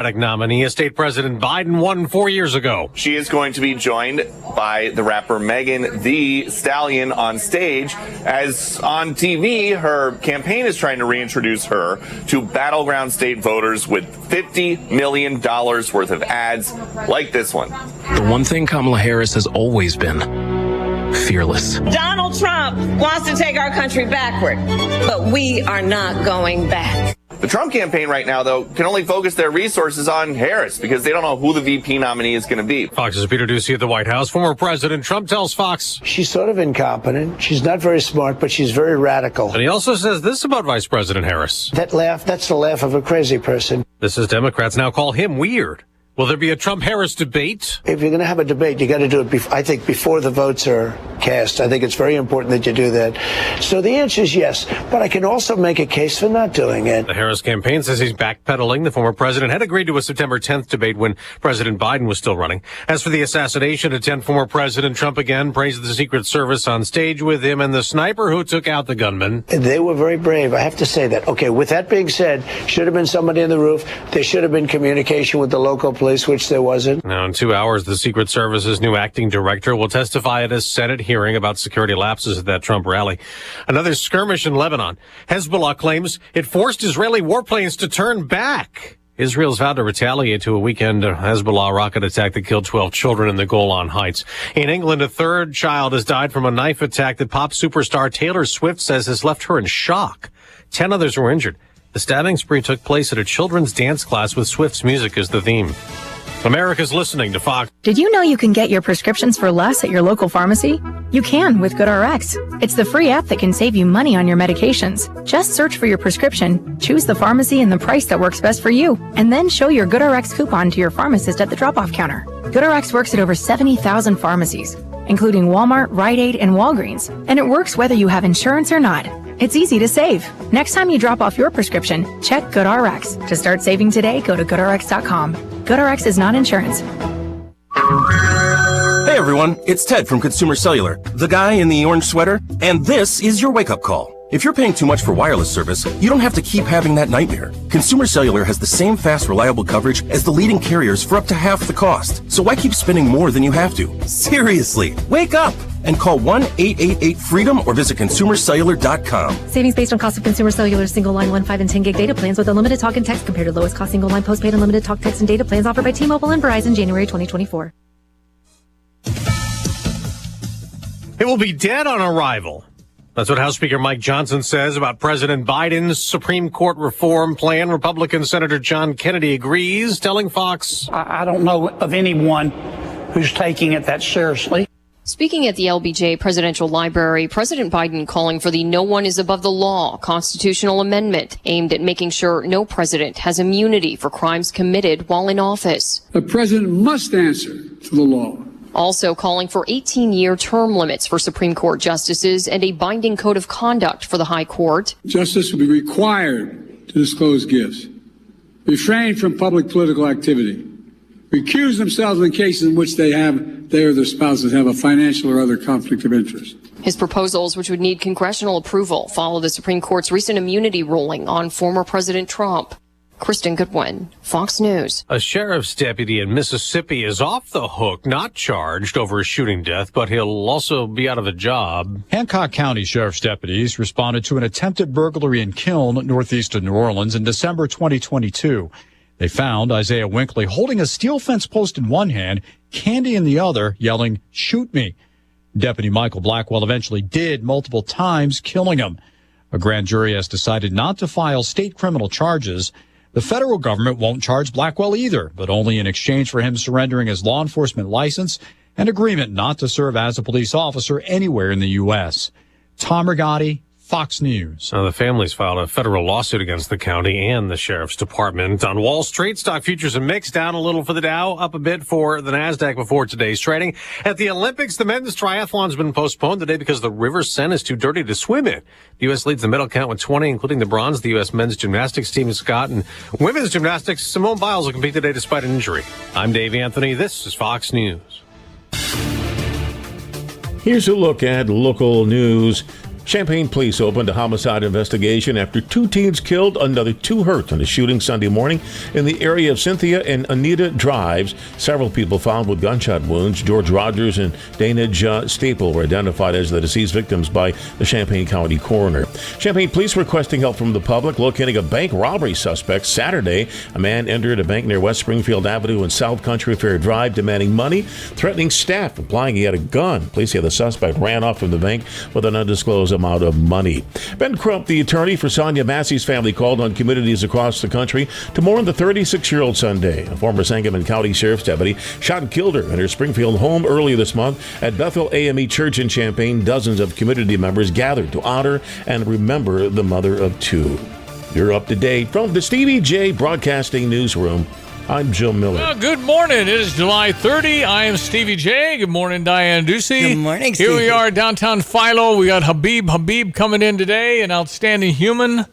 Nominee, as State President Biden won 4 years ago. She is going to be joined by the rapper Megan Thee Stallion on stage, as on TV, her campaign is trying to reintroduce her to battleground state voters with $50 million worth of ads like this one. The one thing Kamala Harris has always been: fearless. Donald Trump wants to take our country backward, but we are not going back. The Trump campaign right now, though, can only focus their resources on Harris because they don't know who the VP nominee is going to be. Fox's Peter Doocy at the White House. Former President Trump tells Fox she's sort of incompetent. She's not very smart, but she's very radical. And he also says this about Vice President Harris. That laugh, that's the laugh of a crazy person. This is Democrats now call him weird. Will there be a Trump-Harris debate? If you're going to have a debate, you got to do it, I think, before the votes are cast. I think it's very important that you do that. So the answer is yes, but I can also make a case for not doing it. The Harris campaign says he's backpedaling. The former president had agreed to a September 10th debate when President Biden was still running. As for the assassination attempt, former President Trump again praised the Secret Service on stage with him and the sniper who took out the gunman. They were very brave. I have to say that. Okay, with that being said, should have been somebody on the roof. There should have been communication with the local police, which there wasn't. Now, in 2 hours, the Secret Service's new acting director will testify at a Senate hearing about security lapses at that Trump rally. Another skirmish in Lebanon. Hezbollah claims it forced Israeli warplanes to turn back. Israel's vowed to retaliate to a weekend Hezbollah rocket attack that killed 12 children in the Golan Heights. In England, a third child has died from a knife attack that pop superstar Taylor Swift says has left her in shock. 10 others were injured. The stabbing spree took place at a children's dance class with Swift's music as the theme. America's listening to Fox. Did you know you can get your prescriptions for less at your local pharmacy? You can with GoodRx. It's the free app that can save you money on your medications. Just search for your prescription, choose the pharmacy and the price that works best for you, and then show your GoodRx coupon to your pharmacist at the drop-off counter. GoodRx works at over 70,000 pharmacies, including Walmart, Rite Aid, and Walgreens, and it works whether you have insurance or not. It's easy to save. Next time you drop off your prescription, check GoodRx. To start saving today, go to GoodRx.com. GoodRx is not insurance. Hey everyone, it's Ted from Consumer Cellular, the guy in the orange sweater, and this is your wake-up call. If you're paying too much for wireless service, you don't have to keep having that nightmare. Consumer Cellular has the same fast, reliable coverage as the leading carriers for up to half the cost. So why keep spending more than you have to? Seriously, wake up and call 1-888-FREEDOM or visit consumercellular.com. Savings based on cost of Consumer Cellular single line 1, 5, and 10 gig data plans with unlimited talk and text compared to lowest cost single line postpaid unlimited talk, text, and data plans offered by T-Mobile and Verizon January 2024. It will be dead on arrival. That's what House Speaker Mike Johnson says about President Biden's Supreme Court reform plan. Republican Senator John Kennedy agrees, telling Fox, I don't know of anyone who's taking it that seriously. Speaking at the LBJ Presidential Library, President Biden calling for the No One is Above the Law constitutional amendment aimed at making sure no president has immunity for crimes committed while in office. The president must answer to the law. Also calling for 18-year term limits for Supreme Court justices and a binding code of conduct for the High Court. Justice will be required to disclose gifts, refrain from public political activity, recuse themselves in cases in which they or their spouses have a financial or other conflict of interest. His proposals, which would need congressional approval, follow the Supreme Court's recent immunity ruling on former President Trump. Kristen Goodwin, Fox News. A sheriff's deputy in Mississippi is off the hook, not charged over a shooting death, but he'll also be out of a job. Hancock County Sheriff's deputies responded to an attempted burglary in Kiln, northeast of New Orleans, in December 2022. They found Isaiah Winkley holding a steel fence post in one hand, candy in the other, yelling, "Shoot me." Deputy Michael Blackwell eventually did multiple times, killing him. A grand jury has decided not to file state criminal charges. The federal government won't charge Blackwell either, but only in exchange for him surrendering his law enforcement license and agreement not to serve as a police officer anywhere in the U.S. Tom Rigotti, Fox News. Now, the families filed a federal lawsuit against the county and the sheriff's department. On Wall Street, stock futures are mixed, down a little for the Dow, up a bit for the NASDAQ before today's trading. At the Olympics, the men's triathlon's been postponed today because the River Seine is too dirty to swim in. The U.S. leads the medal count with 20, including the bronze. The U.S. men's gymnastics team is Scott, and women's gymnastics, Simone Biles will compete today despite an injury. I'm Dave Anthony. This is Fox News. Here's a look at local news. Champaign police opened a homicide investigation after 2 teens killed, another 2 hurt in a shooting Sunday morning in the area of Cynthia and Anita Drives. Several people found with gunshot wounds. George Rogers and Dana Staple were identified as the deceased victims by the Champaign County coroner. Champaign police requesting help from the public locating a bank robbery suspect. Saturday, a man entered a bank near West Springfield Avenue and South Country Fair Drive demanding money, threatening staff, implying he had a gun. Police say the suspect ran off from the bank with an undisclosed amount of money. Ben Crump, the attorney for Sonia Massey's family, called on communities across the country to mourn the 36-year-old Sunday. A former Sangamon County Sheriff's deputy shot and killed her in her Springfield home earlier this month. At Bethel AME Church in Champaign, dozens of community members gathered to honor and remember the mother of 2. You're up to date from the Stevie Jay Broadcasting Newsroom. I'm Joe Miller. Well, good morning. It is July 30. I am Stevie Jay. Good morning, Diane Ducey. Good morning, Stevie. Here we are, downtown Philo. We got Habib coming in today, an outstanding human.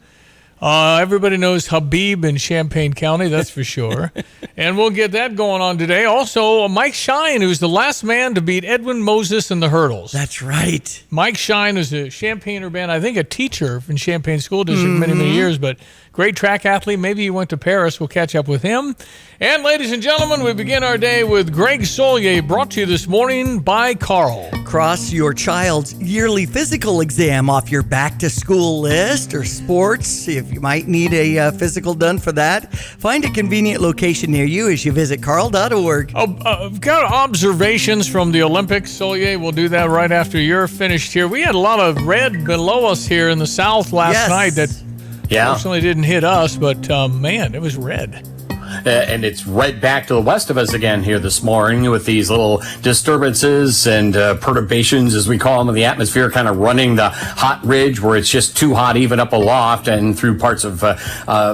Everybody knows Habib in Champaign County, that's for sure. And we'll get that going on today. Also, Mike Shine, who's the last man to beat Edwin Moses in the hurdles. That's right. Mike Shine is a Champaigner band, I think a teacher in Champaign School District many years, but great track athlete. Maybe he went to Paris. We'll catch up with him. And ladies and gentlemen, we begin our day with Greg Solier, brought to you this morning by Carl. Cross your child's yearly physical exam off your back-to-school list or sports. If you might need a physical done for that, find a convenient location near you as you visit carl.org. I've got observations from the Olympics. Solier, we'll do that right after you're finished here. We had a lot of red below us here in the south last night that fortunately didn't hit us, but man, it was red. And it's right back to the west of us again here this morning with these little disturbances and perturbations, as we call them, in the atmosphere, kind of running the hot ridge where it's just too hot even up aloft and through parts of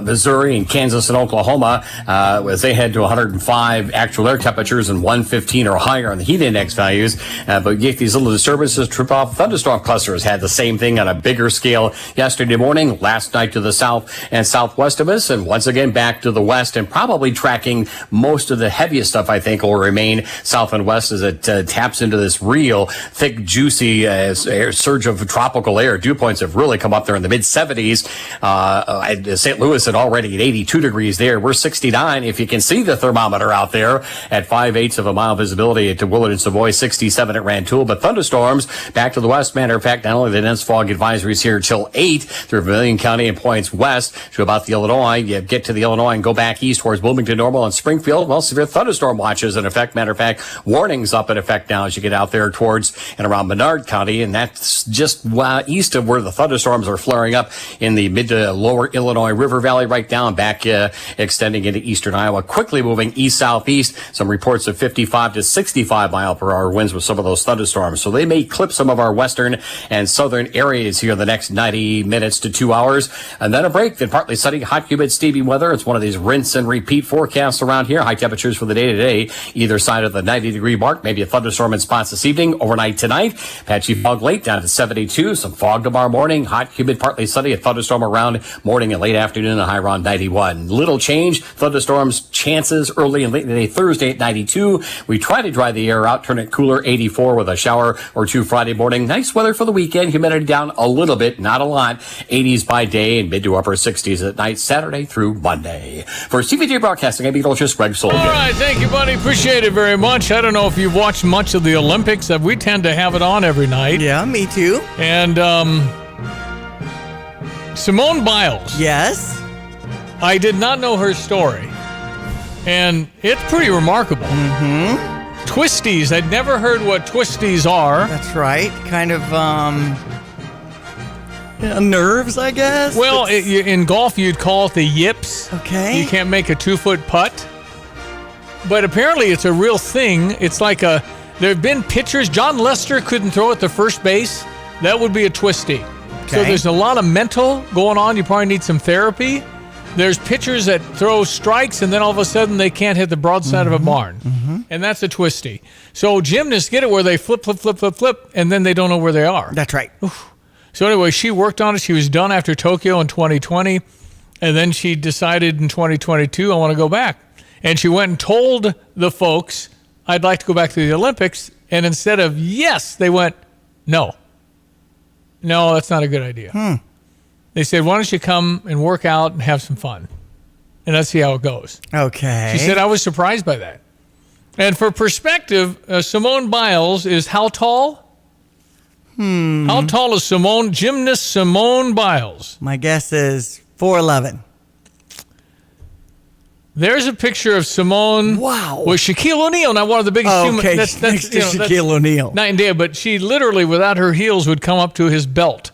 Missouri and Kansas and Oklahoma as they head to 105 actual air temperatures and 115 or higher on the heat index values. But you get these little disturbances trip off. Thunderstorm clusters had the same thing on a bigger scale yesterday morning, last night to the south and southwest of us, and once again back to the west, and probably tracking most of the heaviest stuff, I think, will remain south and west as it taps into this real thick, juicy surge of tropical air. Dew points have really come up there in the mid-70s. St. Louis had already at 82 degrees there. We're 69. If you can see the thermometer out there at 5/8 of a mile visibility at Willard and Savoy, 67 at Rantoul. But thunderstorms back to the west. Matter of fact, not only the dense fog advisories here till 8 through Vermilion County and points west to about the Illinois. You get to the Illinois and go back east towards Bloomington Normal and Springfield. Well, severe thunderstorm watches in effect. Matter of fact, warnings up in effect now as you get out there towards and around Menard County. And that's just east of where the thunderstorms are flaring up in the mid to lower Illinois River Valley, right down back extending into eastern Iowa. Quickly moving east-southeast. Some reports of 55 to 65 mile per hour winds with some of those thunderstorms. So they may clip some of our western and southern areas here in the next 90 minutes to 2 hours. And then a break. Then partly sunny, hot, humid, steamy weather. It's one of these rinse and repeat forecasts around here. High temperatures for the day today, either side of the 90-degree mark. Maybe a thunderstorm in spots this evening. Overnight tonight, patchy fog late down to 72. Some fog tomorrow morning. Hot, humid, partly sunny. A thunderstorm around morning and late afternoon. A high around 91. Little change. Thunderstorms chances early and late in the day. Thursday at 92. We try to dry the air out, turn it cooler. 84 with a shower or two Friday morning. Nice weather for the weekend. Humidity down a little bit, not a lot. 80s by day and mid to upper 60s at night. Saturday through Monday. For Stevie Jay Broadcasting, I'm meteorologist Greg Solier. All right, thank you, buddy. Appreciate it very much. I don't know if you've watched much of the Olympics. We tend to have it on every night. Yeah, me too. And Simone Biles. Yes. I did not know her story. And it's pretty remarkable. Mm-hmm. Twisties. I'd never heard what twisties are. That's right. Kind of, nerves, I guess. Well, in golf, you'd call it the yips. Okay. You can't make a 2-foot putt. But apparently it's a real thing. It's like there have been pitchers. John Lester couldn't throw at the first base. That would be a twisty. Okay. So there's a lot of mental going on. You probably need some therapy. There's pitchers that throw strikes, and then all of a sudden they can't hit the broadside of a barn. Mm-hmm. And that's a twisty. So gymnasts get it where they flip, and then they don't know where they are. That's right. Oof. So anyway, she worked on it. She was done after Tokyo in 2020. And then she decided in 2022, I want to go back. And she went and told the folks, I'd like to go back to the Olympics. And instead of yes, they went no. No, that's not a good idea. They said, why don't you come and work out and have some fun? And let's see how it goes. Okay. She said, I was surprised by that. And for perspective, Simone Biles is how tall? How tall is gymnast Simone Biles? My guess is 4'11". There's a picture of Simone with Shaquille O'Neal, not one of the biggest human. Next to Shaquille O'Neal. Night and day, but she literally, without her heels, would come up to his belt.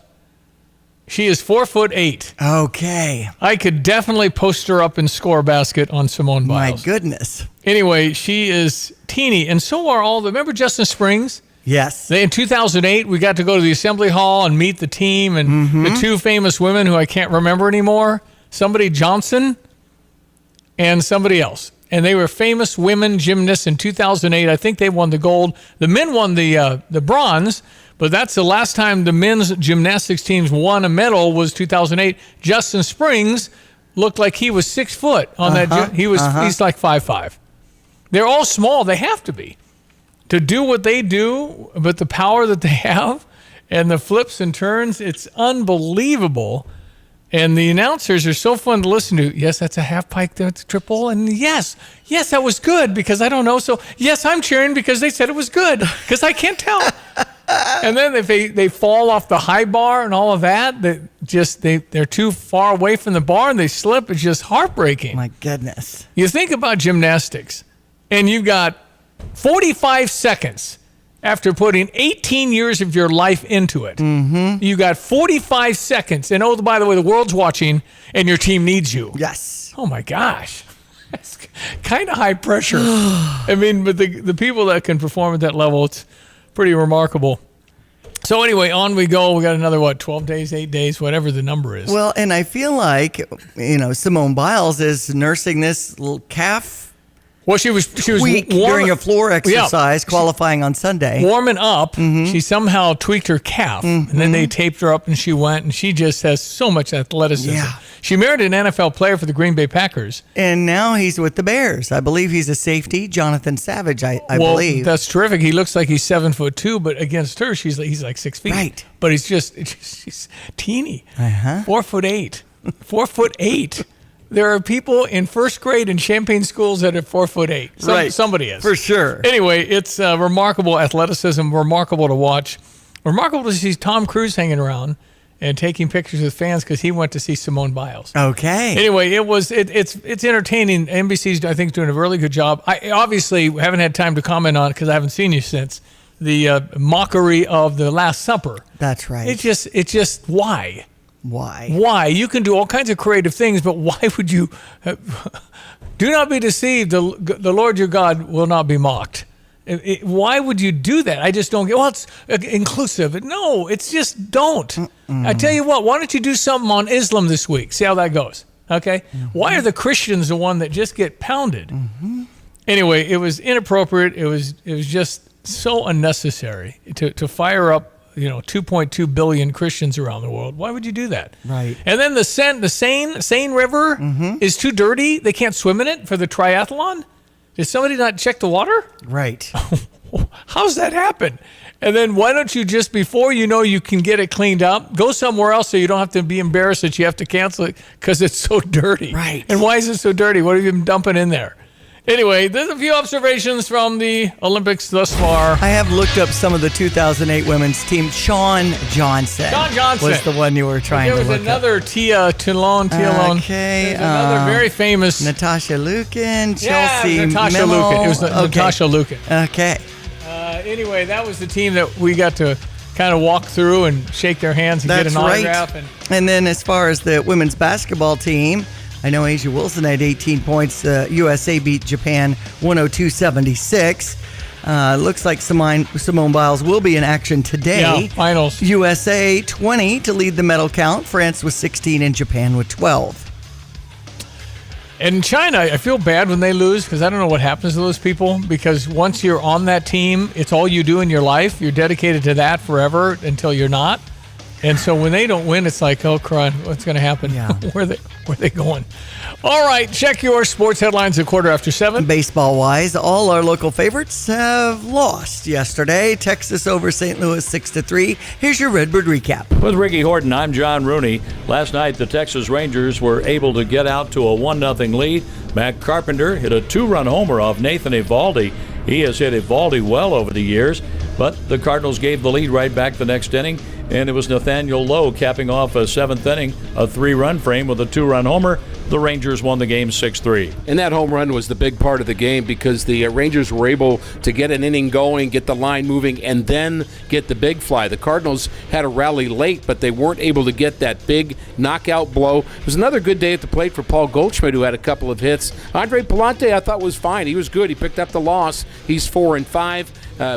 She is 4'8". Okay. I could definitely post her up in score basket on Simone Biles. My goodness. Anyway, she is teeny, and so are all the. Remember Justin Springs? Yes. In 2008, we got to go to the assembly hall and meet the team and the two famous women who I can't remember anymore. Somebody Johnson and somebody else. And they were famous women gymnasts in 2008. I think they won the gold. The men won the bronze, but that's the last time the men's gymnastics teams won a medal was 2008. Justin Springs looked like he was 6 foot on that. He's like 5'5". They're all small. They have to be to do what they do, but the power that they have and the flips and turns, it's unbelievable. And the announcers are so fun to listen to. Yes, that's a half pike, that's a triple. And yes, that was good because I don't know. So yes, I'm cheering because they said it was good because I can't tell. And then if they fall off the high bar and all of that, they're too far away from the bar and they slip. It's just heartbreaking. My goodness. You think about gymnastics and you've got 45 seconds after putting 18 years of your life into it. You got 45 seconds. And by the way, the world's watching and your team needs you. Yes. Oh my gosh. That's kind of high pressure. I mean, but the people that can perform at that level, it's pretty remarkable. So anyway, on we go. We got another, 12 days, 8 days, whatever the number is. Well, and I feel like, Simone Biles is nursing this little calf. Well, she was during a floor exercise, qualifying on Sunday. Warming up, she somehow tweaked her calf, and then they taped her up, and she went, and she just has so much athleticism. Yeah. She married an NFL player for the Green Bay Packers. And now he's with the Bears. I believe he's a safety, Jonathan Savage, I believe. That's terrific. He looks like he's 7'2", but against her, he's like 6 feet. Right. But she's teeny. 4'8". 4'8". There are people in first grade in Champaign schools that are 4'8". Right. Somebody is. For sure. Anyway, it's remarkable athleticism, remarkable to watch. Remarkable to see Tom Cruise hanging around and taking pictures with fans because he went to see Simone Biles. Okay. Anyway, it's entertaining. NBC's, I think, doing a really good job. I obviously haven't had time to comment on it because I haven't seen you since the mockery of the Last Supper. That's right. It's just why? Why? You can do all kinds of creative things, but why would you? Do not be deceived. The Lord your God will not be mocked. Why would you do that? I just don't get. Well, it's inclusive. No, it's just don't. I tell you what. Why don't you do something on Islam this week? See how that goes. Okay. Why are the Christians the one that just get pounded? Anyway, it was inappropriate. It was just so unnecessary to fire up 2.2 billion Christians around the world. Why would you do that? Right. And then the Seine River is too dirty. They can't swim in it for the triathlon. Did somebody not check the water? Right. How's that happen? And then why don't you just, before you can get it cleaned up, go somewhere else so you don't have to be embarrassed that you have to cancel it because it's so dirty. Right. And why is it so dirty? What have you been dumping in there? Anyway, there's a few observations from the Olympics thus far. I have looked up some of the 2008 women's team. Shawn Johnson. Was the one you were trying to look up. There was another Tia Toulon. Okay. There's another very famous. Natasha Lukin, Chelsea Natasha Memmel. Lukin. It was Natasha Lukin. Okay. Anyway, that was the team that we got to kind of walk through and shake their hands and get an autograph. And then as far as the women's basketball team, I know Asia Wilson had 18 points. USA beat Japan 102-76. Looks like Simone Biles will be in action today. Yeah, finals. USA 20 to lead the medal count. France with 16 and Japan with 12. And China, I feel bad when they lose because I don't know what happens to those people because once you're on that team, it's all you do in your life. You're dedicated to that forever until you're not. And so when they don't win, it's like, oh, crud, what's going to happen? Yeah. Where are they going? All right, check your sports headlines at 7:15. Baseball-wise, all our local favorites have lost yesterday. Texas over St. Louis 6-3. Here's your Redbird recap. With Ricky Horton, I'm John Rooney. Last night, the Texas Rangers were able to get out to a 1-0 lead. Matt Carpenter hit a 2-run homer off Nathan Eovaldi. He has hit Eovaldi well over the years, but the Cardinals gave the lead right back the next inning, and it was Nathaniel Lowe capping off a 7th inning, a 3-run frame with a 2-run homer. The Rangers won the game 6-3. And that home run was the big part of the game because the Rangers were able to get an inning going, get the line moving, and then get the big fly. The Cardinals had a rally late, but they weren't able to get that big knockout blow. It was another good day at the plate for Paul Goldschmidt, who had a couple of hits. Andre Palante, I thought, was fine. He was good. He picked up the loss. He's 4-5,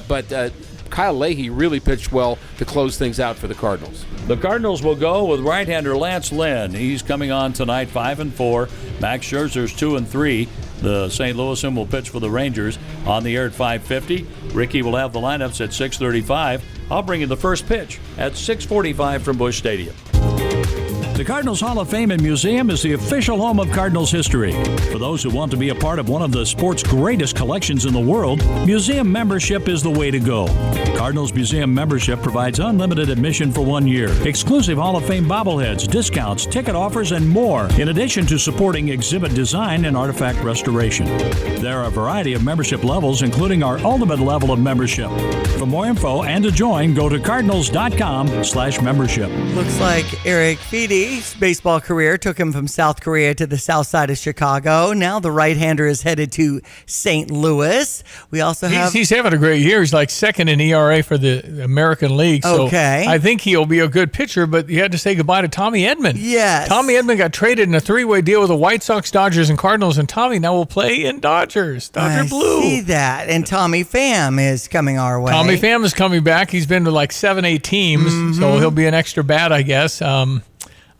but Kyle Leahy really pitched well to close things out for the Cardinals. The Cardinals will go with right-hander Lance Lynn. He's coming on tonight, 5-4. Max Scherzer's 2-3. The St. Louisan will pitch for the Rangers on the air at 5:50. Ricky will have the lineups at 6:35. I'll bring you the first pitch at 6:45 from Busch Stadium. The Cardinals Hall of Fame and Museum is the official home of Cardinals history. For those who want to be a part of one of the sport's greatest collections in the world, museum membership is the way to go. Cardinals Museum membership provides unlimited admission for 1 year, exclusive Hall of Fame bobbleheads, discounts, ticket offers, and more, in addition to supporting exhibit design and artifact restoration. There are a variety of membership levels, including our ultimate level of membership. For more info and to join, go to cardinals.com/membership. Looks like Eric Feedy's baseball career took him from South Korea to the south side of Chicago. Now the right-hander is headed to St. Louis. We also have... He's having a great year. He's like second in ERA for the American League. So okay. I think he'll be a good pitcher, but you had to say goodbye to Tommy Edman. Yes. Tommy Edman got traded in a 3-way deal with the White Sox, Dodgers, and Cardinals, and Tommy now will play in Dodger Blue. I see that. And Tommy Pham is coming our way. Tommy Pham is coming back. He's been to like 7-8 teams, so he'll be an extra bat, I guess.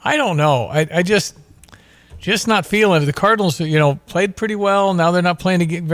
I don't know. I just not feeling it. The Cardinals, played pretty well. Now they're not playing again.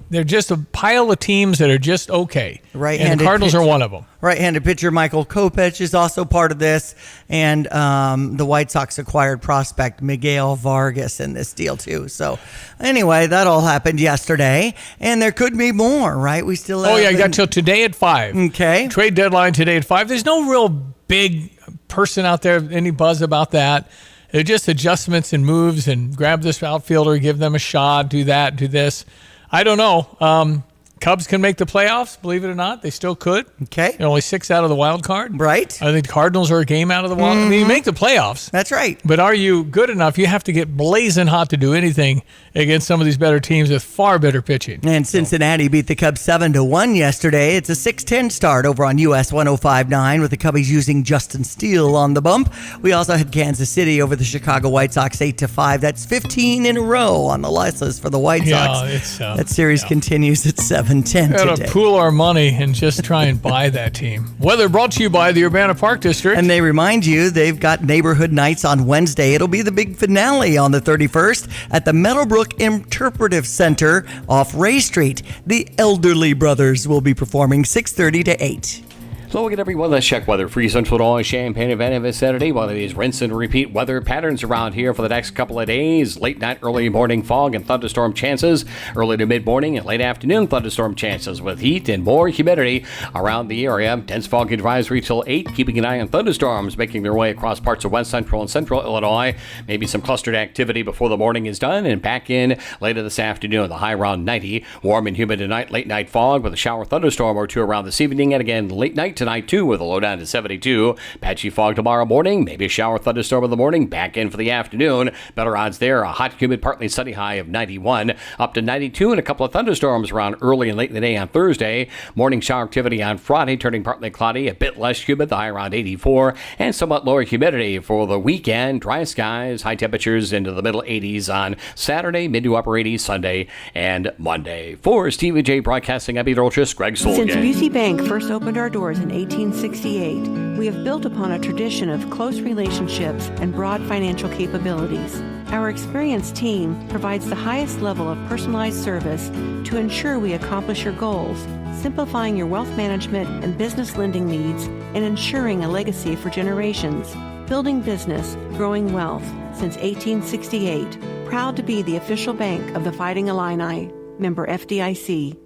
They're just a pile of teams that are just okay. Right-handed and the Cardinals are one of them. Right-handed pitcher Michael Kopech is also part of this, and the White Sox acquired prospect Miguel Vargas in this deal too. So anyway, that all happened yesterday, and there could be more, right? We still have... Oh, yeah, you got till today at 5. Okay. Trade deadline today at 5. There's no real big person out there, any buzz about that. They're just adjustments and moves and grab this outfielder, give them a shot, do that, do this. I don't know. Cubs can make the playoffs, believe it or not. They still could. Okay. They're only 6 out of the wild card. Right. I think the Cardinals are a game out of the wild. I mean, you make the playoffs. That's right. But are you good enough? You have to get blazing hot to do anything against some of these better teams with far better pitching. And Cincinnati beat the Cubs 7-1 yesterday. It's a 6-10 start over on US 105.9 with the Cubbies using Justin Steele on the bump. We also had Kansas City over the Chicago White Sox 8-5. That's 15 in a row on the list for the White Sox. That series continues at 7-10 today. Pool our money and just try and buy that team. Weather brought to you by the Urbana Park District. And they remind you they've got neighborhood nights on Wednesday. It'll be the big finale on the 31st at the Meadowbrook Interpretive Center off Ray Street. The Elderly Brothers will be performing 6:30 to 8. So look at everyone. Let's check weather for Central Illinois, Champaign, and vicinity. One of these rinse and repeat weather patterns around here for the next couple of days. Late night, early morning fog and thunderstorm chances. Early to mid-morning and late afternoon thunderstorm chances with heat and more humidity around the area. Dense fog advisory till 8, keeping an eye on thunderstorms making their way across parts of west central and central Illinois. Maybe some clustered activity before the morning is done and back in later this afternoon. The high around 90. Warm and humid tonight. Late night fog with a shower thunderstorm or two around this evening. And again, late night tonight too with a low down to 72. Patchy fog tomorrow morning, maybe a shower thunderstorm in the morning, back in for the afternoon. Better odds there, a hot, humid, partly sunny high of 91, up to 92, and a couple of thunderstorms around early and late in the day on Thursday. Morning shower activity on Friday, turning partly cloudy, a bit less humid, the high around 84, and somewhat lower humidity for the weekend. Dry skies, high temperatures into the middle 80s on Saturday, mid to upper 80s Sunday and Monday. For Stevie Jay Broadcasting, I'm Peter Olchis, Greg Solgay. Since Busey Bank first opened our doors in 1868, we have built upon a tradition of close relationships and broad financial capabilities. Our experienced team provides the highest level of personalized service to ensure we accomplish your goals, simplifying your wealth management and business lending needs and ensuring a legacy for generations. Building business, growing wealth since 1868. Proud to be the official bank of the Fighting Illini. Member FDIC.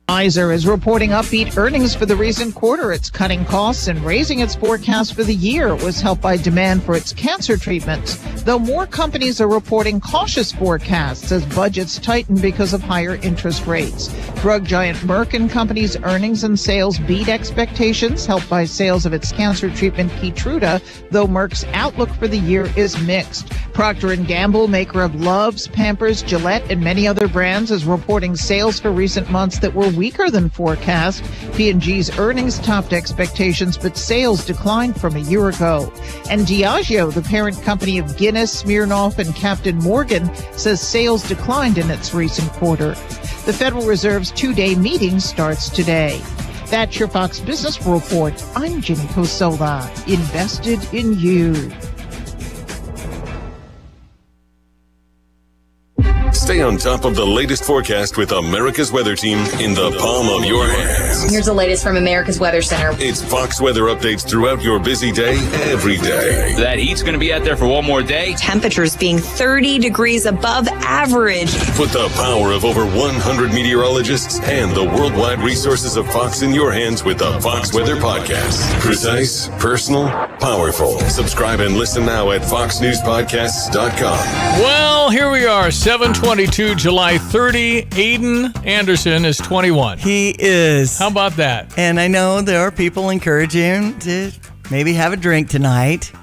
Pfizer is reporting upbeat earnings for the recent quarter. It's cutting costs and raising its forecast for the year. It was helped by demand for its cancer treatments, though more companies are reporting cautious forecasts as budgets tighten because of higher interest rates. Drug giant Merck & Company's earnings and sales beat expectations, helped by sales of its cancer treatment Keytruda, though Merck's outlook for the year is mixed. Procter & Gamble, maker of Luvs, Pampers, Gillette, and many other brands, is reporting sales for recent months that were weaker than forecast. P&G's earnings topped expectations, but sales declined from a year ago. And Diageo, the parent company of Guinness, Smirnoff, and Captain Morgan, says sales declined in its recent quarter. The Federal Reserve's two-day meeting starts today. That's your Fox Business Report. I'm Ginny Posola. Invested in you. Stay on top of the latest forecast with America's Weather Team in the palm of your hands. Here's the latest from America's Weather Center. It's Fox weather updates throughout your busy day, every day. That heat's going to be out there for one more day. Temperatures being 30 degrees above average. Put the power of over 100 meteorologists and the worldwide resources of Fox in your hands with the Fox Weather Podcast. Precise, personal, powerful. Subscribe and listen now at foxnewspodcasts.com. Well, here we are, 7/22, July 30. Aiden Anderson is 21. He is. How about that? And I know there are people encouraging him to maybe have a drink tonight.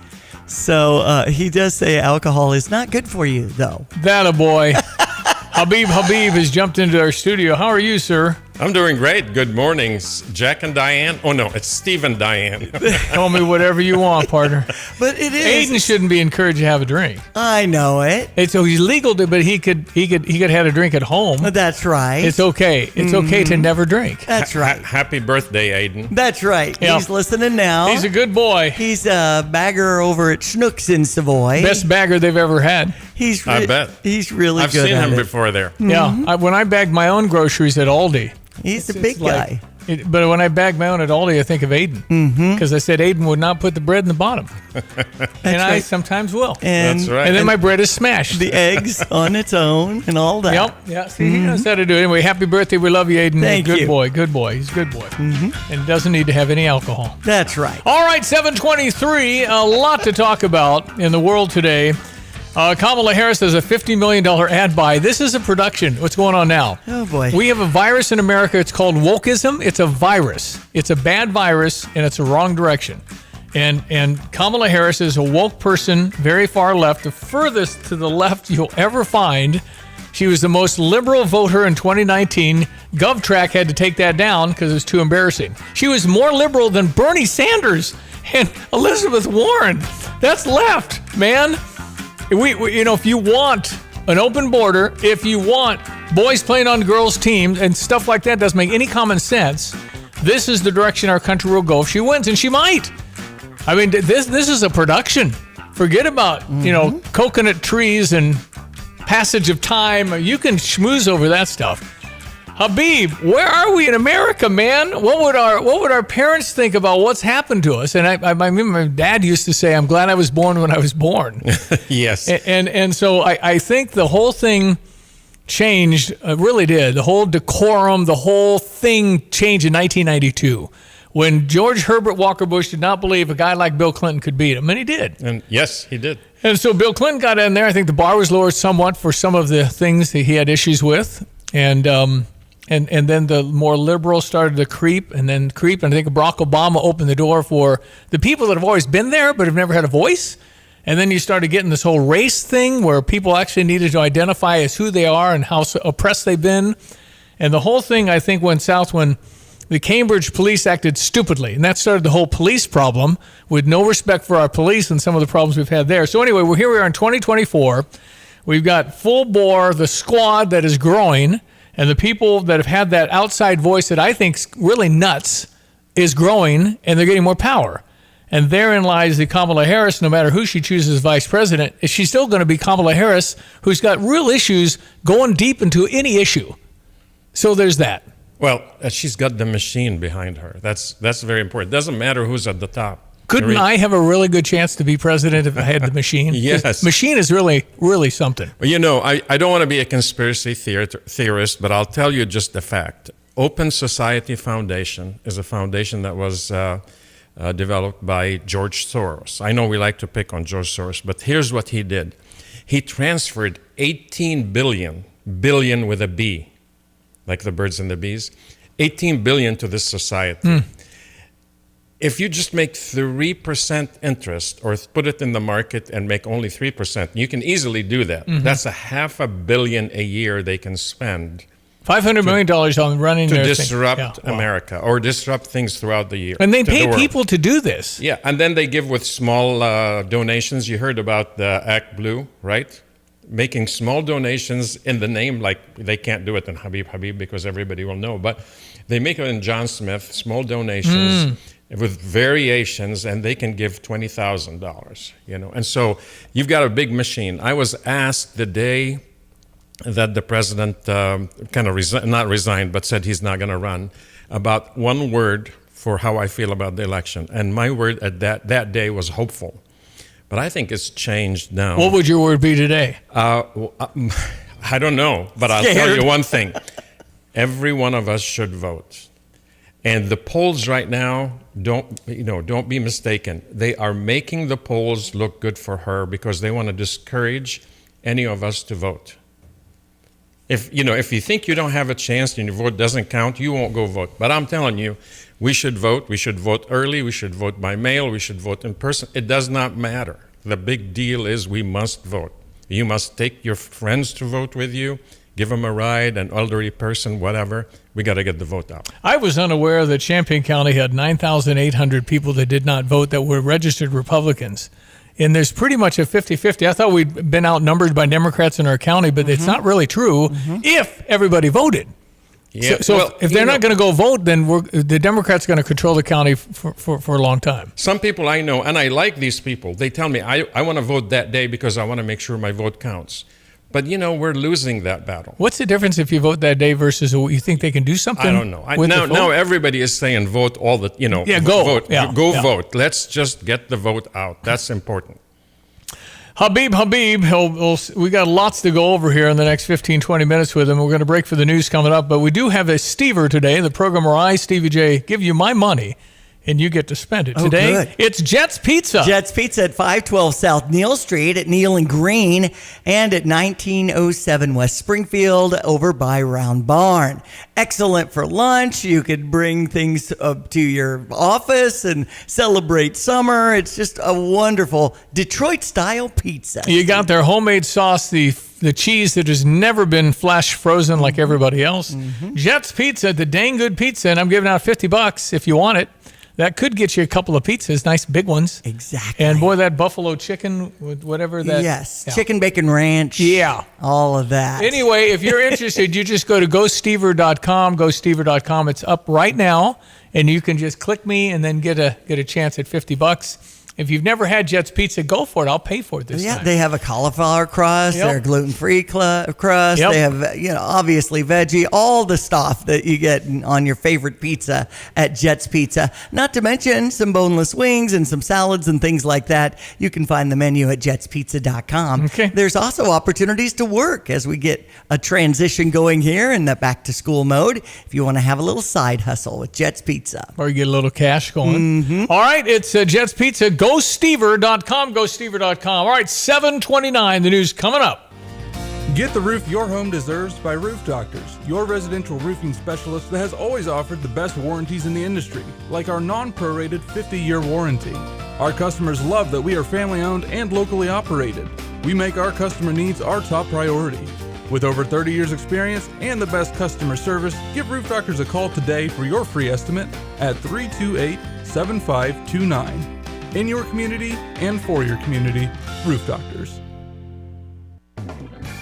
So he does say alcohol is not good for you, though. That a boy. Habib has jumped into our studio. How are you, sir? I'm doing great. Good morning, Jack and Diane. Oh, no, it's Steve and Diane. Call me whatever you want, partner. But it is. Aiden shouldn't be encouraged to have a drink. I know it. And so he's legal to, but he could have a drink at home. That's right. It's okay. It's okay to never drink. That's right. Happy birthday, Aiden. That's right. Yep. He's listening now. He's a good boy. He's a bagger over at Schnucks in Savoy. Best bagger they've ever had. I bet. He's really I've good seen at him it. before there. Yeah. When I bagged my own groceries at Aldi. He's a big guy. But when I bag my own at Aldi, I think of Aiden. Because I said Aiden would not put the bread in the bottom. And I sometimes will. And, That's right. And then my bread is smashed. The eggs on its own and all that. Yep. Yeah. See, he knows how to do it. Anyway, happy birthday. We love you, Aiden. Thank you. Good boy. Good boy. He's a good boy. And doesn't need to have any alcohol. That's right. All right, 7:23. A lot to talk about in the world today. Kamala Harris has a $50 million ad buy. This is a production. What's going on now? Oh, boy. We have a virus in America. It's called wokeism. It's a virus. It's a bad virus, and it's a wrong direction. And Kamala Harris is a woke person, very far left, the furthest to the left you'll ever find. She was the most liberal voter in 2019. GovTrack had to take that down because it was too embarrassing. She was more liberal than Bernie Sanders and Elizabeth Warren. That's left, man. We if you want an open border, if you want boys playing on girls' teams and stuff like that doesn't make any common sense, this is the direction our country will go if she wins, and she might. I mean, this is a production. Forget about, coconut trees and passage of time. You can schmooze over that stuff. Habib, where are we in America, man? What would our parents think about what's happened to us? And I remember my dad used to say, "I'm glad I was born when I was born." Yes. And so I think the whole thing changed. It really did. The whole decorum, the whole thing changed in 1992 when George Herbert Walker Bush did not believe a guy like Bill Clinton could beat him, and he did. And yes, he did. And so Bill Clinton got in there. I think the bar was lowered somewhat for some of the things that he had issues with, and then the more liberals started to creep. And I think Barack Obama opened the door for the people that have always been there but have never had a voice. And then you started getting this whole race thing where people actually needed to identify as who they are and how oppressed they've been. And the whole thing, I think, went south when the Cambridge police acted stupidly. And that started the whole police problem with no respect for our police and some of the problems we've had there. So anyway, here we are in 2024. We've got full bore, the squad that is growing. And the people that have had that outside voice that I think's really nuts is growing, and they're getting more power. And therein lies the Kamala Harris, no matter who she chooses as vice president, is she's still going to be Kamala Harris, who's got real issues going deep into any issue. So there's that. Well, she's got the machine behind her. That's very important. It doesn't matter who's at the top. Couldn't I have a really good chance to be president if I had the machine? Yes. Machine is really, really something. Well, I don't want to be a conspiracy theorist, but I'll tell you just the fact. Open Society Foundation is a foundation that was developed by George Soros. I know we like to pick on George Soros, but here's what he did. He transferred 18 billion with a B, like the birds and the bees, 18 billion to this society. If you just make 3% interest or put it in the market and make only 3%, you can easily do that. That's $500 million a year they can spend. $500 million on running to their disrupt America or disrupt things throughout the year. And they pay people to do this. Yeah, and then they give with small donations. You heard about the Act Blue, right? Making small donations in the name, like they can't do it in Habib because everybody will know, but they make it in John Smith, small donations with variations, and they can give $20,000, And so you've got a big machine. I was asked the day that the president kind of not resigned, but said he's not going to run, about one word for how I feel about the election. And my word at that day was hopeful. But I think it's changed now. What would your word be today? I don't know, but I'll tell you one thing. Every one of us should vote. And the polls right now, don't be mistaken. They are making the polls look good for her because they want to discourage any of us to vote. If you think you don't have a chance and your vote doesn't count, you won't go vote. But I'm telling you, we should vote. We should vote early. We should vote by mail. We should vote in person. It does not matter. The big deal is we must vote. You must take your friends to vote with you. Give them a ride, an elderly person, whatever. We got to get the vote out. I was unaware that Champaign County had 9,800 people that did not vote that were registered Republicans. And there's pretty much a 50-50. I thought we'd been outnumbered by Democrats in our county, but it's not really true if everybody voted. Yeah. So if they're not going to go vote, then the Democrats are going to control the county for a long time. Some people I know, and I like these people, they tell me, I want to vote that day because I want to make sure my vote counts. But, we're losing that battle. What's the difference if you vote that day versus you think they can do something? I don't know. Now everybody is saying vote all the, go. Vote. Yeah. Vote. Let's just get the vote out. That's important. Habib, we got lots to go over here in the next 15, 20 minutes with him. We're going to break for the news coming up, but we do have a Stever today, the program where I, Stevie Jay, give you my money. And you get to spend it. Today, good. It's Jets Pizza. Jets Pizza at 512 South Neal Street at Neal and Green and at 1907 West Springfield over by Round Barn. Excellent for lunch. You could bring things up to your office and celebrate summer. It's just a wonderful Detroit-style pizza. You got their homemade sauce, the cheese that has never been flash frozen like everybody else. Jets Pizza, the dang good pizza, and I'm giving out $50 if you want it. That could get you a couple of pizzas, nice big ones. Exactly. And boy, that buffalo chicken with whatever that. Yes, chicken bacon ranch. Yeah. All of that. Anyway, if you're interested, you just go to gostever.com, gostever.com. It's up right now, and you can just click me and then get a chance at $50. If you've never had Jets Pizza, go for it. I'll pay for it this time. Yeah, they have a cauliflower crust. Yep. They're gluten-free crust. Yep. They have, obviously veggie, all the stuff that you get on your favorite pizza at Jets Pizza. Not to mention some boneless wings and some salads and things like that. You can find the menu at jetspizza.com. Okay. There's also opportunities to work as we get a transition going here in the back-to-school mode. If you want to have a little side hustle with Jets Pizza. Or you get a little cash going. All right, it's Jets Pizza. GoStever.com, GoStever.com. All right, 7:29, the news coming up. Get the roof your home deserves by Roof Doctors, your residential roofing specialist that has always offered the best warranties in the industry, like our non-prorated 50-year warranty. Our customers love that we are family-owned and locally operated. We make our customer needs our top priority. With over 30 years experience and the best customer service, give Roof Doctors a call today for your free estimate at 328-7529. In your community and for your community, Roof Doctors.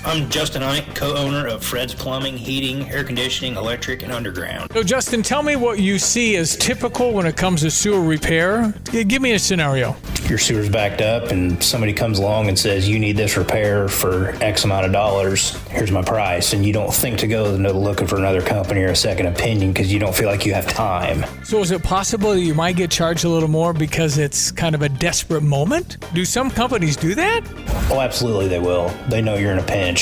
I'm Justin Ike, co-owner of Fred's Plumbing, Heating, Air Conditioning, Electric, and Underground. So, Justin, tell me what you see as typical when it comes to sewer repair. Give me a scenario. Your sewer's backed up and somebody comes along and says, you need this repair for X amount of dollars. Here's my price. And you don't think to go looking for another company or a second opinion because you don't feel like you have time. So is it possible that you might get charged a little more because it's kind of a desperate moment? Do some companies do that? Oh, absolutely they will. They know you're in a pinch.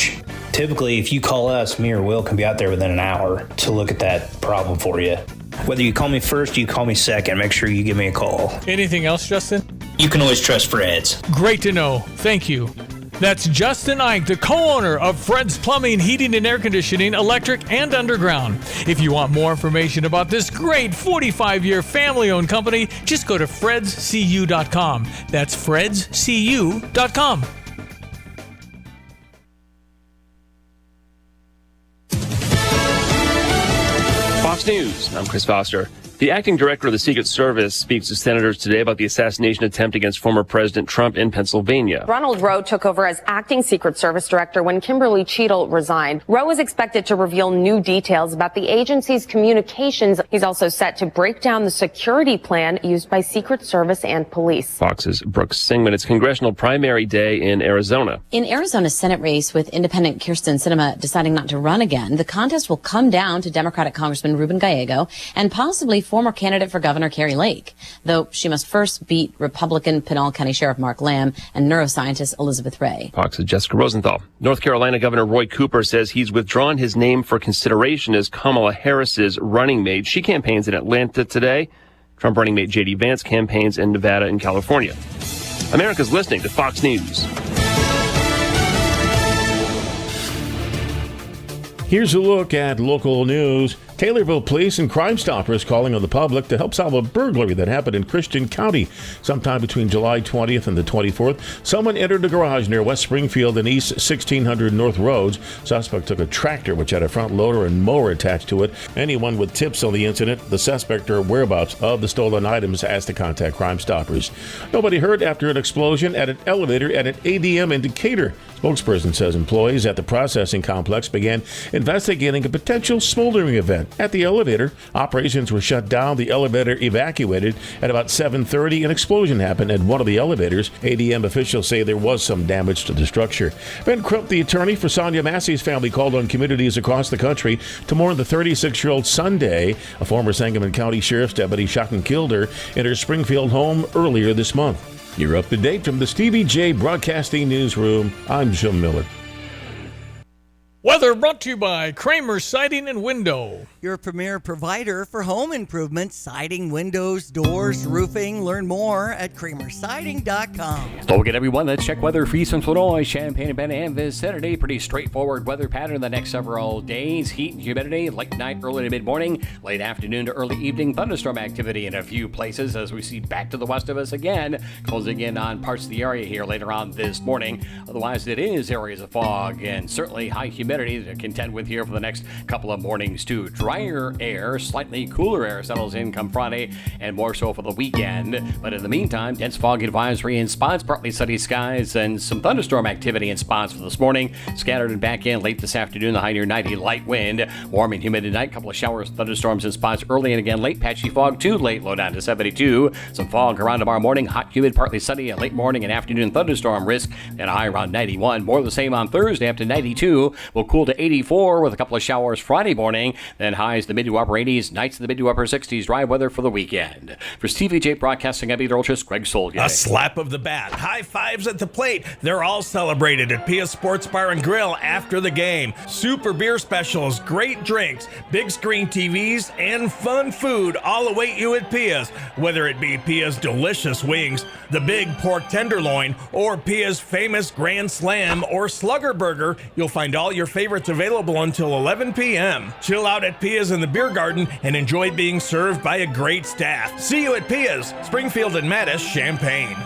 Typically, if you call us, me or Will can be out there within an hour to look at that problem for you. Whether you call me first or you call me second, make sure you give me a call. Anything else, Justin? You can always trust Fred's. Great to know. Thank you. That's Justin Ike, the co-owner of Fred's Plumbing, Heating, and Air Conditioning, Electric, and Underground. If you want more information about this great 45-year family-owned company, just go to fredscu.com. That's fredscu.com. Fox News, I'm Chris Foster. The acting director of the Secret Service speaks to senators today about the assassination attempt against former President Trump in Pennsylvania. Ronald Rowe took over as acting Secret Service director when Kimberly Cheadle resigned. Rowe is expected to reveal new details about the agency's communications. He's also set to break down the security plan used by Secret Service and police. Fox's Brooks Singman. It's congressional primary day in Arizona. In Arizona's Senate race, with independent Kirsten Sinema deciding not to run again, the contest will come down to Democratic Congressman Ruben Gallego and possibly former candidate for Governor Carrie Lake, though she must first beat Republican Pinal County Sheriff Mark Lamb and neuroscientist Elizabeth Ray. Fox's Jessica Rosenthal. North Carolina Governor Roy Cooper says he's withdrawn his name for consideration as Kamala Harris's running mate. She campaigns in Atlanta today. Trump running mate J.D. Vance campaigns in Nevada and California. America's listening to Fox News. Here's a look at local news. Taylorville Police and Crime Stoppers calling on the public to help solve a burglary that happened in Christian County sometime between July 20th and the 24th. Someone entered a garage near West Springfield and East 1600 North Roads. Suspect took a tractor which had a front loader and mower attached to it. Anyone with tips on the incident, the suspect, or whereabouts of the stolen items asked to contact Crime Stoppers. Nobody hurt after an explosion at an elevator at an ADM in Decatur. Spokesperson says employees at the processing complex began investigating a potential smoldering event. At the elevator, operations were shut down. The elevator evacuated. At about 7:30, an explosion happened at one of the elevators. ADM officials say there was some damage to the structure. Ben Crump, the attorney for Sonia Massey's family, called on communities across the country to mourn the 36-year-old Sunday. A former Sangamon County Sheriff's deputy shot and killed her in her Springfield home earlier this month. You're up to date from the Stevie Jay Broadcasting Newsroom. I'm Jim Miller. Weather brought to you by Kramer Siding and Window. Your premier provider for home improvement, siding, windows, doors, roofing. Learn more at kramersiding.com. Hello again, everyone. Let's check weather for Eastern Illinois, Champaign and Benham vicinity. Pretty straightforward weather pattern the next several days. Heat and humidity, late night, early to mid-morning, late afternoon to early evening. Thunderstorm activity in a few places as we see back to the west of us again, closing in on parts of the area here later on this morning. Otherwise, it is areas of fog and certainly high humidity to contend with here for the next couple of mornings too. Drier air, slightly cooler air settles in come Friday and more so for the weekend. But in the meantime, dense fog advisory in spots, partly sunny skies, and some thunderstorm activity in spots for this morning. Scattered and back in late this afternoon, the high near 90, light wind. Warm and humid tonight, couple of showers, thunderstorms in spots early and again late. Patchy fog too late, low down to 72. Some fog around tomorrow morning, hot, humid, partly sunny, a late morning and afternoon thunderstorm risk, and a high around 91. More of the same on Thursday up to 92. We'll cool to 84 with a couple of showers Friday morning, then highs the mid to upper 80s, nights in the mid to upper 60s, dry weather for the weekend. For Stevie Jay Broadcasting, I'm Peter Ultras, Greg Soldier. A slap of the bat, high fives at the plate. They're all celebrated at Pia Sports Bar and Grill after the game. Super beer specials, great drinks, big screen TVs, and fun food all await you at Pia's. Whether it be Pia's delicious wings, the big pork tenderloin, or Pia's famous Grand Slam or Slugger Burger, you'll find all your favorites available until 11 p.m. Chill out at Pia's in the beer garden and enjoy being served by a great staff. See you at Pia's, Springfield and Mattis, Champaign.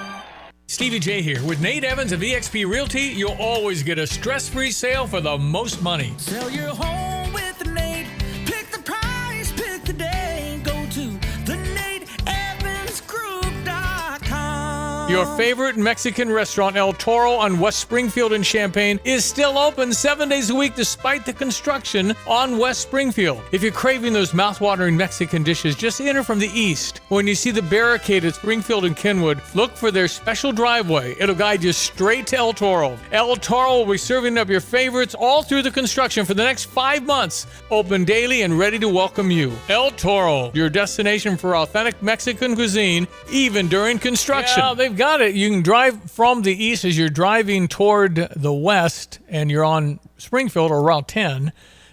Stevie J here. With Nate Evans of eXp Realty, you'll always get a stress-free sale for the most money. Sell your home with Nate. Pick the price, pick the day. Go to theNateEvansGroup.com. Your favorite Mexican restaurant, El Toro on West Springfield in Champaign, is still open 7 days a week despite the construction on West Springfield. If you're craving those mouth-watering Mexican dishes, just enter from the east. When you see the barricade at Springfield and Kenwood, look for their special driveway. It'll guide you straight to El Toro. El Toro will be serving up your favorites all through the construction for the next 5 months. Open daily and ready to welcome you. El Toro, your destination for authentic Mexican cuisine, even during construction. Yeah, they've got it. You can drive from the east as you're driving toward the west and you're on Springfield or Route 10.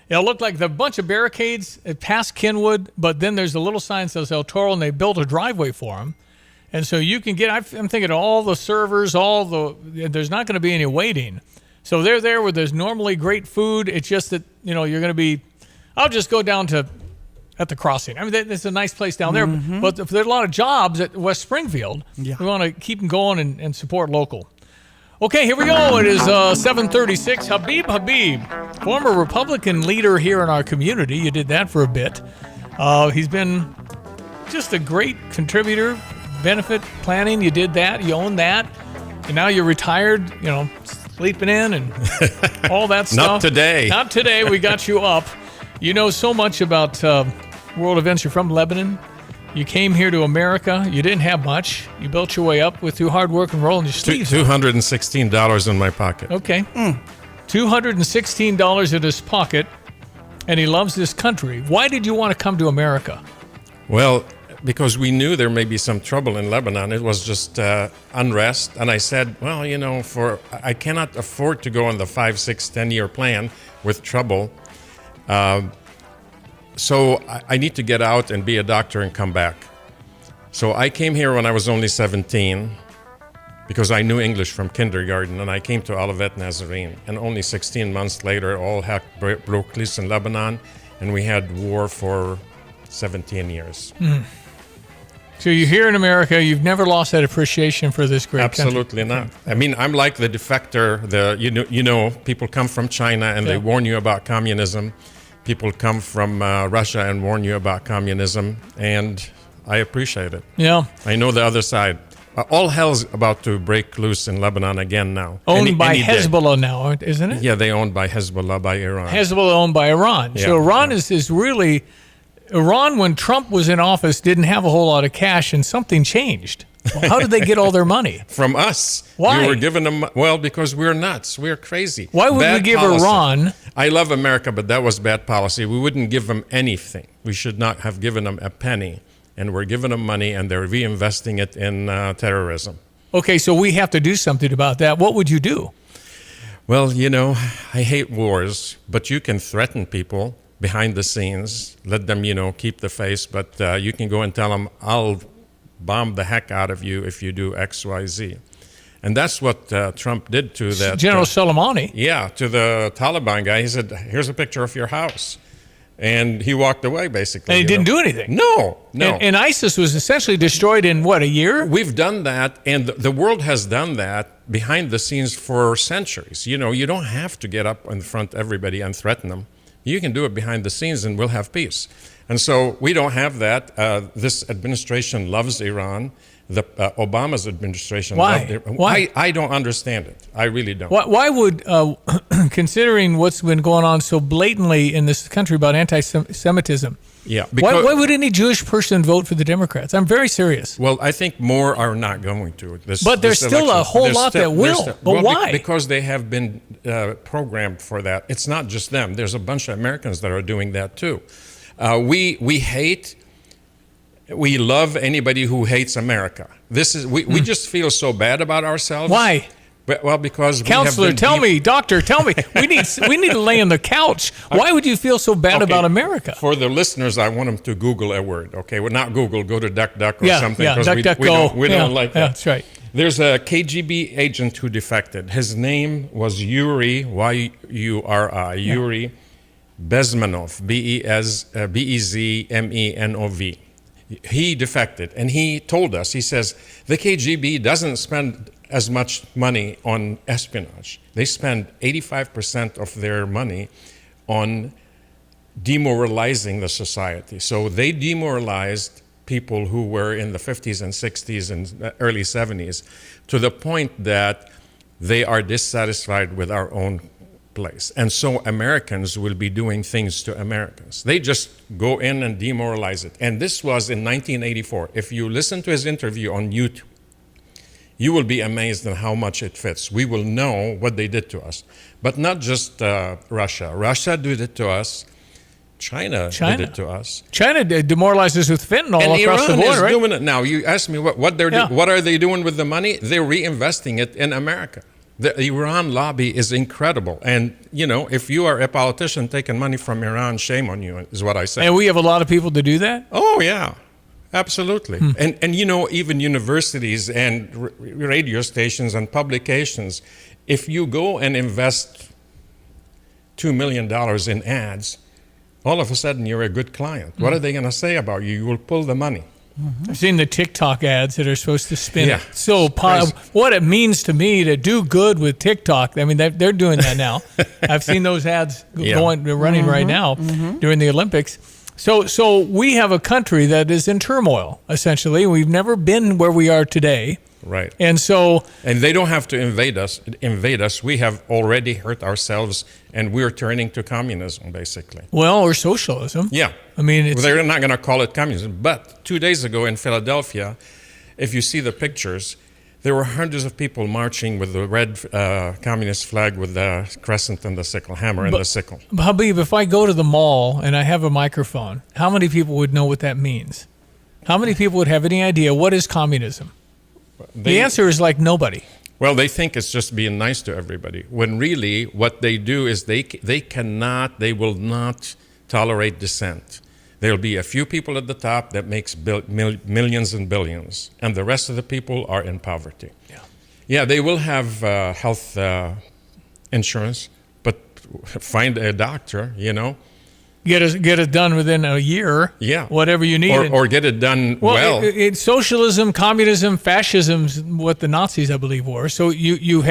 It'll look like a bunch of barricades past Kenwood, but then there's a little sign that says El Toro, and they built a driveway for them. And so you can get, I'm thinking all the servers, there's not going to be any waiting. So they're there where there's normally great food. It's just that, you're going to be, I'll just go down to at the crossing. I mean, it's a nice place down there, but there's a lot of jobs at West Springfield. Yeah. We want to keep them going and support local. Okay, here we go. It is 7:36. Habib, former Republican leader here in our community. You did that for a bit. He's been just a great contributor, benefit planning. You did that. You own that. And now you're retired, sleeping in and all that stuff. Not today. Not today. We got you up. You know so much about world events. You're from Lebanon. You came here to America. You didn't have much. You built your way up through hard work and rolling your sleeves. $216 in my pocket. Okay. $216 in his pocket, and he loves this country. Why did you want to come to America? Well, because we knew there may be some trouble in Lebanon. It was just unrest. And I said, well, I cannot afford to go on the 5, 6, 10-year plan with trouble. So I need to get out and be a doctor and come back. So I came here when I was only 17 because I knew English from kindergarten, and I came to Olivet Nazarene. And only 16 months later, all heck broke loose in Lebanon, and we had war for 17 years. So you're here in America. You've never lost that appreciation for this great country. Absolutely not. I mean, I'm like the defector. People come from China and they warn you about communism. People come from Russia and warn you about communism, and I appreciate it. Yeah. I know the other side. All hell's about to break loose in Lebanon again now. Owned by Hezbollah now, isn't it? Yeah, they owned by Hezbollah, by Iran. Hezbollah owned by Iran. Yeah. So Iran is really... Iran, when Trump was in office, didn't have a whole lot of cash, and something changed. Well, how did they get all their money? From us. Why? We were giving them, because we're nuts. We're crazy. Why would we give policy. Iran? I love America, but that was bad policy. We wouldn't give them anything. We should not have given them a penny. And we're giving them money, and they're reinvesting it in terrorism. Okay, so we have to do something about that. What would you do? Well, I hate wars, but you can threaten people behind the scenes, let them, keep the face, but you can go and tell them, I'll bomb the heck out of you if you do X, Y, Z. And that's what Trump did to that. General Soleimani. Yeah, to the Taliban guy. He said, here's a picture of your house. And he walked away, basically. And he didn't do anything. No. And ISIS was essentially destroyed in, a year? We've done that, and the world has done that behind the scenes for centuries. You don't have to get up in front of everybody and threaten them. You can do it behind the scenes and we'll have peace. And so we don't have that. This administration loves Iran. Obama's administration loved Iran. Why? I don't understand it. I really don't. Why would, considering what's been going on so blatantly in this country about anti-Semitism, why would any Jewish person vote for the Democrats? I'm very serious. Well, I think more are not going to. But there's still a whole lot that will. But why? Because they have been programmed for that. It's not just them. There's a bunch of Americans that are doing that too. We love anybody who hates America. We just feel so bad about ourselves. Why? Well, because Counselor, doctor, tell me. We need to lay on the couch. Why would you feel so bad about America? For the listeners, I want them to Google a word. Okay, well, not Google. Go to DuckDuck or something. Yeah, DuckDuckGo. We don't like that. Yeah, that's right. There's a KGB agent who defected. His name was Yuri, Y-U-R-I, Yuri Bezmenov, B-E-Z-M-E-N-O-V. He defected, and he told us, he says, the KGB doesn't spend as much money on espionage. They spend 85% of their money on demoralizing the society. So they demoralized people who were in the 50s and 60s and early 70s, to the point that they are dissatisfied with our own place. And so Americans will be doing things to Americans. They just go in and demoralize it. And this was in 1984. If you listen to his interview on YouTube, you will be amazed at how much it fits. We will know what they did to us. But not just Russia. Russia did it to us. China did it to us. China demoralizes with fentanyl and across Iran the border, is right? doing it now. You ask me what they're Yeah. what are they doing with the money? They're reinvesting it in America. The Iran lobby is incredible. And, if you are a politician taking money from Iran, shame on you, is what I say. And we have a lot of people to do that? Oh, yeah. Absolutely. And even universities and radio stations and publications, if you go and invest $2 million in ads, all of a sudden you're a good client. What are they going to say about you? You will pull the money. I've seen the TikTok ads that are supposed to spin Yeah. it. So what it means to me to do good with TikTok. I mean, they're doing that now. I've seen those ads running right now during the Olympics. So we have a country that is in turmoil, essentially. We've never been where we are today. Right. And they don't have to invade us. We have already hurt ourselves, and we're turning to communism, basically. Well, or socialism. Yeah. I mean, they're not going to call it communism. But 2 days ago in Philadelphia, if you see the pictures, there were hundreds of people marching with the red communist flag with the crescent and the sickle, hammer and the sickle. Habib, if I go to the mall and I have a microphone, how many people would know what that means? How many people would have any idea what is communism? The answer is like nobody. Well, they think it's just being nice to everybody, when really what they do is they will not tolerate dissent. There'll be a few people at the top that makes millions and billions, and the rest of the people are in poverty. Yeah, they will have health insurance, but find a doctor, Get it done within a year. Yeah. Whatever you need. Or get it done well. It's socialism, communism, fascism's what the Nazis, I believe, were. So you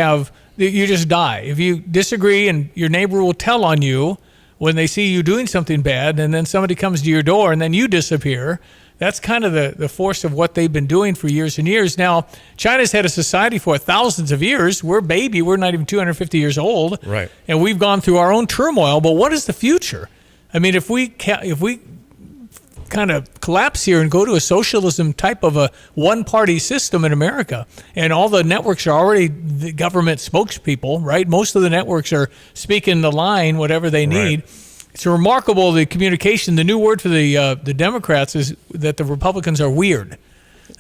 just die. If you disagree, and your neighbor will tell on you when they see you doing something bad, and then somebody comes to your door and then you disappear. That's kind of the force of what they've been doing for years and years. Now, China's had a society for thousands of years. We're baby. We're not even 250 years old. Right. And we've gone through our own turmoil. But what is the future? I mean, if we kind of collapse here and go to a socialism type of a one-party system in America, and all the networks are already the government spokespeople, right? Most of the networks are speaking the line, whatever they need. Right. It's remarkable, the communication. The new word for the Democrats is that the Republicans are weird.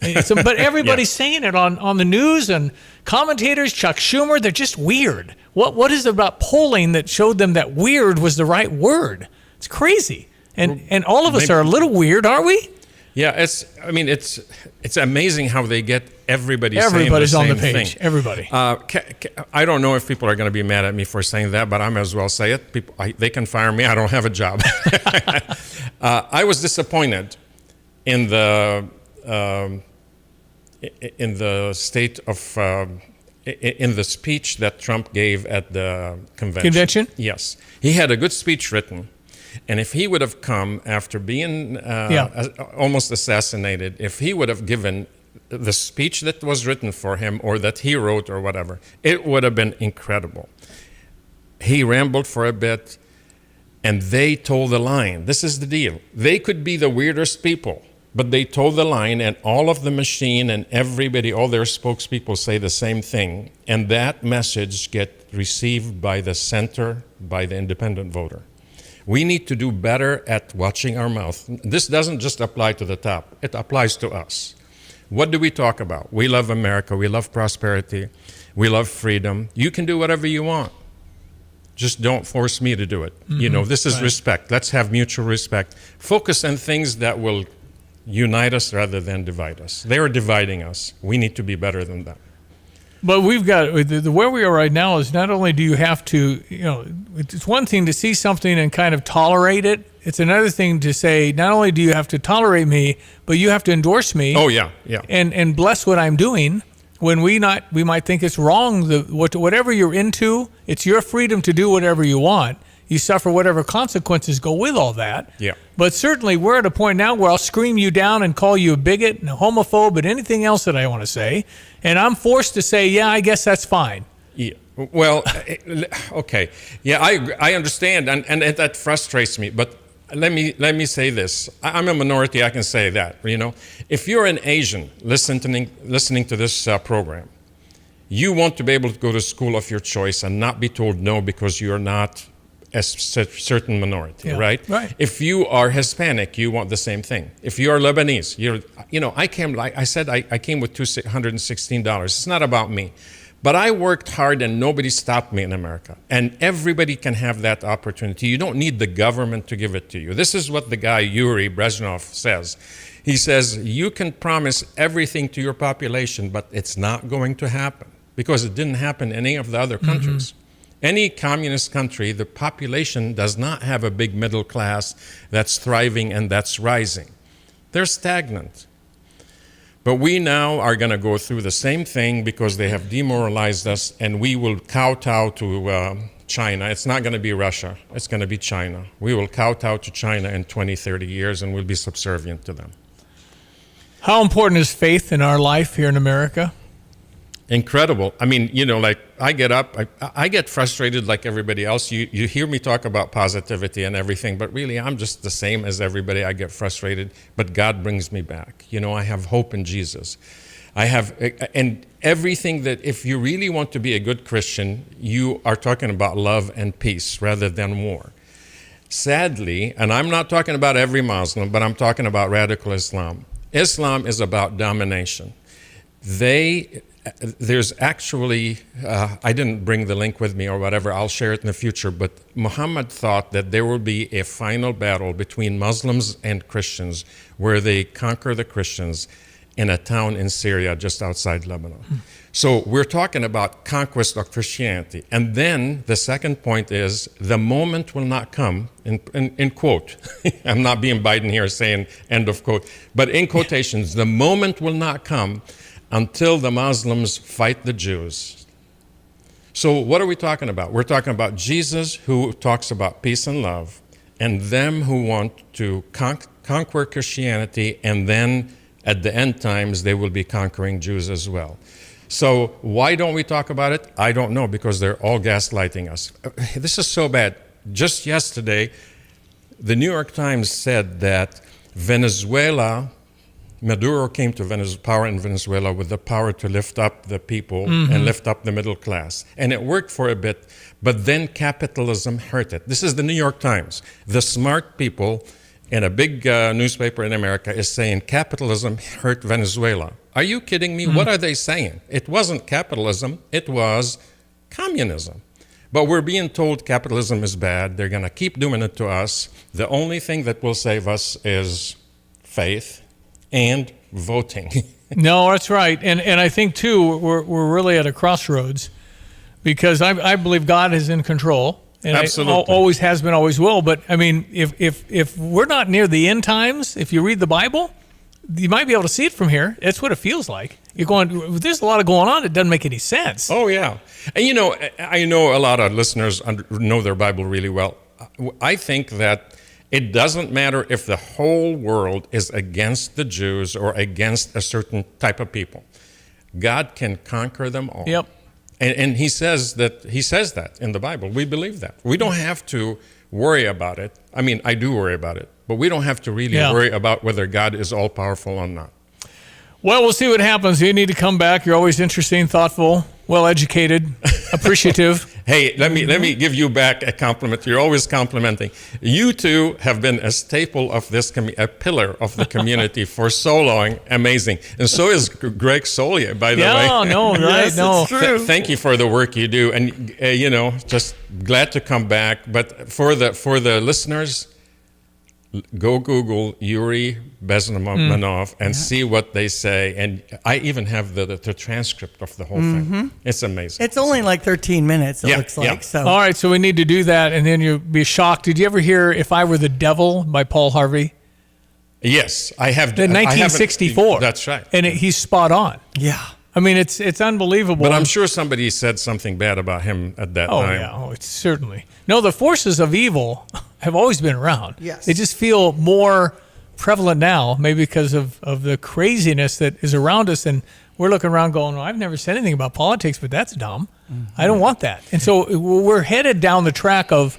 But everybody's saying it on the news, and commentators, Chuck Schumer, they're just weird. What is it about polling that showed them that weird was the right word? It's crazy. And all of us are a little weird, aren't we? Yeah, it's amazing how they get everybody's on the same page. Thing. Everybody. I don't know if people are going to be mad at me for saying that, but I may as well say it. They can fire me. I don't have a job. I was disappointed in the state of in the speech that Trump gave at the convention. Yes, he had a good speech written. And if he would have come after being almost assassinated, if he would have given the speech that was written for him or that he wrote or whatever, it would have been incredible. He rambled for a bit, and they told the line. This is the deal. They could be the weirdest people, but they told the line, and all of the machine and everybody, all their spokespeople say the same thing. And that message gets received by the center, by the independent voter. We need to do better at watching our mouth. This doesn't just apply to the top. It applies to us. What do we talk about? We love America. We love prosperity. We love freedom. You can do whatever you want. Just don't force me to do it. Mm-hmm. This is respect. Let's have mutual respect. Focus on things that will unite us rather than divide us. They are dividing us. We need to be better than that. But we've got where we are right now is not only do you have to, it's one thing to see something and kind of tolerate it. It's another thing to say, not only do you have to tolerate me, but you have to endorse me. Oh, yeah. And bless what I'm doing. When we might think it's wrong. Whatever you're into, it's your freedom to do whatever you want. you suffer whatever consequences go with all that. Yeah. But certainly we're at a point now where I'll scream you down and call you a bigot and a homophobe and anything else that I want to say. And I'm forced to say, yeah, I guess that's fine. Yeah. Well, okay. Yeah, I understand, and that frustrates me. But let me say this. I'm a minority. I can say that. If you're an Asian listening to this program, you want to be able to go to school of your choice and not be told no because you're not a certain minority, right? Right. If you are Hispanic, you want the same thing. If you are Lebanese, I came with $216. It's not about me. But I worked hard and nobody stopped me in America. And everybody can have that opportunity. You don't need the government to give it to you. This is what the guy Yuri Brezhnov says. He says, you can promise everything to your population, but it's not going to happen because it didn't happen in any of the other countries. Any communist country, the population does not have a big middle class that's thriving and that's rising. They're stagnant. But we now are going to go through the same thing because they have demoralized us, and we will kowtow to China. It's not going to be Russia. It's going to be China. We will kowtow to China in 20, 30 years, and we'll be subservient to them. How important is faith in our life here in America? Incredible. I mean, I get up, I get frustrated like everybody else. You hear me talk about positivity and everything, but really I'm just the same as everybody. I get frustrated, but God brings me back. I have hope in Jesus. And everything that, if you really want to be a good Christian, you are talking about love and peace rather than war. Sadly, and I'm not talking about every Muslim, but I'm talking about radical Islam. Islam is about domination. There's actually, I didn't bring the link with me or whatever, I'll share it in the future, but Muhammad thought that there will be a final battle between Muslims and Christians where they conquer the Christians in a town in Syria just outside Lebanon. So we're talking about conquest of Christianity. And then the second point is the moment will not come, in quote, I'm not being Biden here saying end of quote, but in quotations, the moment will not come until the Muslims fight the Jews. So what are we talking about? We're talking about Jesus, who talks about peace and love, and them who want to conquer Christianity, and then at the end times they will be conquering Jews as well. So why don't we talk about it? I don't know, because they're all gaslighting us. This is so bad. Just yesterday, the New York Times said that Maduro came to power in Venezuela with the power to lift up the people and lift up the middle class. And it worked for a bit, but then capitalism hurt it. This is the New York Times. The smart people in a big newspaper in America is saying capitalism hurt Venezuela. Are you kidding me? What are they saying? It wasn't capitalism, it was communism. But we're being told capitalism is bad. They're going to keep doing it to us. The only thing that will save us is faith and voting. No, that's right. And I think, too, we're really at a crossroads, because I believe God is in control. And Absolutely. Always has been, always will. But, I mean, if we're not near the end times, if you read the Bible, you might be able to see it from here. That's what it feels like. You're going, there's a lot of going on. It doesn't make any sense. Oh, yeah. And, I know a lot of listeners know their Bible really well. I think that it doesn't matter if the whole world is against the Jews or against a certain type of people. God can conquer them all. Yep. And he says that in the Bible. We believe that. We don't have to worry about it. I mean, I do worry about it, but we don't have to really worry about whether God is all-powerful or not. Well, we'll see what happens. You need to come back. You're always interesting, thoughtful, well-educated, appreciative. Hey, let me give you back a compliment. You're always complimenting. You two have been a staple of this, a pillar of the community for so long. Amazing. And so is Greg Solier, by the way. Yeah, no, right, yes, no. It's true. Thank you for the work you do. And, just glad to come back. But for the listeners, go Google Yuri Bezmenov and see what they say. And I even have the transcript of the whole thing. It's amazing. It's only like 13 minutes, it looks like. So. All right, so we need to do that, and then you'll be shocked. Did you ever hear If I Were the Devil by Paul Harvey? Yes, I have. In 1964. That's right. And he's spot on. Yeah. I mean, it's unbelievable. But I'm sure somebody said something bad about him at that time. Yeah, it's certainly. No, the forces of evil have always been around. Yes. They just feel more prevalent now, maybe because of the craziness that is around us. And we're looking around going, well, I've never said anything about politics, but that's dumb. Mm-hmm. I don't want that. And so we're headed down the track of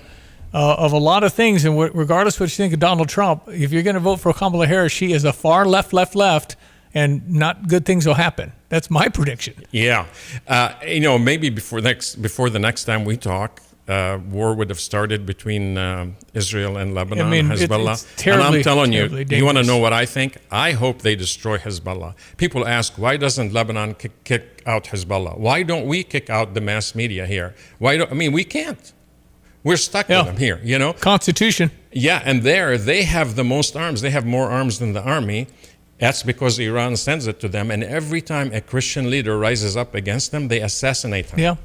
a lot of things. And regardless of what you think of Donald Trump, if you're going to vote for Kamala Harris, she is a far left, and not good things will happen. That's my prediction. Yeah. Maybe before the next time we talk, war would have started between Israel and Lebanon, Hezbollah. It's terribly, and I'm telling you, dangerous. you want to know what I think? I hope they destroy Hezbollah. People ask, why doesn't Lebanon kick out Hezbollah? Why don't we kick out the mass media here? We can't. We're stuck with them here, Constitution. Yeah, and they have the most arms. They have more arms than the army. That's because Iran sends it to them, and every time a Christian leader rises up against them, they assassinate him. Yeah.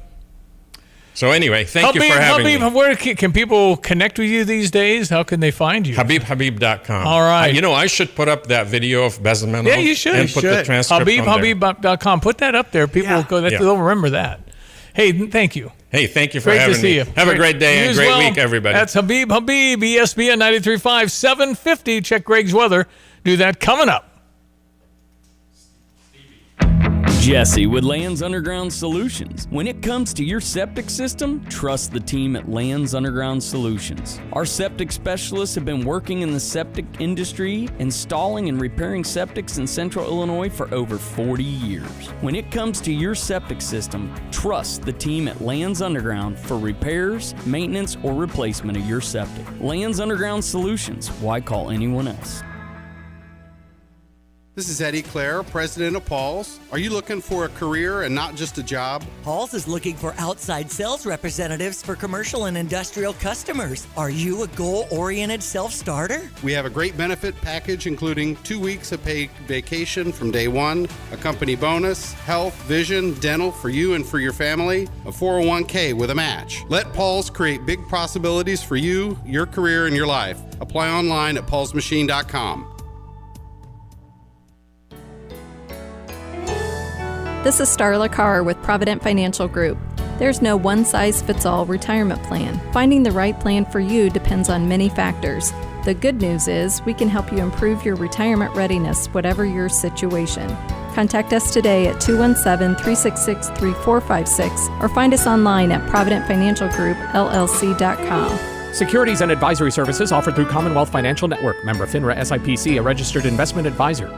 So anyway, thank you for having me. Where can people connect with you these days? How can they find you? HabibHabib.com. All right. I should put up that video of Bezmenov. Yeah, you should. And put the transcript on there. HabibHabib.com. Put that up there. People will go. They'll remember that. Hey, thank you. Hey, thank you for having me. Great to see you. Have a great day and great week, everybody. That's Habib, ESPN 93.5, 750. Check Greg's weather. Do that coming up. Jesse with Lands Underground Solutions. When it comes to your septic system, trust the team at Lands Underground Solutions. Our septic specialists have been working in the septic industry, installing and repairing septics in Central Illinois for over 40 years. When it comes to your septic system, trust the team at Lands Underground for repairs, maintenance, or replacement of your septic. Lands Underground Solutions. Why call anyone else? This is Eddie Clare, president of Paul's. Are you looking for a career and not just a job? Paul's is looking for outside sales representatives for commercial and industrial customers. Are you a goal-oriented self-starter? We have a great benefit package including 2 weeks of paid vacation from day one, a company bonus, health, vision, dental for you and for your family, a 401k with a match. Let Paul's create big possibilities for you, your career, and your life. Apply online at paulsmachine.com. This is Starla Carr with Provident Financial Group. There's no one-size-fits-all retirement plan. Finding the right plan for you depends on many factors. The good news is we can help you improve your retirement readiness, whatever your situation. Contact us today at 217-366-3456 or find us online at providentfinancialgroupllc.com. Securities and advisory services offered through Commonwealth Financial Network. Member FINRA SIPC, a registered investment advisor.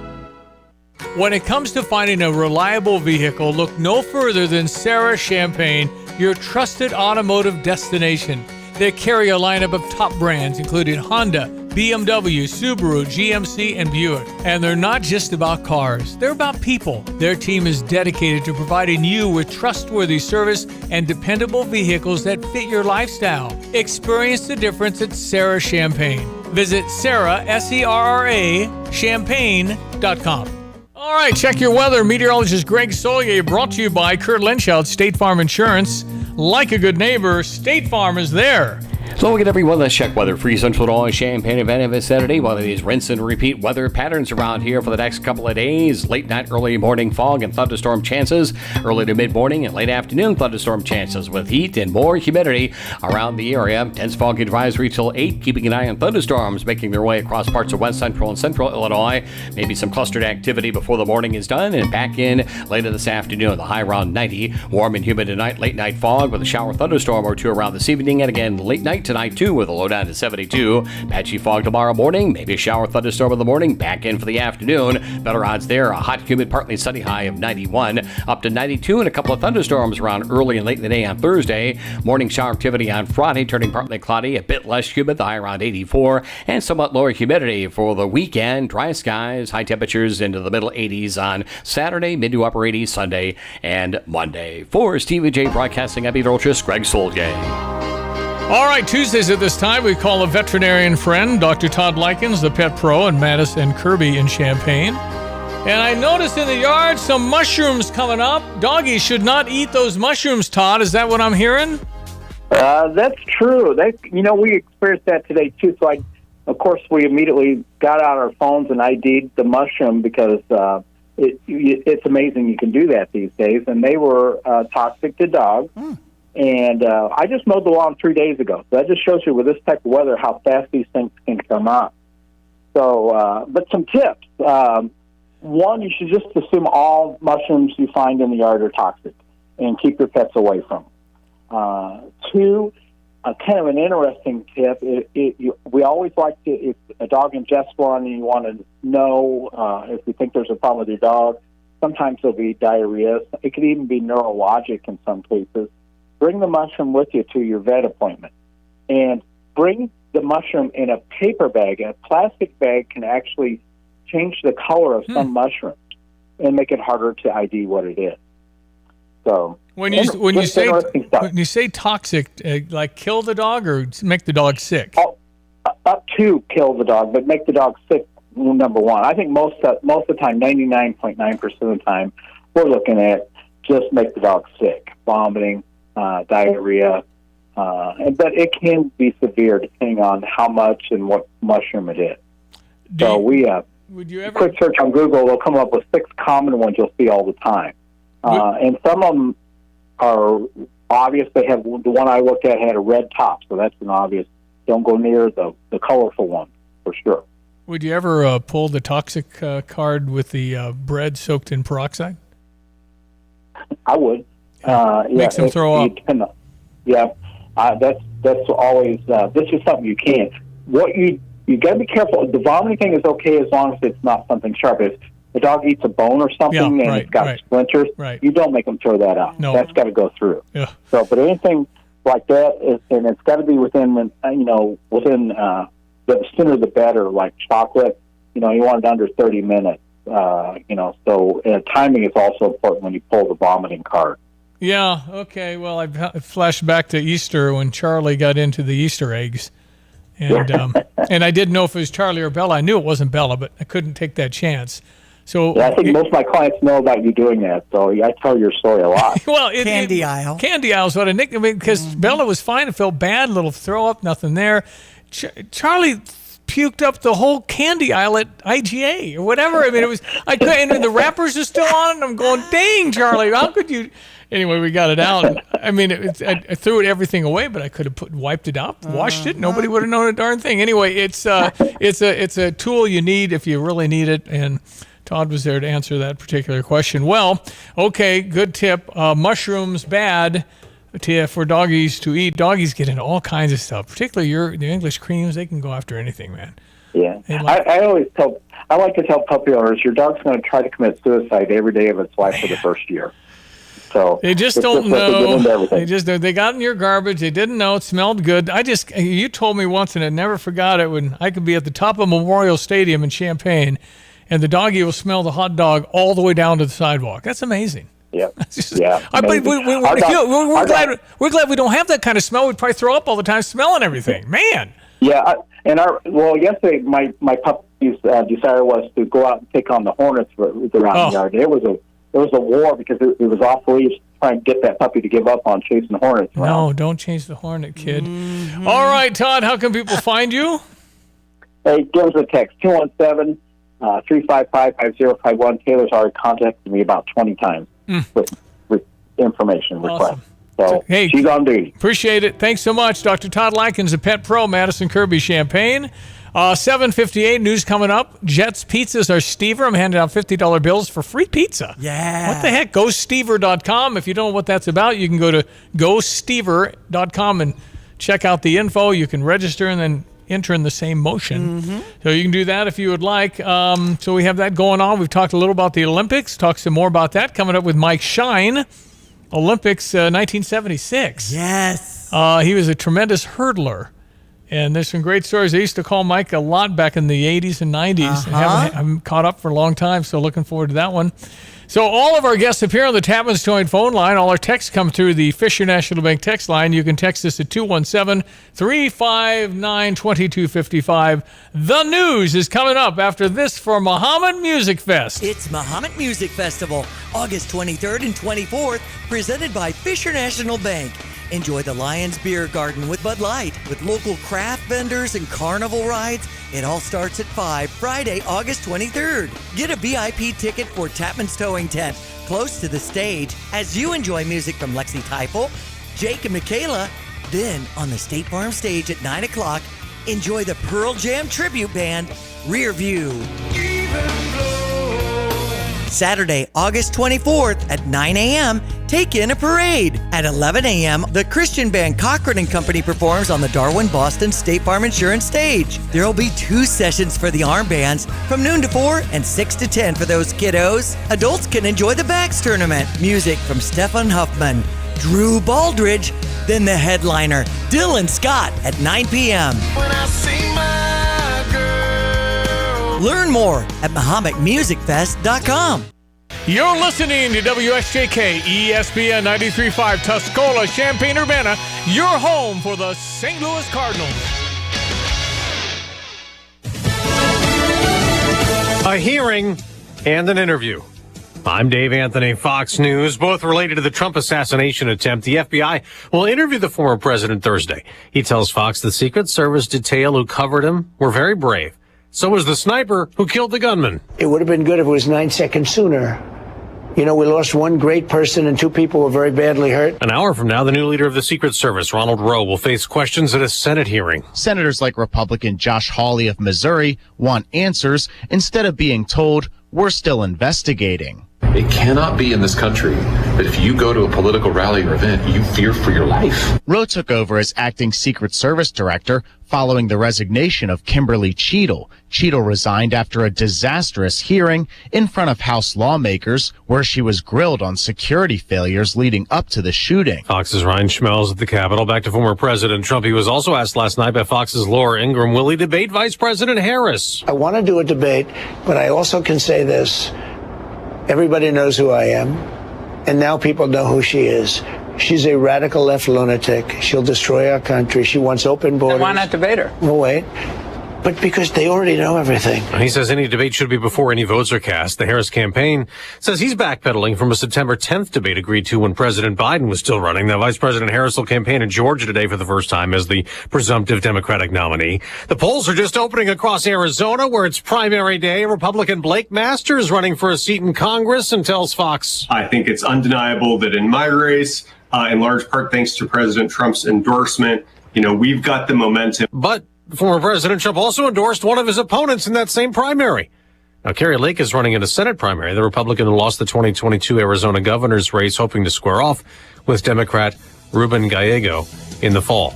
When it comes to finding a reliable vehicle, look no further than Sarah Champagne, your trusted automotive destination. They carry a lineup of top brands, including Honda, BMW, Subaru, GMC, and Buick. And they're not just about cars, they're about people. Their team is dedicated to providing you with trustworthy service and dependable vehicles that fit your lifestyle. Experience the difference at Sarah Champagne. Visit Sarah, S-E-R-R-A, champagne.com. All right, check your weather. Meteorologist Greg Solier, brought to you by Kurt Lenschout, State Farm Insurance. Like a good neighbor, State Farm is there. So we'll get every weather check weather for Central Illinois, Champaign, and Benton Saturday. One of these rinse and repeat weather patterns around here for the next couple of days. Late night, early morning fog and thunderstorm chances. Early to mid-morning and late afternoon thunderstorm chances with heat and more humidity around the area. Dense fog advisory till 8, keeping an eye on thunderstorms making their way across parts of west central and central Illinois. Maybe some clustered activity before the morning is done and back in later this afternoon. The high around 90. Warm and humid tonight. Late night fog with a shower thunderstorm or two around this evening. And again, late night tonight too with a low down to 72. Patchy fog tomorrow morning, maybe a shower thunderstorm in the morning, back in for the afternoon. Better odds there, a hot, humid, partly sunny high of 91, up to 92, and a couple of thunderstorms around early and late in the day on Thursday. Morning shower activity on Friday, turning partly cloudy, a bit less humid, the high around 84, and somewhat lower humidity for the weekend. Dry skies, high temperatures into the middle 80s on Saturday, mid to upper 80s Sunday and Monday. For Stevie Jay Broadcasting, I'm meteorologist Greg Solier. All right, Tuesdays at this time, we call a veterinarian friend, Dr. Todd Likens, the pet pro in Madison and Kirby in Champaign. And I noticed in the yard some mushrooms coming up. Doggies should not eat those mushrooms, Todd. Is that what I'm hearing? That's true. We experienced that today, too. So, of course, we immediately got out our phones and ID'd the mushroom because it's amazing you can do that these days. And they were toxic to dogs. And I just mowed the lawn 3 days ago. So that just shows you with this type of weather how fast these things can come up. So, but some tips. One, you should just assume all mushrooms you find in the yard are toxic and keep your pets away from them. Two, kind of an interesting tip, we always like to, if a dog ingests one and you want to know if you think there's a problem with your dog, sometimes there'll be diarrhea. It could even be neurologic in some cases. Bring the mushroom with you to your vet appointment. And bring the mushroom in a paper bag. A plastic bag can actually change the color of some mushrooms and make it harder to ID what it is. So when you say toxic, like kill the dog or make the dog sick? Up to kill the dog, but make the dog sick. Number one, I think most of the time, 99.9% of the time, we're looking at just make the dog sick, vomiting, diarrhea, but it can be severe depending on how much and what mushroom it is. Would you ever quick search on Google? They'll come up with 6 common ones you'll see all the time, and some of them are obvious. They have the one I looked at had a red top, so that's an obvious. Don't go near the colorful one for sure. Would you ever pull the toxic card with the bread soaked in peroxide? I would. Makes them throw up. That's always. This is something you can't. What you got to be careful. The vomiting thing is okay as long as it's not something sharp. If the dog eats a bone or something and it's got splinters, you don't make them throw that out. No. That's got to go through. Yeah. So, but anything like that, and it's got to be within the sooner the better. Like chocolate, you want it under 30 minutes. So timing is also important when you pull the vomiting card. Yeah. Okay. Well, I flashed back to Easter when Charlie got into the Easter eggs. And and I didn't know if it was Charlie or Bella. I knew it wasn't Bella, but I couldn't take that chance. So I think most of my clients know about you doing that. So I tell your story a lot. Well, Candy aisle. Candy aisle is what I nicknamed it because Bella was fine. It felt bad, little throw up, nothing there. Charlie puked up the whole candy aisle at IGA or whatever. I mean, it was. I couldn't. And the wrappers are still on, and I'm going, dang, Charlie, how could you? Anyway, we got it out. I mean, I threw everything away, but I could have wiped it out, washed it. Nobody would have known a darn thing. Anyway, it's a tool you need if you really need it. And Todd was there to answer that particular question. Well, okay, good tip. Mushrooms bad for doggies to eat. Doggies get into all kinds of stuff, particularly the English creams. They can go after anything, man. Yeah, I like to tell puppy owners, your dog's going to try to commit suicide every day of its life for the first year. So they just don't know. They got in your garbage. They didn't know. It smelled good. You told me once, and I never forgot it, when I could be at the top of Memorial Stadium in Champaign, and the doggy will smell the hot dog all the way down to the sidewalk. That's amazing. Yeah. We're glad we don't have that kind of smell. We'd probably throw up all the time smelling everything. Man. Yeah. Yesterday my puppy's desire was to go out and take on the hornets around the yard. There was a war because it was off leash trying to get that puppy to give up on chasing hornets around. No, don't chase the hornet, kid. All right, Todd, how can people find you? Hey, give us a text, 217-355-5051. Taylor's already contacted me about 20 times with information requests. So hey, she's on duty. Appreciate it. Thanks so much. Dr. Todd Likens, a pet pro, Madison Kirby Champaign. 7:58 news coming up. Jets Pizzas are Stever. I'm handing out $50 bills for free pizza. Yeah. What the heck? GoStever.com. If you don't know what that's about, you can go to GoStever.com and check out the info. You can register and then enter in the same motion. So you can do that if you would like. So we have that going on. We've talked a little about the Olympics. Talk some more about that coming up with Mike Shine. Olympics 1976. Yes. He was a tremendous hurdler. And there's some great stories. I used to call Mike a lot back in the 80s and 90s. I haven't caught up for a long time, so looking forward to that one. So all of our guests appear on the Tapman's Joint phone line. All our texts come through the Fisher National Bank text line. You can text us at 217-359-2255. The news is coming up after this for Muhammad Music Fest. It's Muhammad Music Festival, August 23rd and 24th, presented by Fisher National Bank. Enjoy the Lions Beer Garden with Bud Light, with local craft vendors and carnival rides. It all starts at 5, Friday, August 23rd. Get a VIP ticket for Tapman's Towing Tent, close to the stage, as you enjoy music from Lexi Teifel, Jake and Michaela. Then, on the State Farm stage at 9 o'clock, enjoy the Pearl Jam Tribute Band, Rear View. Saturday, August 24th at 9 a.m., take in a parade. At 11 a.m., the Christian band Cochran and Company performs on the Darwin Boston State Farm Insurance stage. There will be 2 sessions for the arm bands from noon to 4 and 6 to 10 for those kiddos. Adults can enjoy the Bax Tournament. Music from Stefan Huffman, Drew Baldridge, then the headliner, Dylan Scott at 9 p.m. When I see my girl. Learn more at MahometMusicFest.com. You're listening to WSJK ESPN 93.5 Tuscola, Champaign-Urbana, your home for the St. Louis Cardinals. A hearing and an interview. I'm Dave Anthony, Fox News. Both related to the Trump assassination attempt. The FBI will interview the former president Thursday. He tells Fox the Secret Service detail who covered him were very brave. So was the sniper who killed the gunman. It would have been good if it was 9 seconds sooner. You know, we lost one great person and 2 people were very badly hurt. An hour from now, the new leader of the Secret Service, Ronald Rowe, will face questions at a Senate hearing. Senators like Republican Josh Hawley of Missouri want answers instead of being told, we're still investigating. It cannot be in this country that if you go to a political rally or event, you fear for your life. Rowe took over as acting Secret Service director following the resignation of Kimberly Cheadle. Cheadle resigned after a disastrous hearing in front of House lawmakers where she was grilled on security failures leading up to the shooting. Fox's Ryan Schmelz at the Capitol. Back to former President Trump. He was also asked last night by Fox's Laura Ingraham, will he debate Vice President Harris? I want to do a debate, but I also can say this. Everybody knows who I am, and now people know who she is. She's a radical left lunatic. She'll destroy our country. She wants open borders. Then why not debate her? Well, wait. But because they already know everything. He says any debate should be before any votes are cast. The Harris campaign says he's backpedaling from a September 10th debate agreed to when President Biden was still running. Now, Vice President Harris will campaign in Georgia today for the first time as the presumptive Democratic nominee. The polls are just opening across Arizona, where it's primary day. Republican Blake Masters running for a seat in Congress and tells Fox, I think it's undeniable that in my race, in large part thanks to President Trump's endorsement, we've got the momentum. But former President Trump also endorsed one of his opponents in that same primary. Now, Carrie Lake is running in a Senate primary, the Republican who lost the 2022 Arizona governor's race, hoping to square off with Democrat Ruben Gallego in the fall.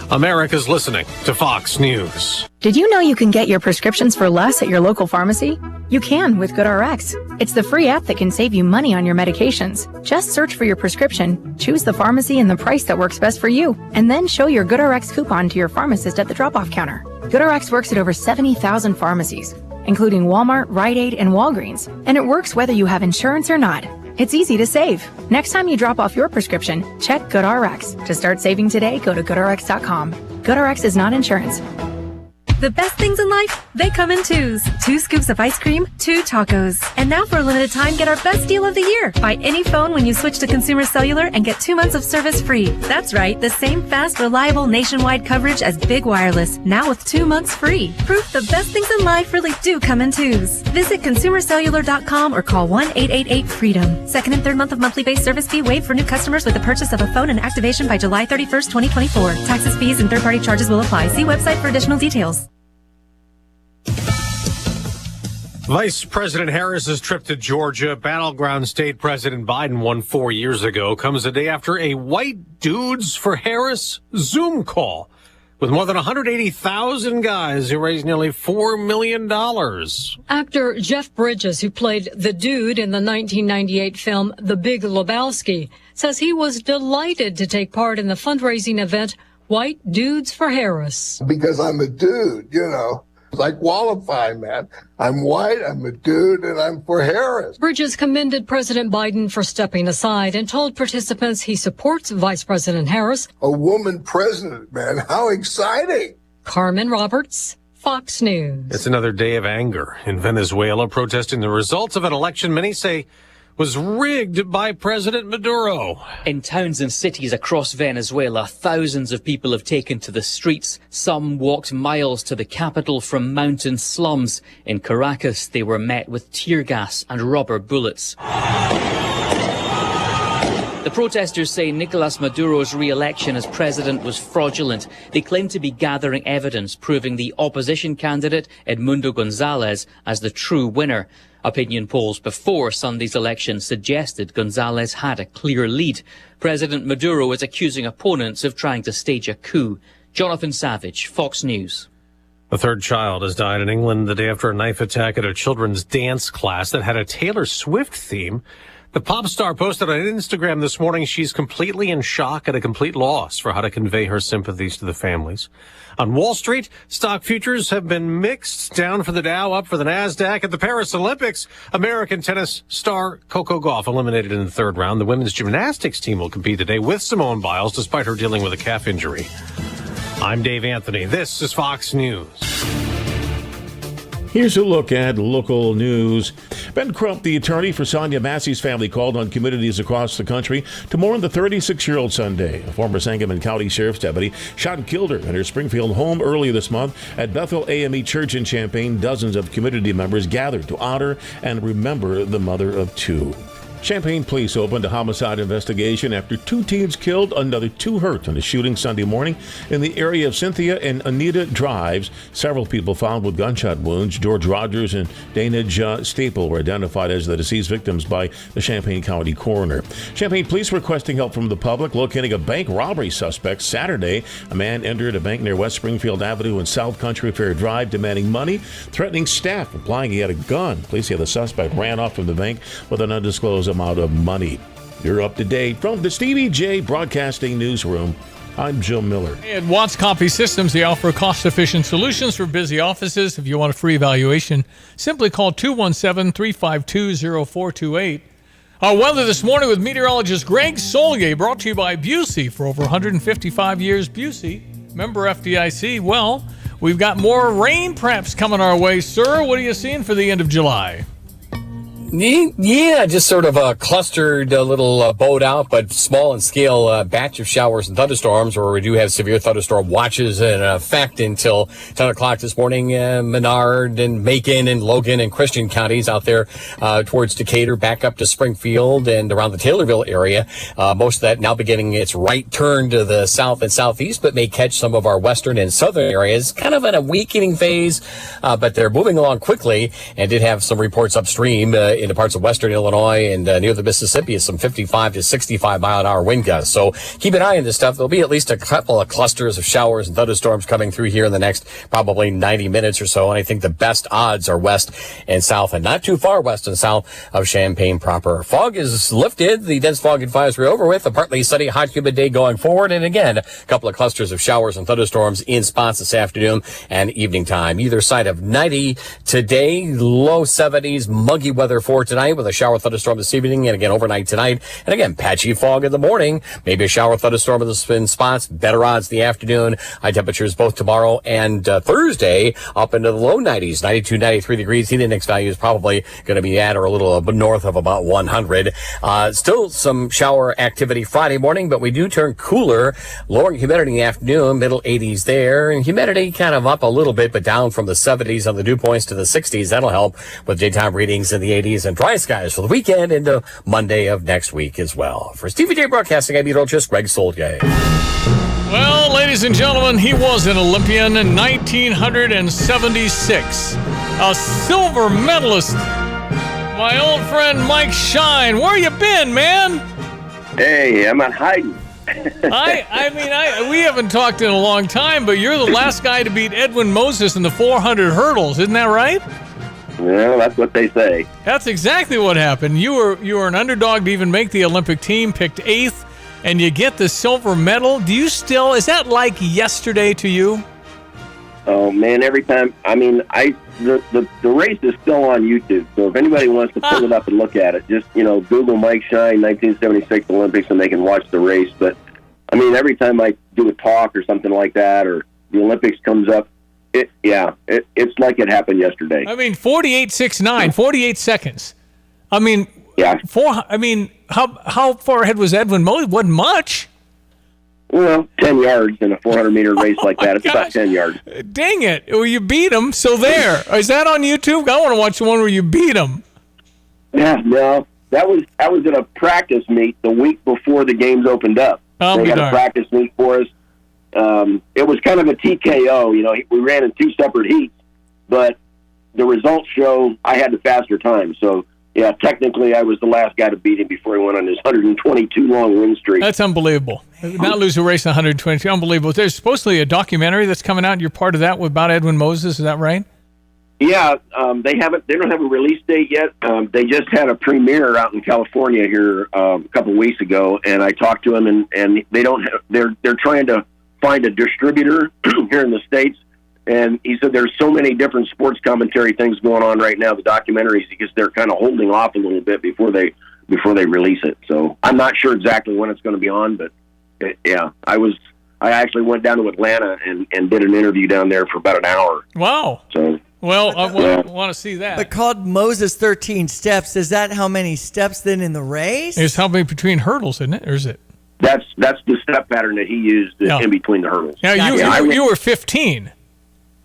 America's listening to Fox News. Did you know you can get your prescriptions for less at your local pharmacy? You can with GoodRx. It's the free app that can save you money on your medications. Just search for your prescription, choose the pharmacy and the price that works best for you, and then show your GoodRx coupon to your pharmacist at the drop-off counter. GoodRx works at over 70,000 pharmacies, including Walmart, Rite Aid, and Walgreens, and it works whether you have insurance or not. It's easy to save. Next time you drop off your prescription, check GoodRx. To start saving today, go to GoodRx.com. GoodRx is not insurance. The best things in life, they come in twos. 2 scoops of ice cream, 2 tacos. And now for a limited time, get our best deal of the year. Buy any phone when you switch to Consumer Cellular and get 2 months of service free. That's right, the same fast, reliable nationwide coverage as Big Wireless, now with 2 months free. Proof the best things in life really do come in twos. Visit ConsumerCellular.com or call 1-888-FREEDOM. Second and third month of monthly base service fee waived for new customers with the purchase of a phone and activation by July 31st, 2024. Taxes, fees, and third-party charges will apply. See website for additional details. Vice President Harris's trip to Georgia, battleground state President Biden won 4 years ago, comes a day after a White Dudes for Harris Zoom call with more than 180,000 guys who raised nearly $4 million. Actor Jeff Bridges, who played the dude in the 1998 film The Big Lebowski, says he was delighted to take part in the fundraising event White Dudes for Harris. Because I'm a dude, I qualify, man. I'm white, I'm a dude, and I'm for Harris. Bridges commended President Biden for stepping aside and told participants he supports Vice President Harris. A woman president, man. How exciting. Carmen Roberts, Fox News. It's another day of anger in Venezuela, protesting the results of an election many say was rigged by President Maduro. In towns and cities across Venezuela, thousands of people have taken to the streets. Some walked miles to the capital from mountain slums. In Caracas, they were met with tear gas and rubber bullets. The protesters say Nicolas Maduro's re-election as president was fraudulent. They claim to be gathering evidence proving the opposition candidate, Edmundo Gonzalez, as the true winner. Opinion polls before Sunday's election suggested Gonzalez had a clear lead. President Maduro is accusing opponents of trying to stage a coup. Jonathan Savage, Fox News. A third child has died in England the day after a knife attack at a children's dance class that had a Taylor Swift theme. The pop star posted on Instagram this morning she's completely in shock at a complete loss for how to convey her sympathies to the families. On Wall Street, stock futures have been mixed, down for the Dow, up for the NASDAQ. At the Paris Olympics, American tennis star Coco Gauff eliminated in the third round. The women's gymnastics team will compete today with Simone Biles, despite her dealing with a calf injury. I'm Dave Anthony. This is Fox News. Here's a look at local news. Ben Crump, the attorney for Sonia Massey's family, called on communities across the country to mourn the 36-year-old Sunday. A former Sangamon County Sheriff's deputy shot and killed her in her Springfield home earlier this month. At Bethel AME Church in Champaign, dozens of community members gathered to honor and remember the mother of two. Champaign police opened a homicide investigation after 2 teens killed, another 2 hurt in a shooting Sunday morning in the area of Cynthia and Anita Drives. Several people found with gunshot wounds. George Rogers and Dana Staple were identified as the deceased victims by the Champaign County coroner. Champaign police requesting help from the public, locating a bank robbery suspect. Saturday, a man entered a bank near West Springfield Avenue and South Country Fair Drive demanding money, threatening staff, implying he had a gun. Police say the suspect ran off from the bank with an undisclosed amount of money. You're up to date from the Stevie Jay Broadcasting Newsroom. I'm Joe Miller. At Watts Coffee Systems, they offer cost-efficient solutions for busy offices. If you want a free evaluation, simply call 217-352-0428. Our weather this morning with meteorologist Greg Solye, brought to you by Busey. For over 155 years, Busey, member FDIC. Well, we've got more rain preps coming our way, sir. What are you seeing for the end of July? Yeah, just sort of a clustered little boat out, but small in scale batch of showers and thunderstorms, where we do have severe thunderstorm watches in effect until 10 o'clock this morning. Menard and Macon and Logan and Christian counties out there towards Decatur, back up to Springfield and around the Taylorville area. Most of that now beginning its right turn to the south and southeast, but may catch some of our western and southern areas. Kind of in a weakening phase, but they're moving along quickly, and did have some reports upstream into parts of western Illinois and near the Mississippi, some 55 to 65 mile an hour wind gusts. So keep an eye on this stuff. There'll be at least a couple of clusters of showers and thunderstorms coming through here in the next probably 90 minutes or so. And I think the best odds are west and south, and not too far west and south of Champaign proper. Fog is lifted. The dense fog advisory over with. A partly sunny, hot, humid day going forward. And again, a couple of clusters of showers and thunderstorms in spots this afternoon and evening time. Either side of 90 today, low 70s, muggy weather for tonight, with a shower thunderstorm this evening and again overnight tonight. And again, patchy fog in the morning, maybe a shower thunderstorm in the spin spots, better odds in the afternoon. High temperatures both tomorrow and Thursday up into the low 90s, 92, 93 degrees. Heat index value is probably going to be at or a little north of about 100. Still some shower activity Friday morning, but we do turn cooler, lowering humidity in the afternoon, middle 80s there, and humidity kind of up a little bit, but down from the 70s on the dew points to the 60s. That'll help with daytime readings in the 80s and dry skies for the weekend into Monday of next week as well. For Stevie Jay Broadcasting, I'm meteorologist Greg Solye. Well, ladies and gentlemen, he was an Olympian in 1976. A silver medalist. My old friend Mike Shine. Where you been, man? Hey, I'm not hiding. We haven't talked in a long time, but you're the last guy to beat Edwin Moses in the 400 hurdles. Isn't that right? Well, that's what they say. That's exactly what happened. You were an underdog to even make the Olympic team, picked 8th, and you get the silver medal. Is that like yesterday to you? Oh man, every time. I mean, the race is still on YouTube, so if anybody wants to pull it up and look at it, just Google Mike Shine 1976 Olympics and they can watch the race. But I mean, every time I do a talk or something like that, or the Olympics comes up, it's like it happened yesterday. I mean, 48.69, 48 seconds. I mean, Yeah. How far ahead was Edwin Moses? Wasn't much. Well, 10 yards in a 400-meter race like that. It's about 10 yards. Dang it. Well, you beat him, so there. Is that on YouTube? I want to watch the one where you beat him. Yeah, no. That was at a practice meet the week before the games opened up. They had a practice meet for us. It was kind of a TKO. You know, we ran in 2 separate heats, but the results show I had the faster time. So, yeah, technically I was the last guy to beat him before he went on his 122 long win streak. That's unbelievable. Not lose a race in 122. Unbelievable. There's supposedly a documentary that's coming out. You're part of that about Edwin Moses. Is that right? Yeah, they don't have a release date yet. They just had a premiere out in California here a couple of weeks ago, and I talked to them, and they don't have, they're trying to find a distributor here in the States. And he said there's so many different sports commentary things going on right now, the documentaries, because they're kind of holding off a little bit before they release it. So I'm not sure exactly when it's going to be on, but yeah, I actually went down to Atlanta and did an interview down there for about an hour. Wow. So. Well, I want to see that. But called Moses 13 steps, is that how many steps then in the race? It's how many between hurdles, isn't it? Or is it? That's the step pattern that he used in between the hurdles. Yeah, you were 15.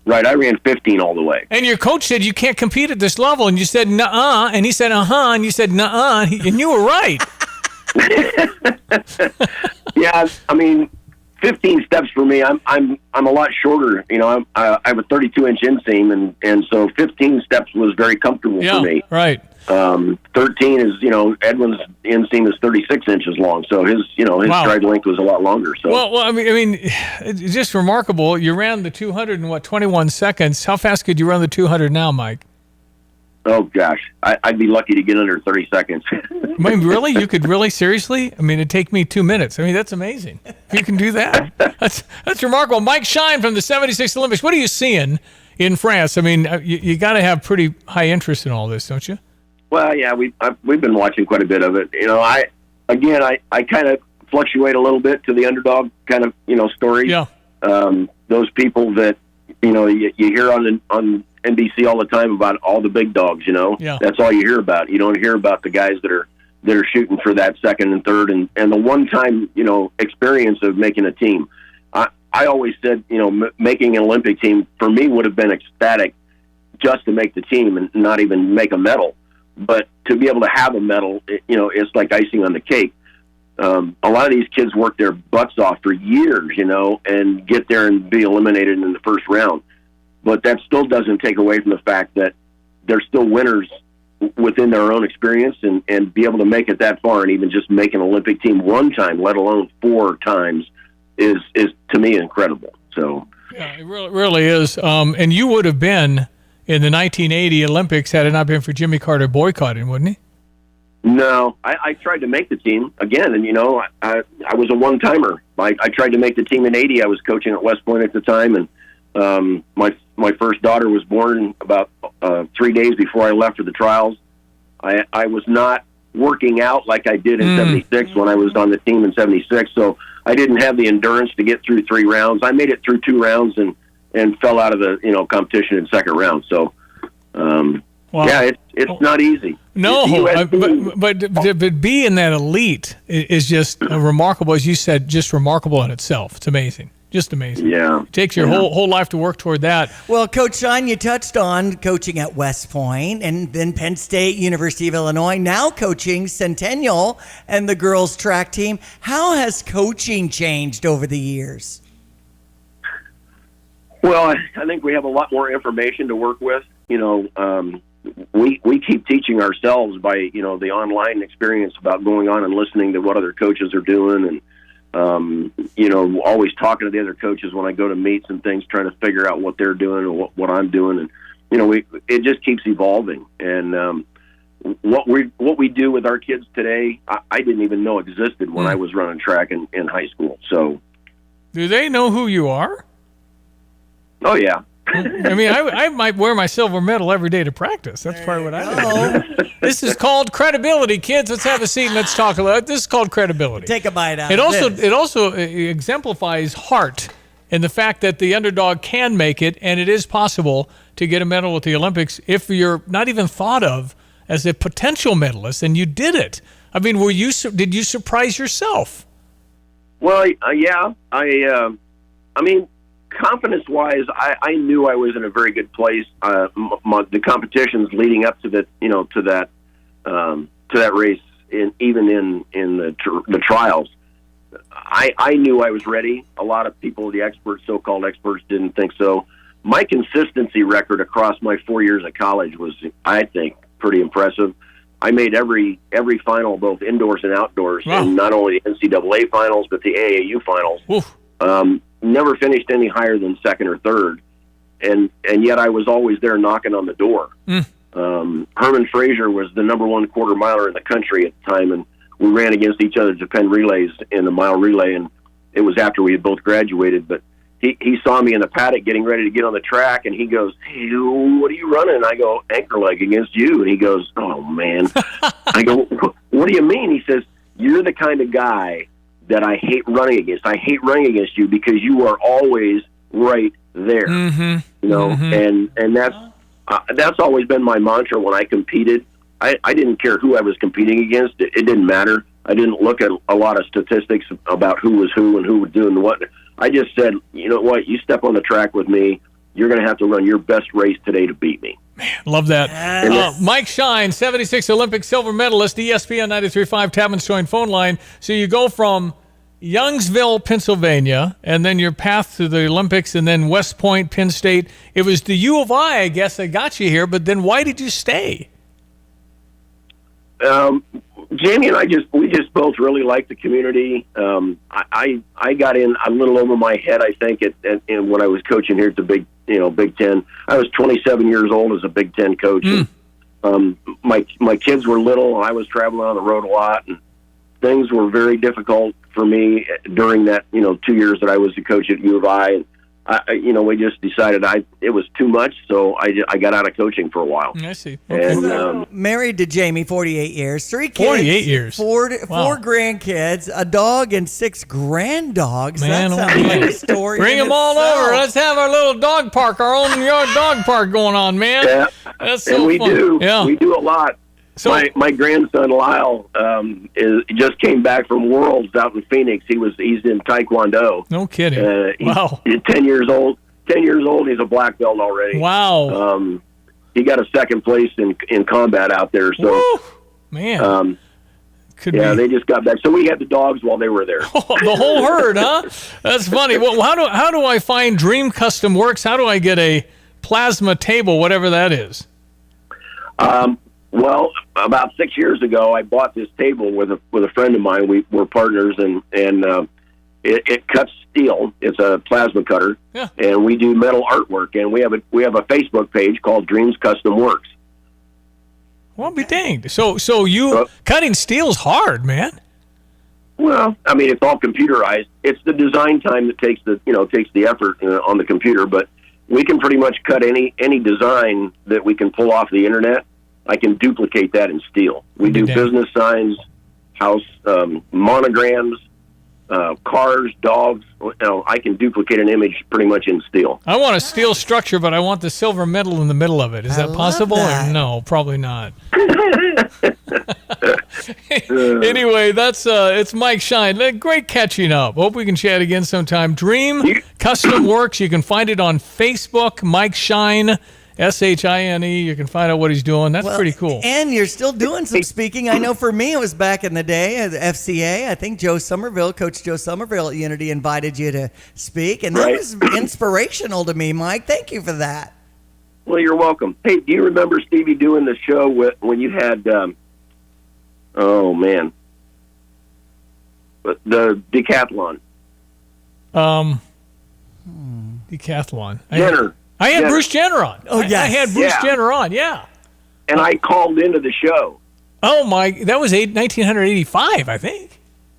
Right, I ran 15 all the way. And your coach said you can't compete at this level, and you said nuh-uh, and he said uh-huh, and you said nuh-uh, and you were right. Yeah, I mean, 15 steps for me. I'm a lot shorter. You know, I have a 32-inch inseam, and so 15 steps was very comfortable for me. Right. 13 is, you know, Edwin's inseam is 36 inches long, so his stride length was a lot longer. So well, I mean, it's just remarkable. You ran the 200 in 21 seconds. How fast could you run the 200 now, Mike? Oh gosh, I'd be lucky to get under 30 seconds. I mean, really? You could really seriously? I mean, it'd take me 2 minutes. I mean, that's amazing. You can do that. That's remarkable. Mike Shine from the 76 Olympics. What are you seeing in France? I mean, you got to have pretty high interest in all this, don't you? Well, yeah, we've been watching quite a bit of it. You know, I kind of fluctuate a little bit to the underdog kind of, you know, story. Yeah. Those people that, you know, you hear on NBC all the time about all the big dogs, you know. Yeah. That's all you hear about. You don't hear about the guys that are shooting for that second and third and the one-time, you know, experience of making a team. I always said, you know, making an Olympic team for me would have been ecstatic just to make the team and not even make a medal. But to be able to have a medal, you know, it's like icing on the cake. A lot of these kids work their butts off for years, you know, and get there and be eliminated in the first round. But that still doesn't take away from the fact that they're still winners within their own experience and be able to make it that far and even just make an Olympic team one time, let alone 4 times, is to me incredible. So yeah, it really is. And you would have been in the 1980 Olympics had it not been for Jimmy Carter boycotting, wouldn't he? No, I tried to make the team again, and you know, I was a one-timer. I tried to make the team in '80. I was coaching at West Point at the time, and my first daughter was born about 3 days before I left for the trials. I was not working out like I did in '76 when I was on the team in '76, so I didn't have the endurance to get through 3 rounds. I made it through 2 rounds and fell out of the, you know, competition in second round. So, yeah, it's not easy. No, but to be in that elite is just remarkable, as you said, just remarkable in itself. It's amazing. Just amazing. Yeah. It takes your whole life to work toward that. Well, Coach Shine, you touched on coaching at West Point and then Penn State, University of Illinois, now coaching Centennial and the girls track team. How has coaching changed over the years? Well, I think we have a lot more information to work with. You know, we keep teaching ourselves by, you know, the online experience about going on and listening to what other coaches are doing and, you know, always talking to the other coaches when I go to meets and things, trying to figure out what they're doing and what I'm doing. And, you know, it just keeps evolving. And what we do with our kids today, I didn't even know existed when I was running track in high school. So, do they know who you are? Oh, yeah. I mean, I might wear my silver medal every day to practice. That's part of what I do. This is called credibility, kids. Let's have a seat and let's talk about it. This is called credibility. Take a bite out it of also this. It also exemplifies heart and the fact that the underdog can make it, and it is possible to get a medal at the Olympics if you're not even thought of as a potential medalist, and you did it. I mean, did you surprise yourself? Well, yeah. I mean, confidence-wise, I knew I was in a very good place. The competitions leading up to that race, even in the trials, I knew I was ready. A lot of people, the experts, so-called experts, didn't think so. My consistency record across my 4 years at college was, I think, pretty impressive. I made every final, both indoors and outdoors, and not only the NCAA finals, but the AAU finals. Never finished any higher than second or third, and yet I was always there knocking on the door. Herman Frazier was the number one quarter miler in the country at the time, and we ran against each other to pen relays in the mile relay, and it was after we had both graduated. But he saw me in the paddock getting ready to get on the track, and he goes, "Hey, what are you running?" And I go, "Anchor leg against you." And he goes, "Oh, man." I go, "What do you mean?" He says, "You're the kind of guy that I hate running against. I hate running against you because you are always right there." And that's always been my mantra when I competed. I didn't care who I was competing against. It didn't matter. I didn't look at a lot of statistics about who was who and who was doing what. I just said, you know what, you step on the track with me, you're going to have to run your best race today to beat me. Love that. Mike Shine, 76 Olympic silver medalist, ESPN 93.5 Tapman's Joint phone line. So you go from Youngsville, Pennsylvania, and then your path to the Olympics, and then West Point, Penn State. It was the U of I guess, that got you here, but then why did you stay? Jamie and we just both really liked the community. I got in a little over my head, I think, and when I was coaching here at the Big Ten. I was 27 years old as a Big Ten coach. And, my kids were little, and I was traveling on the road a lot, and things were very difficult for me during that 2 years that I was the coach at U of I. And we just decided it was too much, so I got out of coaching for a while. I see. And married to Jamie, 48 years, 3 kids, 48 years, four grandkids, a dog, and 6 granddogs. Man, that sounds like a story. Bring them all over. Let's have our little dog park, our own yard dog park going on, man. Yeah, that's so and we fun. do. Yeah. We do a lot. So my grandson Lyle just came back from Worlds out in Phoenix. He's in Taekwondo. No kidding. Wow. He's 10 years old. 10 years old. He's a black belt already. Wow. He got a second place in combat out there. So, woo, man. They just got back. So we had the dogs while they were there. The whole herd, huh? That's funny. Well, how do I find Dream Custom Works? How do I get a plasma table, whatever that is? Well, about 6 years ago, I bought this table with a friend of mine. We were partners, and it cuts steel. It's a plasma cutter, and we do metal artwork. And we have a Facebook page called Dreams Custom Works. Well, be danged. So cutting steel's hard, man. Well, I mean, it's all computerized. It's the design time that takes the effort on the computer. But we can pretty much cut any design that we can pull off the internet. I can duplicate that in steel. We do business signs, house monograms, cars, dogs. I can duplicate an image pretty much in steel. I want a steel structure, but I want the silver medal in the middle of it. Is that possible? Or no, probably not. Anyway, that's it's Mike Shine. Great catching up. Hope we can chat again sometime. Dream Custom Works. You can find it on Facebook. Mike Shine. Shine. You can find out what he's doing. That's pretty cool. And you're still doing some speaking. I know for me, it was back in the day at the FCA. I think Coach Joe Somerville at Unity invited you to speak. And that was inspirational to me, Mike. Thank you for that. Well, you're welcome. Hey, do you remember, Stevie, doing the show when you had, the decathlon? Decathlon. Jenner. I had Bruce Jenner on. Oh, yeah. I had Bruce Jenner on, yeah. And I called into the show. Oh, my. That was 1985, I think.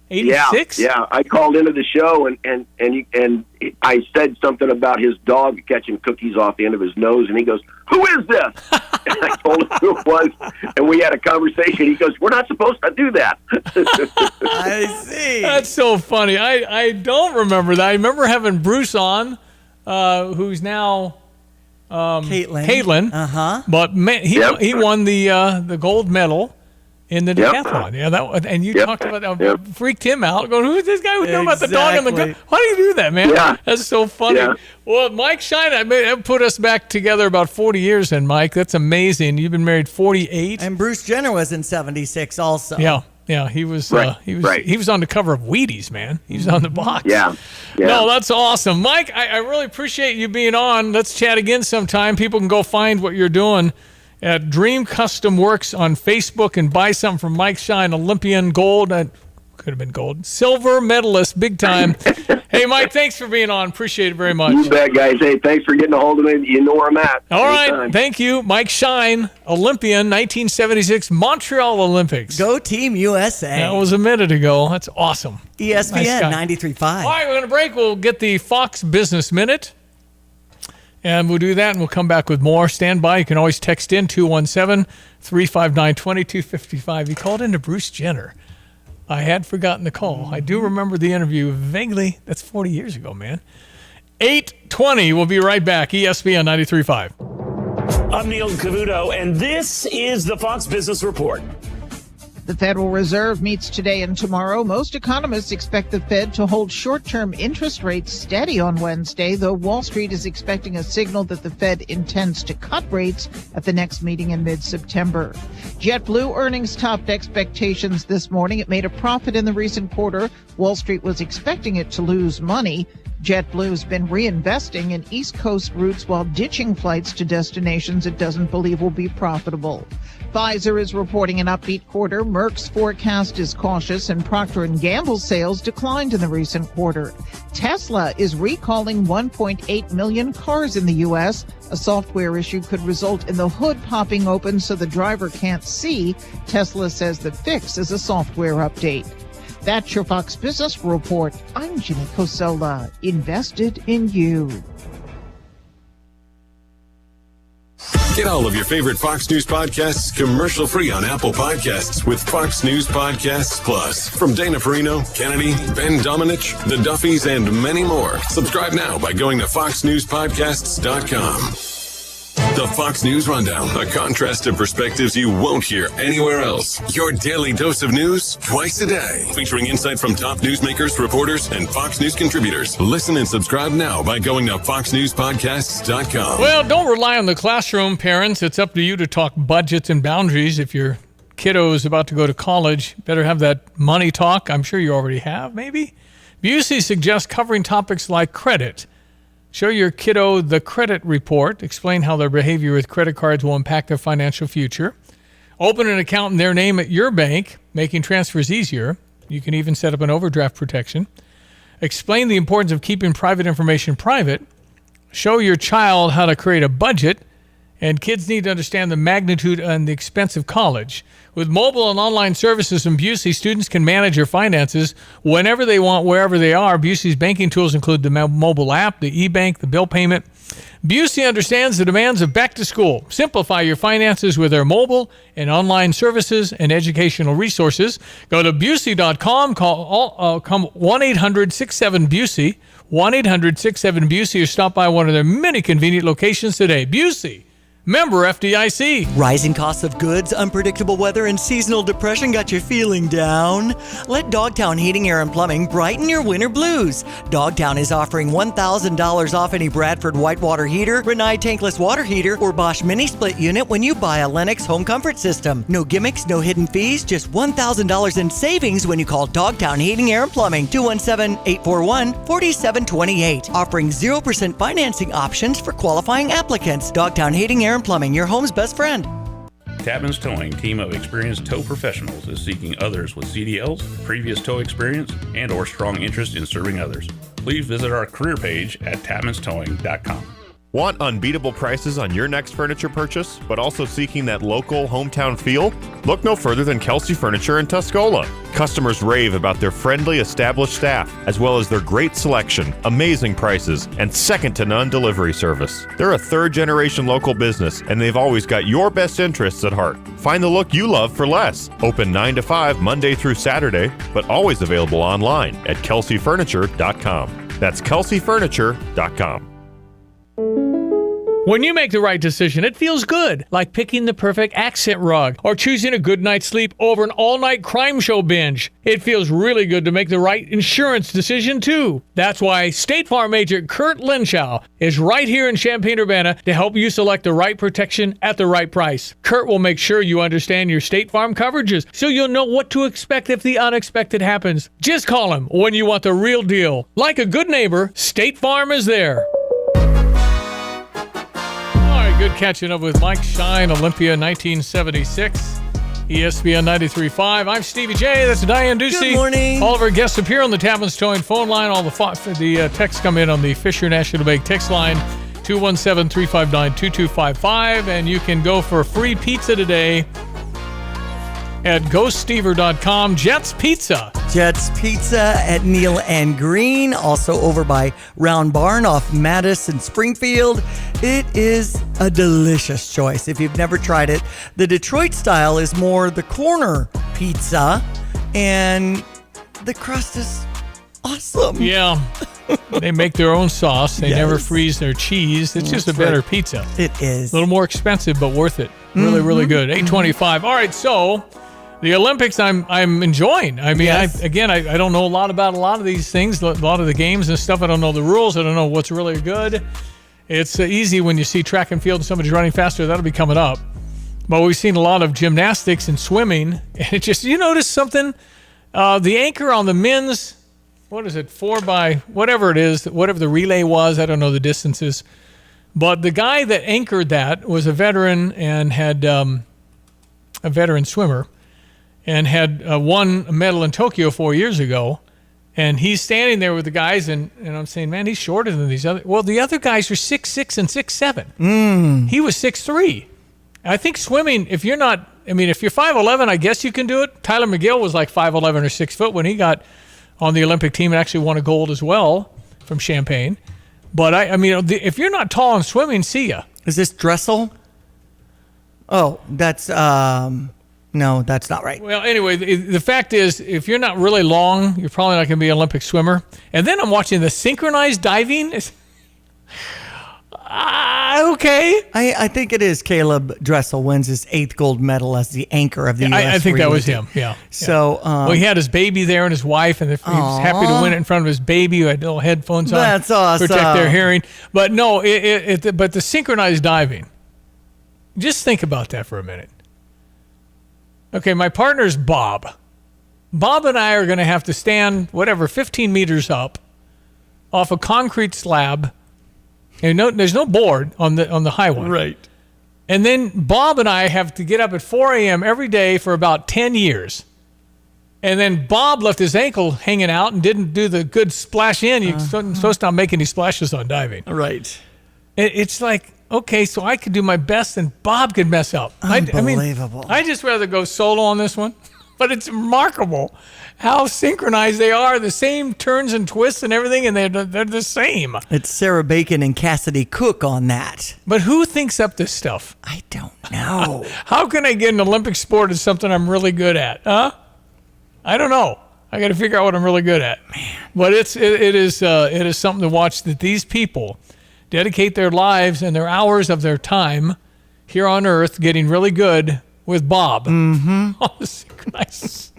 86? Yeah. I called into the show, and I said something about his dog catching cookies off the end of his nose, and he goes, "Who is this?" And I told him who it was, and we had a conversation. He goes, "We're not supposed to do that." I see. That's so funny. I don't remember that. I remember having Bruce on, who's now... Caitlin. Uh-huh. But he won the gold medal in the decathlon. Yeah, and you talked about freaked him out. Going, who's this guy who knows about the dog and the gun? How do you do that, man? Yeah. That's so funny. Yeah. Well, Mike Shine, that put us back together about 40 years. And Mike, that's amazing. You've been married 48. And Bruce Jenner was in 76 also. Yeah, he was. He was on the cover of Wheaties, man. He was on the box. Yeah. No, that's awesome, Mike. I really appreciate you being on. Let's chat again sometime. People can go find what you're doing at Dream Custom Works on Facebook and buy something from Mike Shine, Olympian gold. Could have been gold, silver medalist, big time. Hey, Mike, thanks for being on. Appreciate it very much. You bet, guys. Hey, thanks for getting a hold of me. You know where I'm at. All Anytime. right, thank you, Mike Shine, Olympian, 1976 Montreal Olympics. Go Team USA. That was a minute ago. That's awesome. ESPN Nice 93.5. All right, we're going to break. We'll get the Fox Business Minute. And we'll do that, and we'll come back with more. Stand by. You can always text in 217-359-2255. He called into Bruce Jenner. I had forgotten the call. I do remember the interview vaguely. That's 40 years ago, man. 8:20. We'll be right back. ESPN 93.5. I'm Neil Cavuto, and this is the Fox Business Report. The Federal Reserve meets today and tomorrow. Most economists expect the Fed to hold short-term interest rates steady on Wednesday, though Wall Street is expecting a signal that the Fed intends to cut rates at the next meeting in mid-September. JetBlue earnings topped expectations this morning. It made a profit in the recent quarter. Wall Street was expecting it to lose money. JetBlue has been reinvesting in East Coast routes while ditching flights to destinations it doesn't believe will be profitable. Pfizer is reporting an upbeat quarter. Merck's forecast is cautious, and Procter & Gamble's sales declined in the recent quarter. Tesla is recalling 1.8 million cars in the U.S. A software issue could result in the hood popping open so the driver can't see. Tesla says the fix is a software update. That's your Fox Business Report. I'm Jimmy Cosola. Invested in you. Get all of your favorite Fox News podcasts commercial-free on Apple Podcasts with Fox News Podcasts Plus. From Dana Perino, Kennedy, Ben Domenech, The Duffys, and many more. Subscribe now by going to foxnewspodcasts.com. The Fox News Rundown, a contrast of perspectives you won't hear anywhere else. Your daily dose of news twice a day, featuring insight from top newsmakers, reporters, and Fox News contributors. Listen and subscribe now by going to foxnewspodcasts.com. Well, don't rely on the classroom, parents. It's up to you to talk budgets and boundaries. If your kiddo is about to go to college, better have that money talk. I'm sure you already have, maybe. Busey suggests covering topics like credit. Show your kiddo the credit report. Explain how their behavior with credit cards will impact their financial future. Open an account in their name at your bank, making transfers easier. You can even set up an overdraft protection. Explain the importance of keeping private information private. Show your child how to create a budget. And kids need to understand the magnitude and the expense of college. With mobile and online services from Busey, students can manage their finances whenever they want, wherever they are. Busey's banking tools include the mobile app, the e-bank, the bill payment. Busey understands the demands of back to school. Simplify your finances with their mobile and online services and educational resources. Go to Busey.com, call 1-800-67-BUSEY, 1-800-67-BUSEY, or stop by one of their many convenient locations today. Busey. Member FDIC. Rising costs of goods, unpredictable weather, and seasonal depression got you feeling down? Let Dogtown Heating, Air, and Plumbing brighten your winter blues. Dogtown is offering $1,000 off any Bradford Whitewater heater, Rinnai tankless water heater, or Bosch mini split unit when you buy a Lennox home comfort system. No gimmicks, no hidden fees, just $1,000 in savings when you call Dogtown Heating, Air, and Plumbing, 217-841-4728. Offering 0% financing options for qualifying applicants. Dogtown Heating, Air, and Plumbing, your home's best friend. Tapman's Towing, team of experienced tow professionals, is seeking others with CDLs, previous tow experience, and or strong interest in serving others. Please visit our career page at tapmanstowing.com. Want unbeatable prices on your next furniture purchase, but also seeking that local hometown feel? Look no further than Kelsey Furniture in Tuscola. Customers rave about their friendly, established staff, as well as their great selection, amazing prices, and second-to-none delivery service. They're a third-generation local business, and they've always got your best interests at heart. Find the look you love for less. Open 9 to 5 Monday through Saturday, but always available online at kelseyfurniture.com. That's kelseyfurniture.com. When you make the right decision, it feels good, like picking the perfect accent rug or choosing a good night's sleep over an all-night crime show binge. It feels really good to make the right insurance decision, too. That's why State Farm agent Kurt Lenschow is right here in Champaign-Urbana to help you select the right protection at the right price. Kurt will make sure you understand your State Farm coverages so you'll know what to expect if the unexpected happens. Just call him when you want the real deal. Like a good neighbor, State Farm is there. Good catching up with Mike Shine, Olympia 1976, ESPN 93.5. I'm Stevie Jay. That's Diane Ducey. Good morning. All of our guests appear on the Tapman's Towing phone line. All the texts come in on the Fisher National Bank text line, 217-359-2255. And you can go for free pizza today at GoStever.com. Jets Pizza. Jets Pizza at Neal and Green, also over by Round Barn off Madison Springfield. It is a delicious choice if you've never tried it. The Detroit style is more the corner pizza, and the crust is awesome. Yeah. They make their own sauce. They Yes. never freeze their cheese. It's just a better pizza. It is. A little more expensive, but worth it. Really, really good. 825. All right, so the Olympics I'm enjoying. I mean, Yes. I don't know a lot about a lot of these things, a lot of the games and stuff. I don't know the rules. I don't know what's really good. It's easy when you see track and field and somebody's running faster. That'll be coming up. But we've seen a lot of gymnastics and swimming. And it just, you notice something? The anchor on the men's, what is it, 4x, whatever it is, whatever the relay was, I don't know the distances. But the guy that anchored that was a veteran and had a veteran swimmer and had won a medal in Tokyo 4 years ago. And he's standing there with the guys, and I'm saying, man, he's shorter than these other. Well, the other guys are 6'6" and 6'7". He was 6'3". I think swimming, if you're 5'11", I guess you can do it. Tyler McGill was like 5'11" or 6 foot when he got on the Olympic team and actually won a gold as well from Champaign. But if you're not tall in swimming, see ya. Is this Dressel? Oh, that's no, that's not right. Well, anyway, the fact is, if you're not really long, you're probably not going to be an Olympic swimmer. And then I'm watching the synchronized diving. Okay. I think it is Caleb Dressel wins his 8th gold medal as the anchor of the U.S. I think that was relay him, team. yeah. So, well, he had his baby there and his wife, and he was happy to win it in front of his baby who had little headphones on. That's awesome. To protect their hearing. But no, but the synchronized diving, just think about that for a minute. Okay, my partner's Bob. Bob and I are going to have to stand, 15 meters up off a concrete slab. And there's no board on the high one. Right. And then Bob and I have to get up at 4 a.m. every day for about 10 years. And then Bob left his ankle hanging out and didn't do the good splash in. You're supposed to not make any splashes on diving. Right. It's like, okay, so I could do my best and Bob could mess up. Unbelievable. I'd just rather go solo on this one. But it's remarkable how synchronized they are. The same turns and twists and everything, and they're the same. It's Sarah Bacon and Cassidy Cook on that. But who thinks up this stuff? I don't know. How can I get an Olympic sport as something I'm really good at? Huh? I don't know. I got to figure out what I'm really good at. Man. But it is something to watch that these people dedicate their lives and their hours of their time here on Earth getting really good with Bob. All the synchronized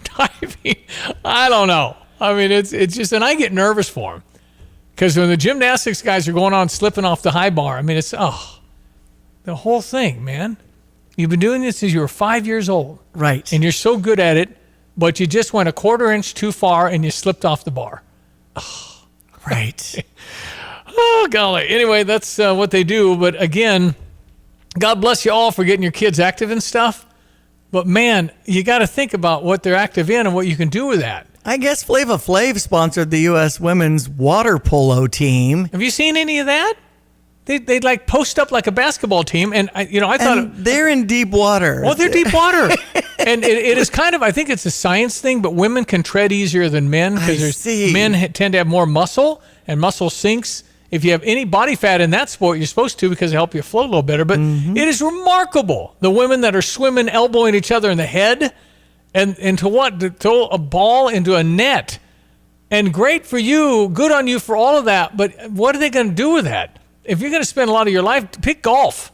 diving. I don't know. I mean, it's just, and I get nervous for him. Because when the gymnastics guys are going on slipping off the high bar, I mean, it's, the whole thing, man. You've been doing this since you were 5 years old. Right. And you're so good at it, but you just went a quarter inch too far and you slipped off the bar. Oh, right. Oh, golly. Anyway, that's what they do. But again, God bless you all for getting your kids active and stuff. But, man, you got to think about what they're active in and what you can do with that. I guess Flava Flav sponsored the U.S. women's water polo team. Have you seen any of that? They'd like post up like a basketball team. And, I thought they're in deep water. Well, they're deep water. And it is kind of, I think it's a science thing, but women can tread easier than men because men tend to have more muscle, and muscle sinks. If you have any body fat in that sport, you're supposed to because it helps you float a little better. But it is remarkable, the women that are swimming, elbowing each other in the head, and to throw a ball into a net. And great for you, good on you for all of that. But what are they going to do with that? if you're going to spend a lot of your life, pick golf.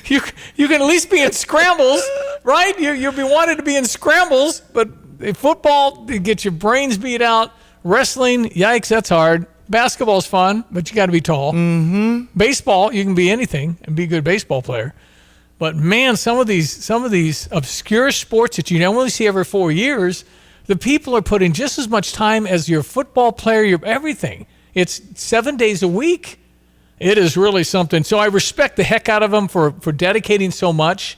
you can at least be in scrambles, right? You'll be wanted to be in scrambles, but football, you get your brains beat out. Wrestling, yikes, that's hard. Basketball's fun, but you got to be tall. Mm-hmm. Baseball, you can be anything and be a good baseball player. But man, some of these obscure sports that you only see every 4 years, the people are putting just as much time as your football player, your everything. It's 7 days a week. It is really something. So I respect the heck out of them for dedicating so much.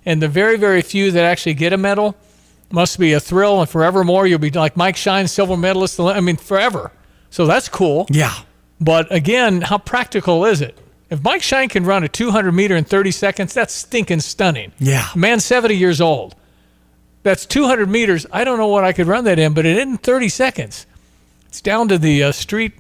And the very, very few that actually get a medal must be a thrill. And forevermore, you'll be like Mike Shine, silver medalist. I mean, forever. So that's cool. Yeah. But again, how practical is it? If Mike Shine can run a 200-meter in 30 seconds, that's stinking stunning. Yeah. Man's 70 years old. That's 200 meters. I don't know what I could run that in, but it isn't 30 seconds. It's down to the street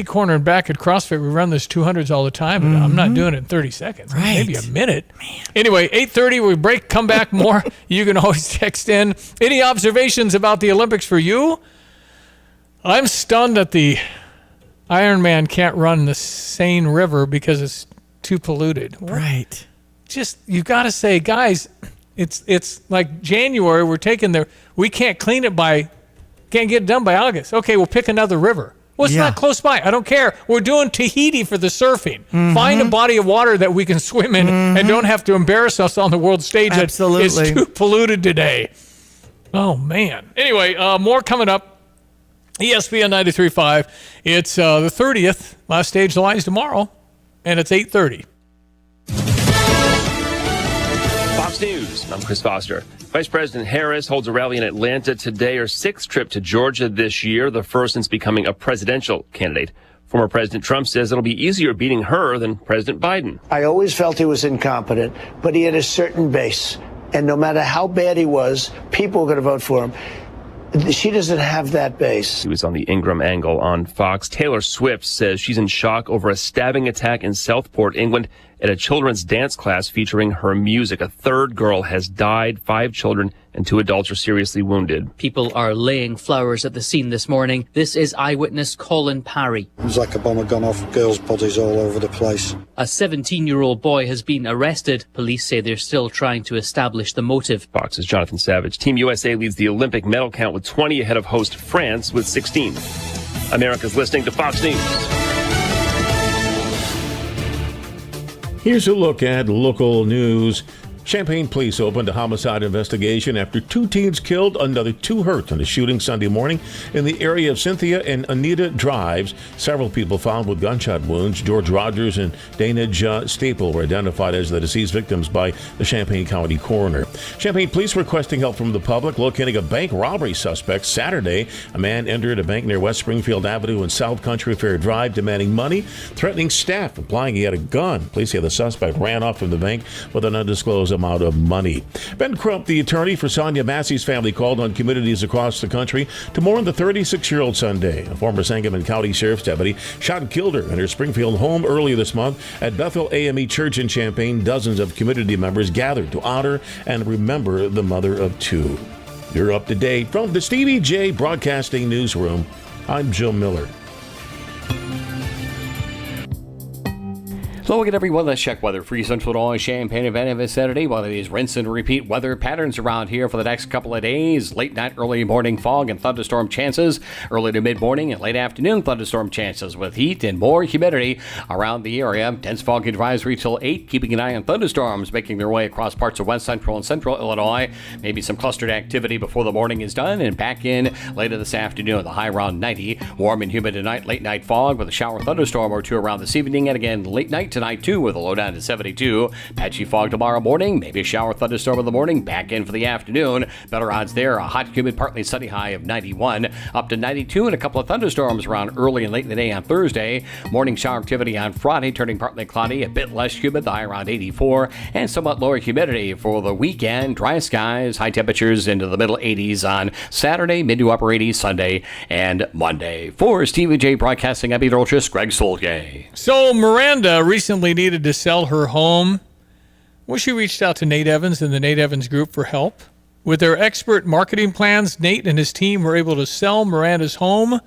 corner and back at CrossFit. We run those 200s all the time, but I'm not doing it in 30 seconds. Right. Maybe a minute. Man. Anyway, 8:30, we break, come back more. You can always text in. Any observations about the Olympics for you? I'm stunned that the Ironman can't run the Seine River because it's too polluted. What? Right. Just, you got to say, guys, it's like January. We can't clean it can't get it done by August. Okay, we'll pick another river. Well, it's not close by. I don't care. We're doing Tahiti for the surfing. Mm-hmm. Find a body of water that we can swim in and don't have to embarrass us on the world stage. Absolutely. It's too polluted today. Oh, man. Anyway, more coming up. ESPN 93.5. It's the 30th. Last stage of the line is tomorrow, and it's 8:30. Fox News. I'm Chris Foster. Vice President Harris holds a rally in Atlanta today, her sixth trip to Georgia this year, the first since becoming a presidential candidate. Former President Trump says it'll be easier beating her than President Biden. I always felt he was incompetent, but he had a certain base. And no matter how bad he was, people were going to vote for him. She doesn't have that base. He was on the Ingram Angle on Fox. Taylor Swift says she's in shock over a stabbing attack in Southport, England, at a children's dance class featuring her music. A third girl has died, 5 children and 2 adults are seriously wounded. People are laying flowers at the scene this morning. This is eyewitness Colin Parry. It was like a bomb had gone off, girls' bodies all over the place. A 17-year-old boy has been arrested. Police say they're still trying to establish the motive. Fox's Jonathan Savage. Team USA leads the Olympic medal count with 20 ahead of host France with 16. America's listening to Fox News. Here's a look at local news. Champaign police opened a homicide investigation after 2 teens killed, another 2 hurt in a shooting Sunday morning in the area of Cynthia and Anita Drives. Several people found with gunshot wounds. George Rogers and Dana Staple were identified as the deceased victims by the Champaign County coroner. Champaign police requesting help from the public locating a bank robbery suspect. Saturday, a man entered a bank near West Springfield Avenue and South Country Fair Drive demanding money, threatening staff, implying he had a gun. Police say the suspect ran off from the bank with an undisclosed amount of money. Ben Crump, the attorney for Sonia Massey's family, called on communities across the country to mourn the 36-year-old Sunday. A former Sangamon County Sheriff's deputy shot and killed her in her Springfield home earlier this month. At Bethel AME Church in Champaign, dozens of community members gathered to honor and remember the mother of 2. You're up to date. From the Stevie Jay Broadcasting Newsroom, I'm Joe Miller. Hello again, everyone. Let's check weather for Central Illinois, Champaign, event of Saturday. One of these rinse and repeat weather patterns around here for the next couple of days. Late night, early morning fog and thunderstorm chances. Early to mid morning and late afternoon thunderstorm chances with heat and more humidity around the area. Dense fog advisory till 8, keeping an eye on thunderstorms making their way across parts of west central and central Illinois. Maybe some clustered activity before the morning is done and back in later this afternoon. The high around 90. Warm and humid tonight. Late night fog with a shower thunderstorm or 2 around this evening. And again, late night tonight too with a low down to 72. Patchy fog tomorrow morning, maybe a shower thunderstorm in the morning, back in for the afternoon. Better odds there, a hot, humid, partly sunny high of 91, up to 92, and a couple of thunderstorms around early and late in the day on Thursday. Morning shower activity on Friday, turning partly cloudy, a bit less humid, the high around 84, and somewhat lower humidity for the weekend. Dry skies, high temperatures into the middle 80s on Saturday, mid to upper 80s Sunday and Monday. For Stevie Jay Broadcasting, I'm meteorologist Greg Solgay. So Miranda recently needed to sell her home. Well, she reached out to Nate Evans and the Nate Evans Group for help. With their expert marketing plans, Nate and his team were able to sell Miranda's home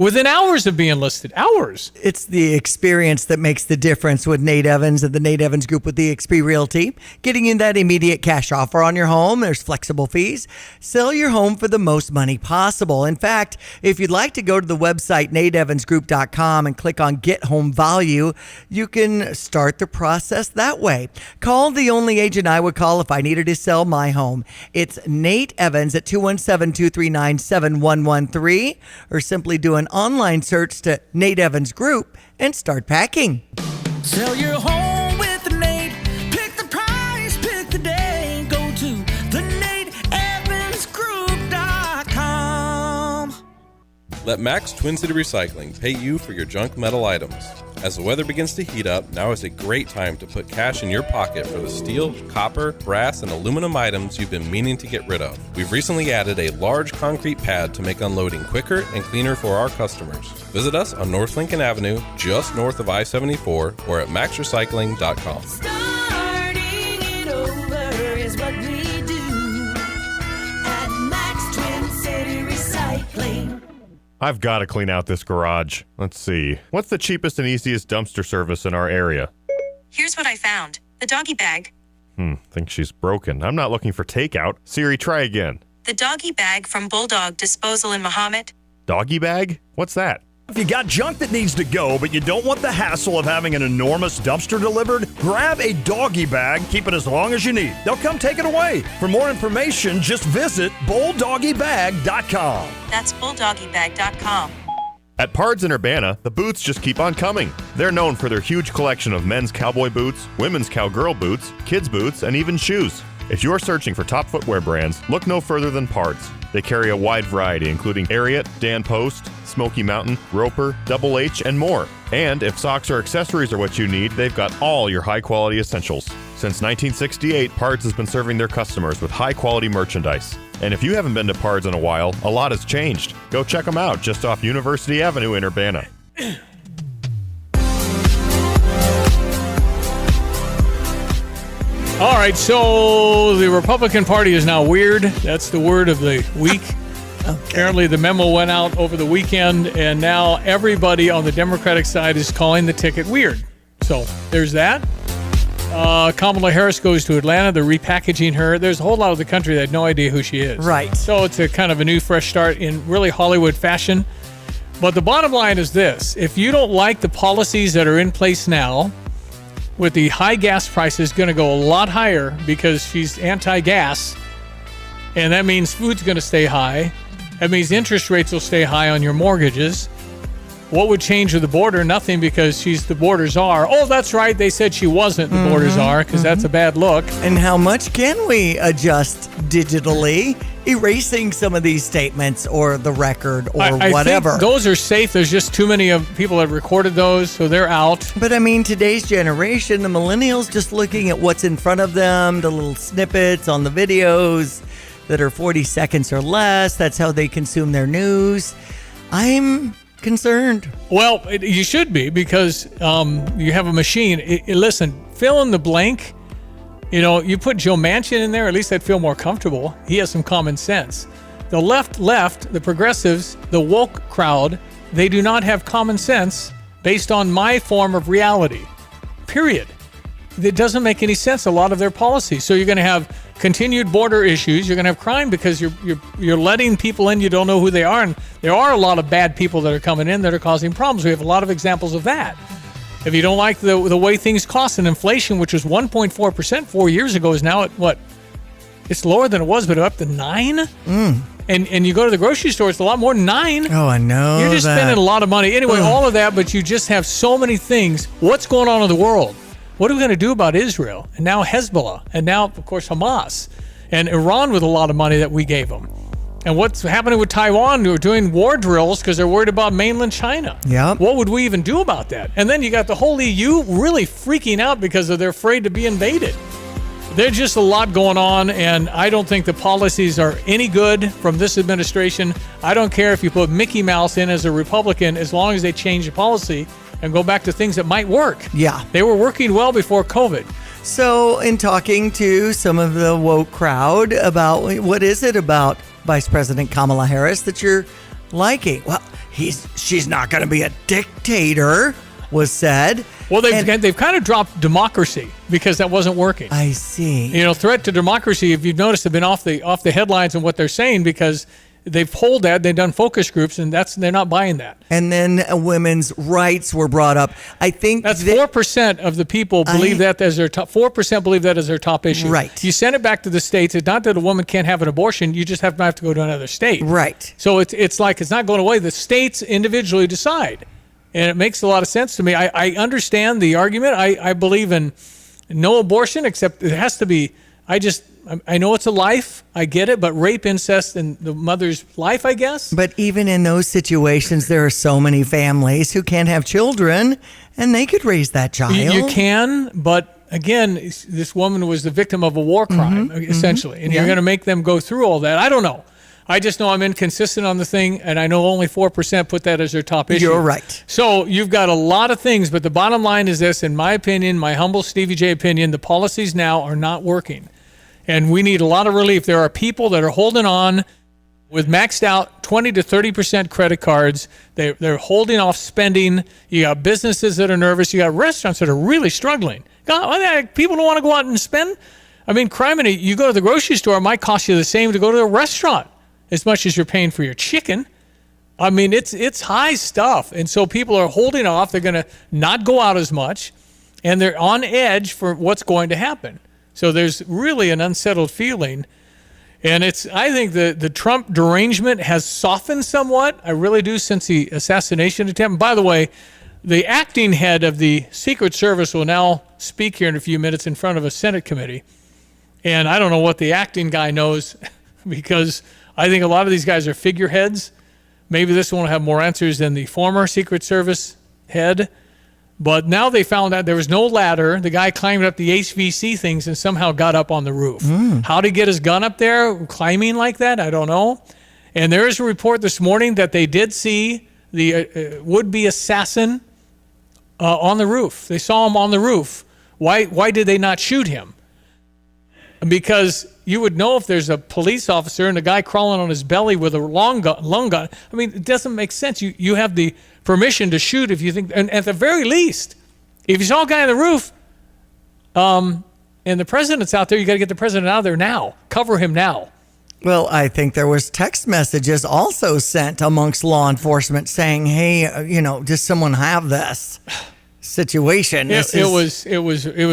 Within hours of being listed. Hours. It's the experience that makes the difference with Nate Evans and the Nate Evans Group with eXp Realty. Getting you that immediate cash offer on your home. There's flexible fees. Sell your home for the most money possible. In fact, if you'd like to go to the website nateevansgroup.com and click on Get Home Value, you can start the process that way. Call the only agent I would call if I needed to sell my home. It's Nate Evans at 217-239-7113, or simply do an online search to Nate Evans Group and start packing. Sell your home with Nate. Pick the price, pick the day. Go to the NateEvansGroup.com. Let Max Twin City Recycling pay you for your junk metal items. As the weather begins to heat up, now is a great time to put cash in your pocket for the steel, copper, brass, and aluminum items you've been meaning to get rid of. We've recently added a large concrete pad to make unloading quicker and cleaner for our customers. Visit us on North Lincoln Avenue, just north of I-74, or at maxrecycling.com. Starting it over is what we do at Max Twin City Recycling. I've got to clean out this garage. Let's see. What's the cheapest and easiest dumpster service in our area? Here's what I found. The doggy bag. Think she's broken. I'm not looking for takeout. Siri, try again. The doggy bag from Bulldog Disposal in Mahomet. Doggy bag? What's that? If you got junk that needs to go, but you don't want the hassle of having an enormous dumpster delivered, grab a doggy bag, keep it as long as you need. They'll come take it away. For more information, just visit bulldoggybag.com. That's bulldoggybag.com. At Pards in Urbana, the boots just keep on coming. They're known for their huge collection of men's cowboy boots, women's cowgirl boots, kids' boots, and even shoes. If you're searching for top footwear brands, look no further than Pards. They carry a wide variety, including Ariat, Dan Post, Smoky Mountain, Roper, Double H, and more. And if socks or accessories are what you need, they've got all your high-quality essentials. Since 1968, Pards has been serving their customers with high-quality merchandise. And if you haven't been to Pards in a while, a lot has changed. Go check them out just off University Avenue in Urbana. All right, so the Republican Party is now weird. That's the word of the week. Apparently the memo went out over the weekend, and now everybody on the Democratic side is calling the ticket weird. So there's that. Kamala Harris goes to Atlanta. They're repackaging her. There's a whole lot of the country that had no idea who she is. Right. So it's a kind of a new, fresh start in really Hollywood fashion. But the bottom line is this. If you don't like the policies that are in place now, with the high gas prices going to go a lot higher because she's anti-gas, and that means food's going to stay high. That means interest rates will stay high on your mortgages. What would change with the border? Nothing, because she's the border czar. Oh, that's right. They said she wasn't the border czar, because that's a bad look. And how much can we adjust digitally, erasing some of these statements or the record or I whatever? think those are safe. There's just too many of people that recorded those, so they're out. But I mean, today's generation, the millennials, just looking at what's in front of them, the little snippets on the videos that are 40 seconds or less. That's how they consume their news. I'm concerned. Well, you should be, because you have a machine. Listen, fill in the blank. You know, you put Joe Manchin in there, at least I'd feel more comfortable. He has some common sense. The left, the progressives, the woke crowd, they do not have common sense based on my form of reality. Period. It doesn't make any sense, a lot of their policies. So you're going to have continued border issues. You're going to have crime because you're letting people in you don't know who they are. And there are a lot of bad people that are coming in that are causing problems. We have a lot of examples of that. If you don't like the way things cost, and inflation, which was 1.4% 4 years ago, is now at what? It's lower than it was, but up to 9%. And you go to the grocery store, it's a lot more than 9%. Oh, I know. You're just spending a lot of money. Anyway, all of that, but you just have so many things. What's going on in the world? What are we going to do about Israel? And now Hezbollah. And now, of course, Hamas. And Iran with a lot of money that we gave them. And what's happening with Taiwan? Who are doing war drills because they're worried about mainland China. Yeah. What would we even do about that? And then you got the whole EU really freaking out because they're afraid to be invaded. There's just a lot going on, and I don't think the policies are any good from this administration. I don't care if you put Mickey Mouse in as a Republican, as long as they change the policy and go back to things that might work. Yeah. They were working well before COVID. So in talking to some of the woke crowd about what is it about Vice President Kamala Harris that you're liking? Well, she's not going to be a dictator, was said. Well, they've kind of dropped democracy because that wasn't working. I see. You know, threat to democracy, if you've noticed, have been off the headlines and what they're saying because they've polled that, they've done focus groups, and they're not buying that. And then women's rights were brought up. I think that's 4% of the people believe that as their top. 4% believe that as their top issue. Right. You send it back to the states. It's not that a woman can't have an abortion. You just have to go to another state. Right. So it's like it's not going away. The states individually decide, and it makes a lot of sense to me. I understand the argument. I believe in no abortion, except it has to be. I know it's a life. I get it, but rape, incest, and the mother's life, I guess. But even in those situations, there are so many families who can't have children, and they could raise that child. You can, but again, this woman was the victim of a war crime, essentially, and you're going to make them go through all that. I don't know. I just know I'm inconsistent on the thing, and I know only 4% put that as their top issue. You're right. So you've got a lot of things, but the bottom line is this, in my opinion, my humble Stevie J opinion, the policies now are not working. And we need a lot of relief. There are people that are holding on with maxed out 20 to 30% credit cards. They're holding off spending. You got businesses that are nervous. You got restaurants that are really struggling. God, people don't want to go out and spend. I mean, criminy, you go to the grocery store, it might cost you the same to go to a restaurant as much as you're paying for your chicken. I mean, it's high stuff. And so people are holding off. They're going to not go out as much. And they're on edge for what's going to happen. So there's really an unsettled feeling. And I think the Trump derangement has softened somewhat. I really do, since the assassination attempt. And by the way, the acting head of the Secret Service will now speak here in a few minutes in front of a Senate committee. And I don't know what the acting guy knows because I think a lot of these guys are figureheads. Maybe this one will have more answers than the former Secret Service head. But now they found out there was no ladder. The guy climbed up the HVC things and somehow got up on the roof. How did he get his gun up there climbing like that? I don't know. And there is a report this morning that they did see the would-be assassin on the roof. They saw him on the roof. Why did they not shoot him? Because you would know if there's a police officer and a guy crawling on his belly with a long gun. I mean, it doesn't make sense. You have the permission to shoot if you think, and at the very least, if you saw a guy on the roof, and the president's out there, you got to get the president out of there now. Cover him now. Well, I think there was text messages also sent amongst law enforcement saying, "Hey, does someone have this situation?" It was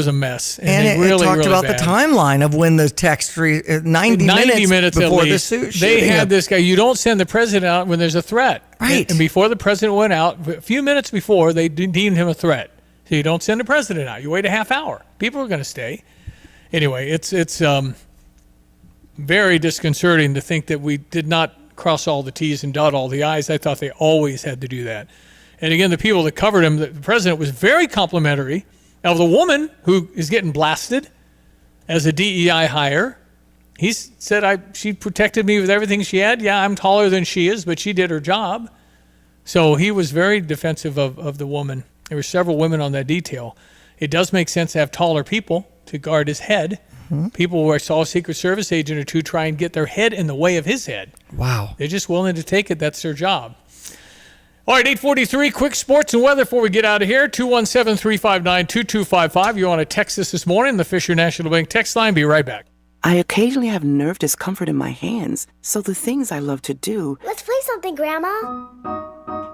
a mess, and it really, talked really about bad. the timeline of when the text 90 minutes before the shooting. They had this guy. You don't send the president out when there's a threat, right? And before the president went out, a few minutes before, they deemed him a threat. So you don't send the president out. You wait a half hour. People are going to stay. Anyway, it's very disconcerting to think that we did not cross all the T's and dot all the I's. I thought they always had to do that. And again, the people that covered him, the president was very complimentary of the woman who is getting blasted as a DEI hire. He said, she protected me with everything she had. Yeah, I'm taller than she is, but she did her job. So he was very defensive of the woman. There were several women on that detail. It does make sense to have taller people to guard his head. People where I saw a Secret Service agent or two try and get their head in the way of his head. Wow. They're just willing to take it. That's their job. All right, 8:43, quick sports and weather before we get out of here. 217-359-2255. You want to text us this morning, the Fisher National Bank text line. Be right back. I occasionally have nerve discomfort in my hands, so the things I love to do... Let's play something, Grandma.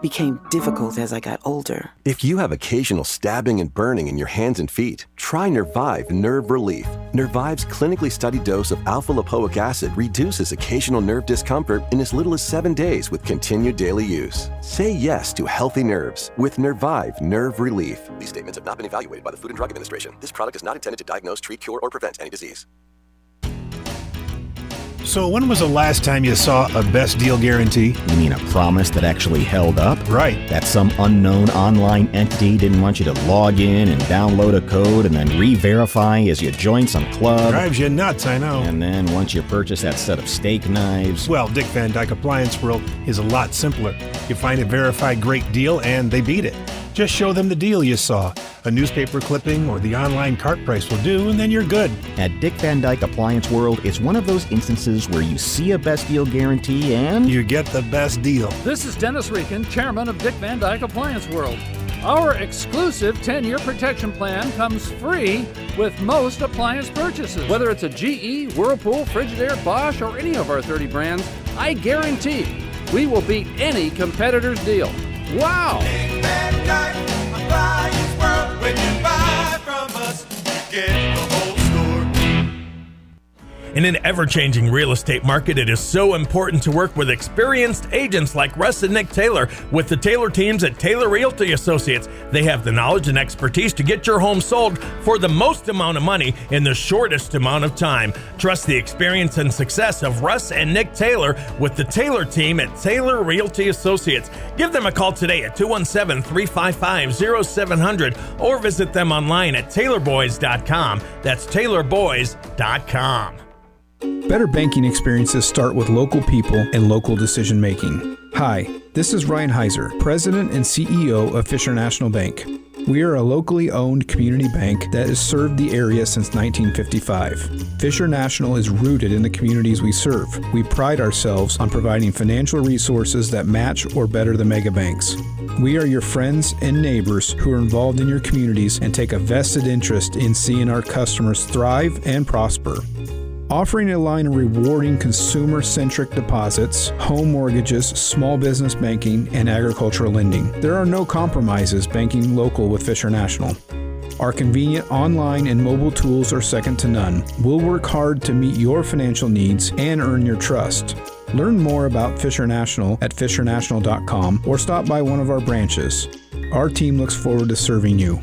...became difficult as I got older. If you have occasional stabbing and burning in your hands and feet, try Nervive Nerve Relief. Nervive's clinically studied dose of alpha-lipoic acid reduces occasional nerve discomfort in as little as 7 days with continued daily use. Say yes to healthy nerves with Nervive Nerve Relief. These statements have not been evaluated by the Food and Drug Administration. This product is not intended to diagnose, treat, cure, or prevent any disease. So when was the last time you saw a best deal guarantee? You mean a promise that actually held up? Right. That some unknown online entity didn't want you to log in and download a code and then re-verify as you join some club? Drives you nuts, I know. And then once you purchase that set of steak knives... Well, Dick Van Dyke Appliance World is a lot simpler. You find a verified great deal and they beat it. Just show them the deal you saw. A newspaper clipping or the online cart price will do, and then you're good. At Dick Van Dyke Appliance World, it's one of those instances where you see a best deal guarantee and you get the best deal. This is Dennis Reekin, chairman of Dick Van Dyke Appliance World. Our exclusive 10-year protection plan comes free with most appliance purchases. Whether it's a GE, Whirlpool, Frigidaire, Bosch, or any of our 30 brands, I guarantee we will beat any competitor's deal. Wow! Dick Van Dyke Appliance World. When you buy from us, you get the whole store. In an ever-changing real estate market, it is so important to work with experienced agents like Russ and Nick Taylor with the Taylor teams at Taylor Realty Associates. They have the knowledge and expertise to get your home sold for the most amount of money in the shortest amount of time. Trust the experience and success of Russ and Nick Taylor with the Taylor team at Taylor Realty Associates. Give them a call today at 217-355-0700 or visit them online at taylorboys.com. That's taylorboys.com. Better banking experiences start with local people and local decision making. Hi, this is Ryan Heiser, President and CEO of Fisher National Bank. We are a locally owned community bank that has served the area since 1955. Fisher National is rooted in the communities we serve. We pride ourselves on providing financial resources that match or better the mega banks. We are your friends and neighbors who are involved in your communities and take a vested interest in seeing our customers thrive and prosper. Offering a line of rewarding consumer-centric deposits, home mortgages, small business banking, and agricultural lending. There are no compromises banking local with Fisher National. Our convenient online and mobile tools are second to none. We'll work hard to meet your financial needs and earn your trust. Learn more about Fisher National at fishernational.com or stop by one of our branches. Our team looks forward to serving you.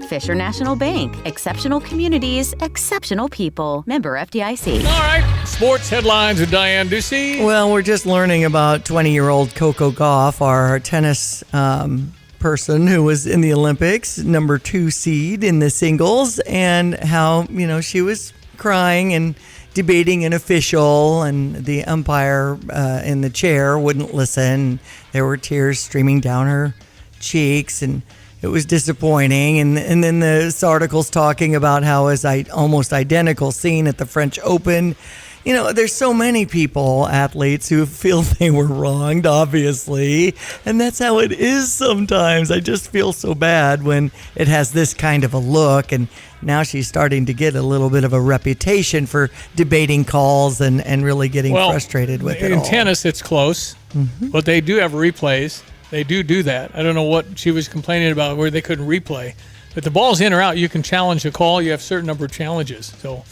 Fisher National Bank. Exceptional communities, exceptional people. Member FDIC. All right. Sports headlines with Diane Ducey. Well, we're just learning about 20-year-old Coco Gauff, our tennis person who was in the Olympics, number 2 seed in the singles, and how, she was crying and debating an official, and the umpire in the chair wouldn't listen. There were tears streaming down her cheeks, and it was disappointing. And then this article's talking about how it was almost identical scene at the French Open. There's so many people, athletes, who feel they were wronged, obviously. And that's how it is sometimes. I just feel so bad when it has this kind of a look. And now she's starting to get a little bit of a reputation for debating calls and really getting frustrated with it all. In tennis, it's close. Mm-hmm. But they do have replays. They do that. I don't know what she was complaining about where they couldn't replay. But the ball's in or out, you can challenge a call. You have a certain number of challenges. So,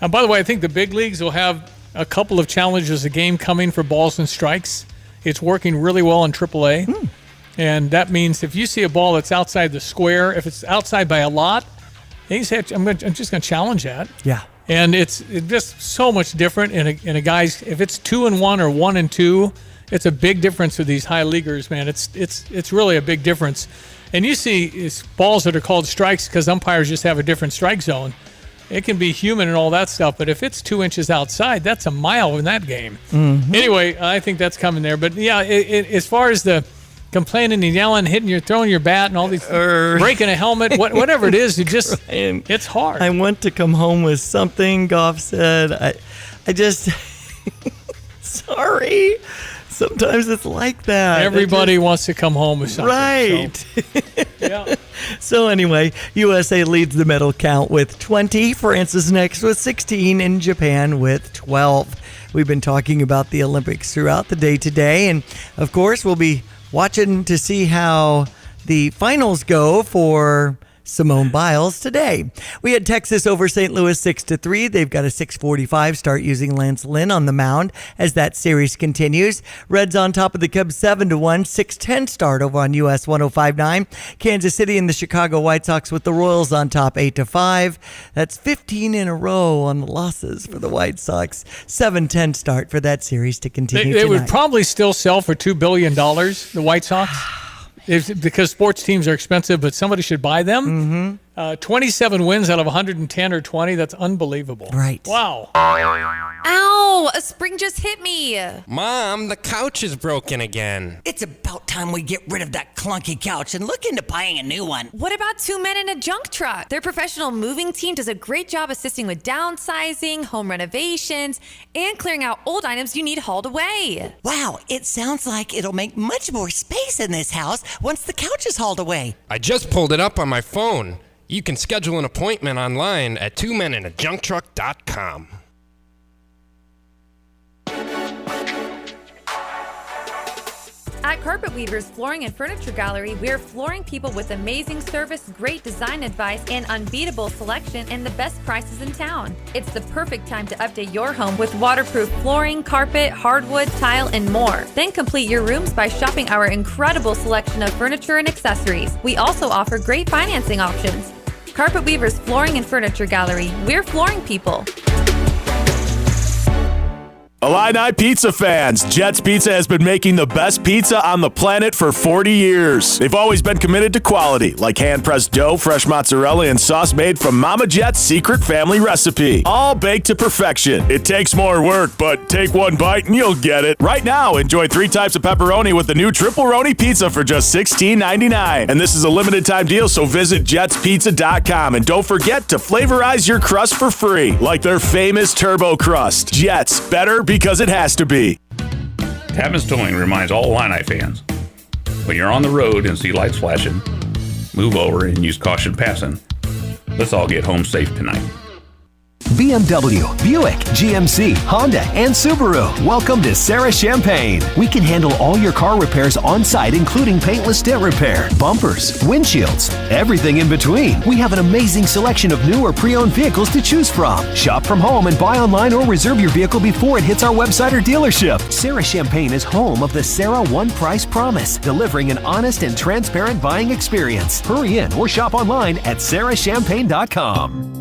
and by the way, I think the big leagues will have a couple of challenges a game coming for balls and strikes. It's working really well in AAA. And that means if you see a ball that's outside the square, if it's outside by a lot, you say, I'm just going to challenge that. Yeah. And it's just so much different in a guy's, if it's 2-1 or 1-2, it's a big difference for these high leaguers, man. It's really a big difference. And you see balls that are called strikes because umpires just have a different strike zone. It can be human and all that stuff, but if it's 2 inches outside, that's a mile in that game. Mm-hmm. Anyway, I think that's coming there. But yeah, as far as the complaining and yelling, throwing your bat and all these, breaking a helmet, whatever it is, it's hard. I want to come home with something, Goff said. I just, sorry. Sometimes it's like that. Everybody wants to come home with something. Right. So. Yeah. So anyway, USA leads the medal count with 20. France is next with 16 and Japan with 12. We've been talking about the Olympics throughout the day today. And of course, we'll be watching to see how the finals go for Simone Biles today. We had Texas over St. Louis 6-3. They've got a 6:45 start using Lance Lynn on the mound as that series continues. Reds on top of the Cubs 7-1, 6:10 start over on US 105.9. Kansas City and the Chicago White Sox with the Royals on top 8-5. That's 15 in a row on the losses for the White Sox. 7:10 start for that series to continue. They would probably still sell for $2 billion, the White Sox. Because sports teams are expensive, but somebody should buy them. Mm-hmm. 27 wins out of 110 or 20. That's unbelievable. Right. Wow. Ow! A spring just hit me. Mom, the couch is broken again. It's about time we get rid of that clunky couch and look into buying a new one. What about two men in a junk truck? Their professional moving team does a great job assisting with downsizing, home renovations, and clearing out old items you need hauled away. Wow, it sounds like it'll make much more space in this house once the couch is hauled away. I just pulled it up on my phone. You can schedule an appointment online at twomeninajuncktruck.com. At Carpet Weavers Flooring and Furniture Gallery, we're flooring people with amazing service, great design advice, and unbeatable selection and the best prices in town. It's the perfect time to update your home with waterproof flooring, carpet, hardwood, tile, and more. Then complete your rooms by shopping our incredible selection of furniture and accessories. We also offer great financing options. Carpet Weavers Flooring and Furniture Gallery, we're flooring people. Illini pizza fans, Jets Pizza has been making the best pizza on the planet for 40 years. They've always been committed to quality, like hand-pressed dough, fresh mozzarella, and sauce made from Mama Jet's secret family recipe. All baked to perfection. It takes more work, but take one bite and you'll get it. Right now, enjoy 3 types of pepperoni with the new Triple-Roni Pizza for just $16.99. And this is a limited time deal, so visit jetspizza.com. And don't forget to flavorize your crust for free, like their famous Turbo Crust. Jets, better because it has to be. Tapman's Towing reminds all Illini fans, when you're on the road and see lights flashing, move over and use caution passing. Let's all get home safe tonight. BMW, Buick, GMC, Honda, and Subaru. Welcome to Sarah Champagne. We can handle all your car repairs on site, including paintless dent repair, bumpers, windshields, everything in between. We have an amazing selection of new or pre-owned vehicles to choose from. Shop from home and buy online or reserve your vehicle before it hits our website or dealership. Sarah Champagne is home of the Sarah One Price Promise, delivering an honest and transparent buying experience. Hurry in or shop online at sarahchampagne.com.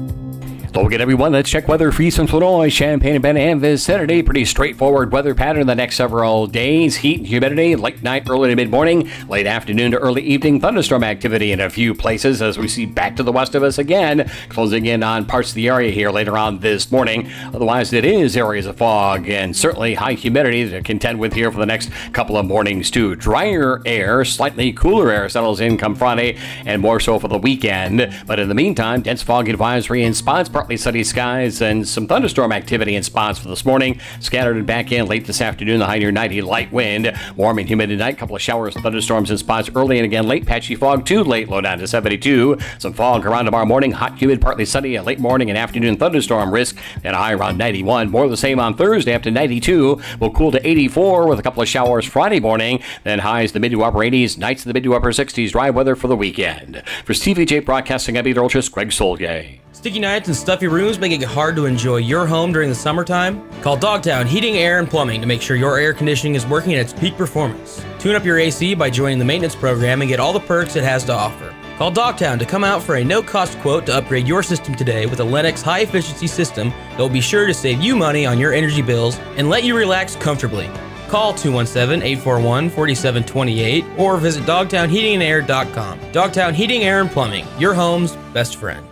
Hello again, everyone. Let's check weather for Eastern Illinois, Champaign, and Ben vicinity. Pretty straightforward weather pattern the next several days. Heat and humidity, late night, early to mid-morning, late afternoon to early evening. Thunderstorm activity in a few places as we see back to the west of us again, closing in on parts of the area here later on this morning. Otherwise, it is areas of fog and certainly high humidity to contend with here for the next couple of mornings, too. Drier air, slightly cooler air settles in come Friday and more so for the weekend. But in the meantime, dense fog advisory in spots, partly sunny skies, and some thunderstorm activity in spots for this morning. Scattered and back in late this afternoon, the high near 90, light wind. Warm and humid tonight, couple of showers and thunderstorms in spots early and again late. Patchy fog too late, low down to 72. Some fog around tomorrow morning, hot, humid, partly sunny, a late morning and afternoon thunderstorm risk, and a high around 91. More of the same on Thursday up to 92. We'll cool to 84 with a couple of showers Friday morning, then highs to mid to upper 80s, nights to the mid to upper 60s, dry weather for the weekend. For Stevie Jay Broadcasting, I'm Peter Oltris, Greg Solgay. Sticky nights and stuffy rooms making it hard to enjoy your home during the summertime? Call Dogtown Heating, Air, and Plumbing to make sure your air conditioning is working at its peak performance. Tune up your AC by joining the maintenance program and get all the perks it has to offer. Call Dogtown to come out for a no-cost quote to upgrade your system today with a Lennox high-efficiency system that will be sure to save you money on your energy bills and let you relax comfortably. Call 217-841-4728 or visit dogtownheatingandair.com. Dogtown Heating, Air, and Plumbing, your home's best friend.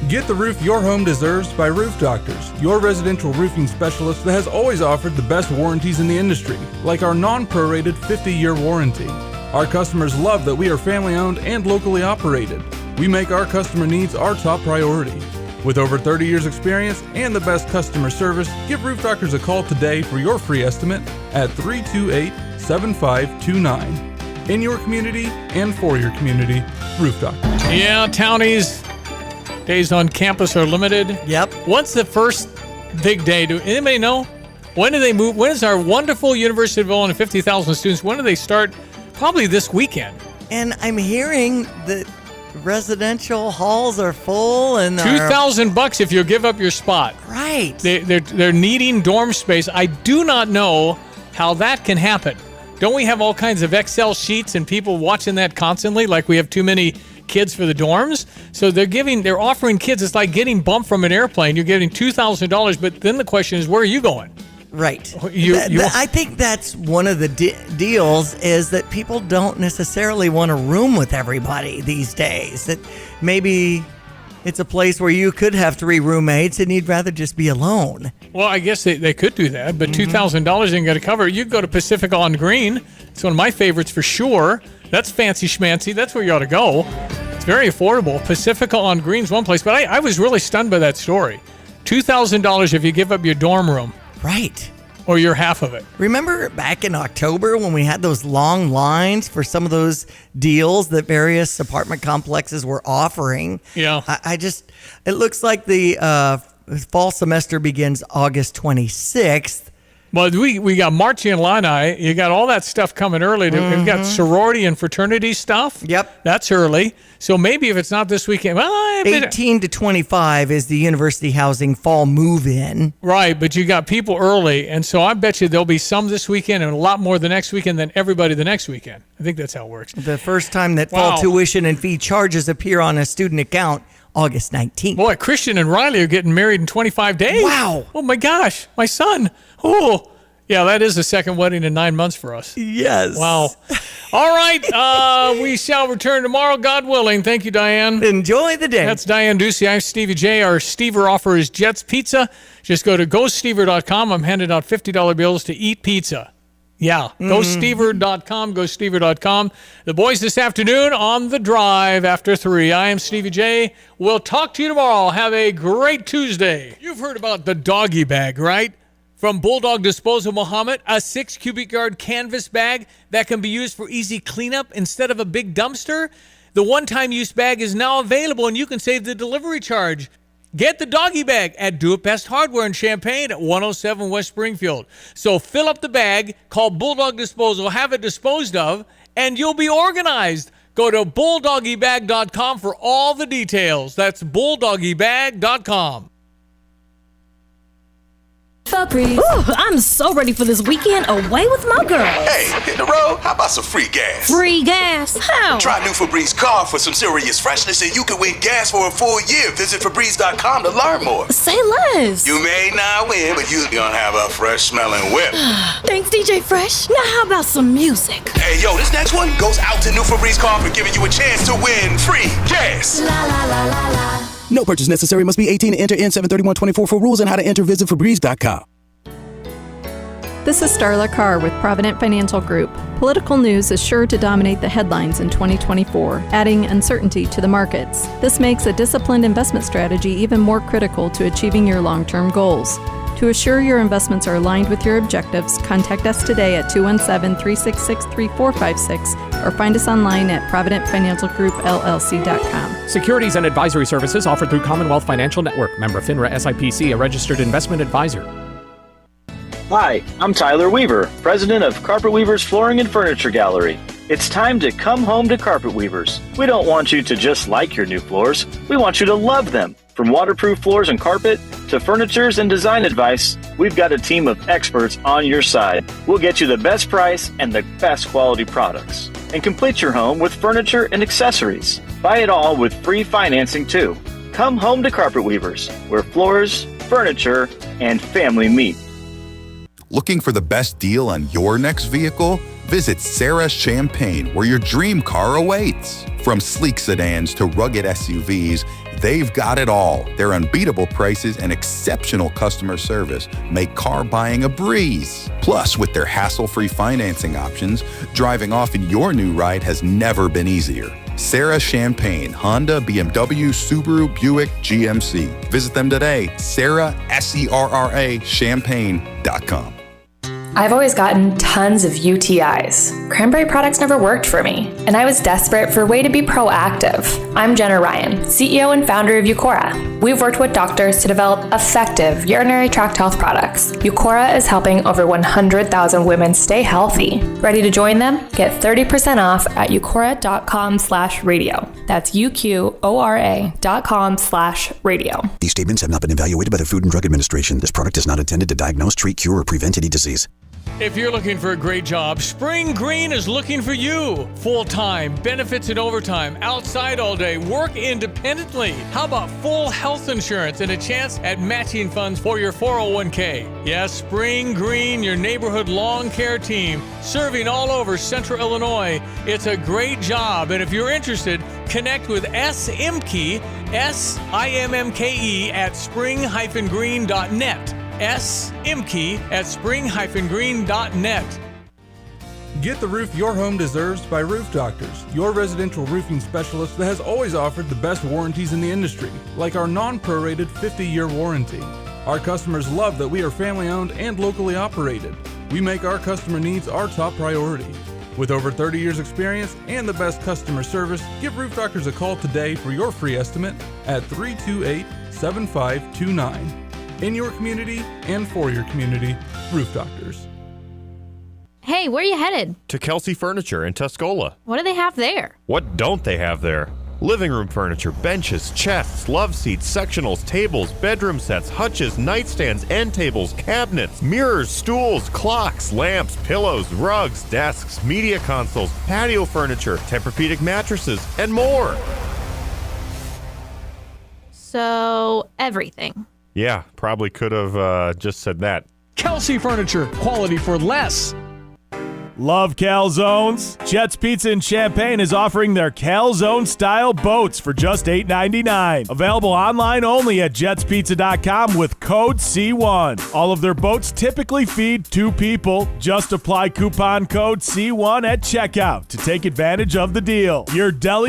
Get the roof your home deserves by Roof Doctors, your residential roofing specialist that has always offered the best warranties in the industry, like our non-prorated 50-year warranty. Our customers love that we are family-owned and locally operated. We make our customer needs our top priority. With over 30 years experience and the best customer service, give Roof Doctors a call today for your free estimate at 328-7529. In your community and for your community, Roof Doctors. Yeah, townies. Days on campus are limited. Yep. What's the first big day? Do anybody know? When do they move? When is our wonderful University of Illinois, 50,000 students, when do they start? Probably this weekend. And I'm hearing that residential halls are full and $2,000 if you give up your spot. Right. They're needing dorm space. I do not know how that can happen. Don't we have all kinds of Excel sheets and people watching that constantly, like we have too many kids for the dorms? So they're offering kids, it's like getting bumped from an airplane. You're getting $2,000, but then the question is, where are you going? Right. I think that's one of the deals is that people don't necessarily want a room with everybody these days. That maybe It's a place where you could have 3 roommates and you'd rather just be alone. Well, I guess they could do that, but $2,000 isn't going to cover it. You can go to Pacific on Green. It's one of my favorites for sure. That's fancy schmancy. That's where you ought to go. It's very affordable. Pacifica on Green's one place, but I was really stunned by that story. $2,000 if you give up your dorm room. Right. Or your half of it. Remember back in October when we had those long lines for some of those deals that various apartment complexes were offering? Yeah. It looks like the fall semester begins August 26th. Well, we got Marching Illini. You got all that stuff coming early. We've got sorority and fraternity stuff. Yep. That's early. So maybe if it's not this weekend. Well, 18 to 25 is the university housing fall move-in. Right, but you got people early. And so I bet you there'll be some this weekend and a lot more the next weekend than everybody the next weekend. I think that's how it works. The first time that fall tuition and fee charges appear on a student account, August 19th. Boy, Christian and Riley are getting married in 25 days. Wow. Oh, my gosh. My son. Oh, yeah, that is the second wedding in 9 months for us. Yes. Wow. All right. We shall return tomorrow, God willing. Thank you, Diane. Enjoy the day. That's Diane Ducey. I'm Stevie J. Our Stever offer is Jets Pizza. Just go to GoStever.com. I'm handing out $50 bills to eat pizza. Yeah. GoStever.com. GoStever.com. The boys this afternoon on the drive after 3. I am Stevie J. We'll talk to you tomorrow. Have a great Tuesday. You've heard about the doggy bag, right? From Bulldog Disposal Muhammad, a 6 cubic yard canvas bag that can be used for easy cleanup instead of a big dumpster. The one-time use bag is now available and you can save the delivery charge. Get the doggy bag at Do It Best Hardware in Champaign at 107 West Springfield. So fill up the bag, call Bulldog Disposal, have it disposed of, and you'll be organized. Go to bulldoggybag.com for all the details. That's bulldoggybag.com. Ooh, I'm so ready for this weekend away with my girls. Hey, hit the road? How about some free gas? Free gas? How? Try new Febreze car for some serious freshness and you can win gas for a full year. Visit Febreze.com to learn more. Say less. You may not win, but you're gonna have a fresh smelling whip. Thanks, DJ Fresh. Now how about some music? Hey, yo, this next one goes out to new Febreze car for giving you a chance to win free gas. La la la la la. No purchase necessary. Must be 18 to enter N73124 for rules and how to enter. Visit Febreze.com. This is Starla Carr with Provident Financial Group. Political news is sure to dominate the headlines in 2024, adding uncertainty to the markets. This makes a disciplined investment strategy even more critical to achieving your long-term goals. To assure your investments are aligned with your objectives, contact us today at 217-366-3456 or find us online at providentfinancialgroupllc.com. Securities and advisory services offered through Commonwealth Financial Network, member FINRA SIPC, a registered investment advisor. Hi, I'm Tyler Weaver, president of Carpet Weavers Flooring and Furniture Gallery. It's time to come home to Carpet Weavers. We don't want you to just like your new floors. We want you to love them. From waterproof floors and carpet to furnitures and design advice, we've got a team of experts on your side. We'll get you the best price and the best quality products. And complete your home with furniture and accessories. Buy it all with free financing too. Come home to Carpet Weavers, where floors, furniture, and family meet. Looking for the best deal on your next vehicle? Visit Sarah Champagne, where your dream car awaits. From sleek sedans to rugged SUVs, they've got it all. Their unbeatable prices and exceptional customer service make car buying a breeze. Plus, with their hassle-free financing options, driving off in your new ride has never been easier. Sarah Champagne, Honda, BMW, Subaru, Buick, GMC. Visit them today, Sarah, SERRA, Champagne.com. I've always gotten tons of UTIs. Cranberry products never worked for me, and I was desperate for a way to be proactive. I'm Jenna Ryan, CEO and founder of Eucora. We've worked with doctors to develop effective urinary tract health products. Eucora is helping over 100,000 women stay healthy. Ready to join them? Get 30% off at eucora.com/radio. That's UQORA.com/radio. These statements have not been evaluated by the Food and Drug Administration. This product is not intended to diagnose, treat, cure, or prevent any disease. If you're looking for a great job, Spring Green is looking for you. Full-time, benefits and overtime, outside all day, work independently. How about full health insurance and a chance at matching funds for your 401k? Yes, Spring Green, your neighborhood lawn care team, serving all over Central Illinois. It's a great job, and if you're interested, connect with S. Imke, S-I-M-M-K-E at spring-green.net. S. Imke at spring-green.net. Get the roof your home deserves by Roof Doctors, your residential roofing specialist that has always offered the best warranties in the industry, like our non-prorated 50-year warranty. Our customers love that we are family-owned and locally operated. We make our customer needs our top priority. With over 30 years experience and the best customer service, give Roof Doctors a call today for your free estimate at 328-7529. In your community and for your community, Roof Doctors. Hey, where are you headed? To Kelsey Furniture in Tuscola. What do they have there? What don't they have there? Living room furniture, benches, chests, love seats, sectionals, tables, bedroom sets, hutches, nightstands, end tables, cabinets, mirrors, stools, clocks, lamps, pillows, rugs, desks, media consoles, patio furniture, Tempur-Pedic mattresses, and more. So, everything. Yeah, probably could have just said that. Kelsey Furniture, quality for less. Love calzones? Jet's Pizza in Champaign is offering their calzone-style boats for just $8.99. Available online only at jetspizza.com with code C1. All of their boats typically feed 2 people. Just apply coupon code C1 at checkout to take advantage of the deal. Your deli